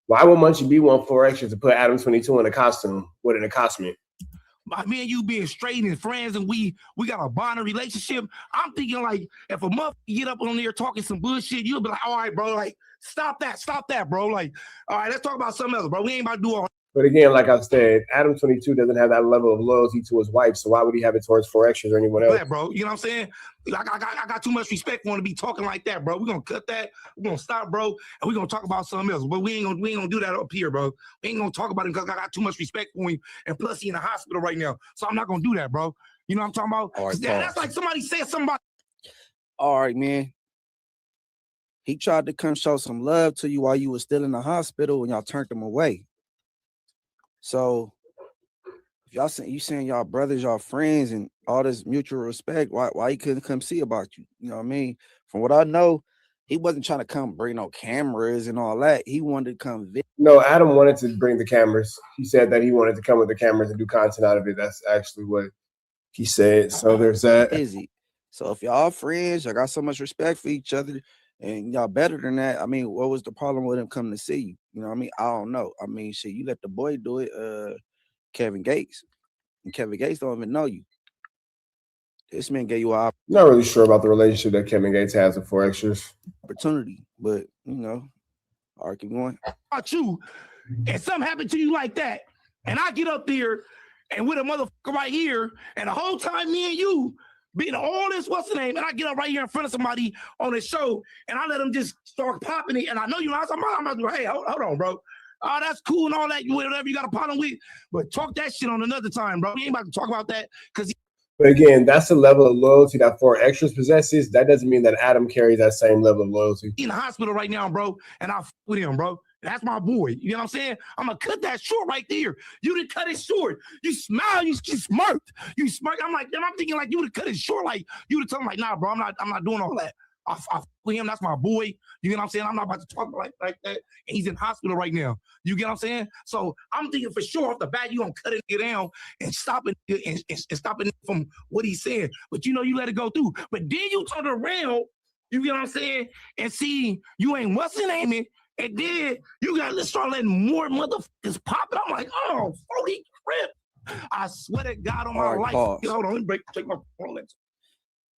A: Why would Munchie B want 4XTRAZ to put Adam 22 in a costume? What in a costume?
G: By me and you being straight and friends and we got a bonding relationship, I'm thinking, like, if a motherfucker get up on there talking some bullshit, you'll be like, all right, bro, like, stop that, bro. Like, all right, let's talk about something else, bro. We ain't about to do all.
A: But again, like I said, Adam 22 doesn't have that level of loyalty to his wife, so why would he have it towards 4XTRAZ or anyone else?
G: Yeah, bro. You know what I'm saying? Like, I got too much respect for him to be talking like that, bro. We're gonna cut that. We're gonna stop, bro, and we're gonna talk about something else. But we ain't gonna do that up here, bro. We ain't gonna talk about him because I got too much respect for him, and plus he in the hospital right now, so I'm not gonna do that, bro. You know what I'm talking about?
N: All right,
G: that's like somebody said somebody.
N: All right, man. He tried to come show some love to you while you were still in the hospital and y'all turned him away. So if y'all saying y'all brothers, y'all friends, and all this mutual respect, why he couldn't come see about you? You know what I mean? From what I know, he wasn't trying to come bring no cameras and all that. He wanted to come visit.
A: No, Adam wanted to bring the cameras. He said that he wanted to come with the cameras and do content out of it. That's actually what he said. So there's that.
N: Busy. So if y'all friends, y'all got so much respect for each other, and y'all better than that, I mean, what was the problem with him coming to see you? You know what I mean? I don't know. I mean, shit, you let the boy do it, Kevin Gates. And Kevin Gates don't even know you. This man gave you an
A: Not really sure about the relationship that Kevin Gates has with 4XTRAZ.
N: opportunity, but, you know, all right, keep going.
G: About you, and something happened to you like that, and I get up there and with a motherfucker right here, and the whole time me and you being all this, what's the name, and I get up right here in front of somebody on the show, and I let them just start popping it, and I know you know, I'm not doing, hey, hold on, bro. Oh, that's cool and all that, whatever you got a problem with, but talk that shit on another time, bro. We ain't about to talk about that, because...
A: But again, that's the level of loyalty that 4XTRAZ possesses. That doesn't mean that Adam carries that same level of loyalty.
G: He's in the hospital right now, bro, and I with him, bro. That's my boy. You know what I'm saying? I'm gonna cut that short right there. You didn't cut it short. You smile, you smirked. You smirked. I'm thinking like you would have cut it short, like you would have told him, like, nah, bro, I'm not doing all that. I with him, that's my boy. You know what I'm saying? I'm not about to talk like that. And he's in hospital right now. You get what I'm saying? So I'm thinking for sure off the bat, you gonna cut it down and stop it and stop it from what he's saying. But you know, you let it go through. But then you turn around, you get what I'm saying, and see you ain't what's the name it. And then you gotta start letting more motherfuckers pop it. I'm like, oh, holy crap. I swear to God on my life. Hold on, let me check my Rolex.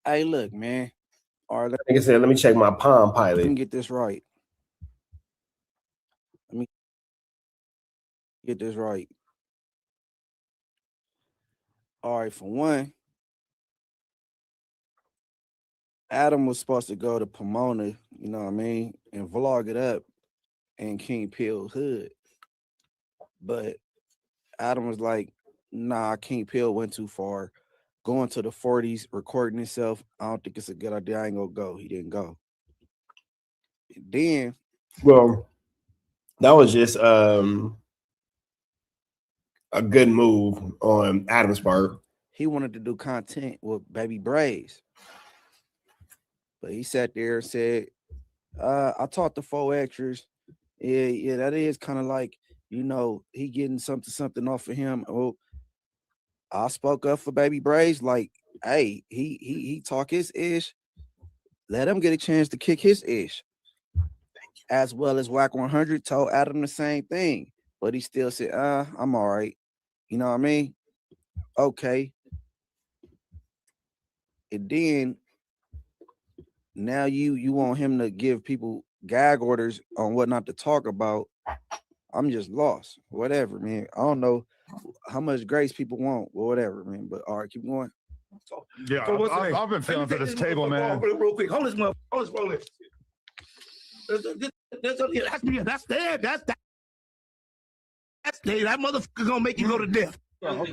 N: Hey, look, man. All right,
A: like I said, let me check my Palm Pilot.
N: Let me get this right. Let me get this right. All right, for one, Adam was supposed to go to Pomona, you know what I mean, and vlog it up in King Pill hood. But Adam was like, nah, King Pill went too far. Going to the 40s, recording himself, I don't think it's a good idea. I ain't gonna go. He didn't go. And then,
A: well, that was just a good move on Adam's part.
N: he wanted to do content with Baby Braze. But he sat there and said, I talked to 4XTRAZ. Yeah, that is kind of like, you know, he getting something off of him. Oh, I spoke up for Baby Braze, like, hey, he talk his ish. Let him get a chance to kick his ish. As well as Whack 100 told Adam the same thing. But he still said, I'm all right. You know what I mean? Okay. And then now you want him to give people gag orders on what not to talk about. I'm just lost. Whatever, man. I don't know how much grace people want or whatever, man. But all right, keep going.
F: Yeah, I've been feeling for this table, man.
G: Real quick, hold this motherfucker. Hold this roll. That's there. That motherfucker gonna make you go to death. Yeah.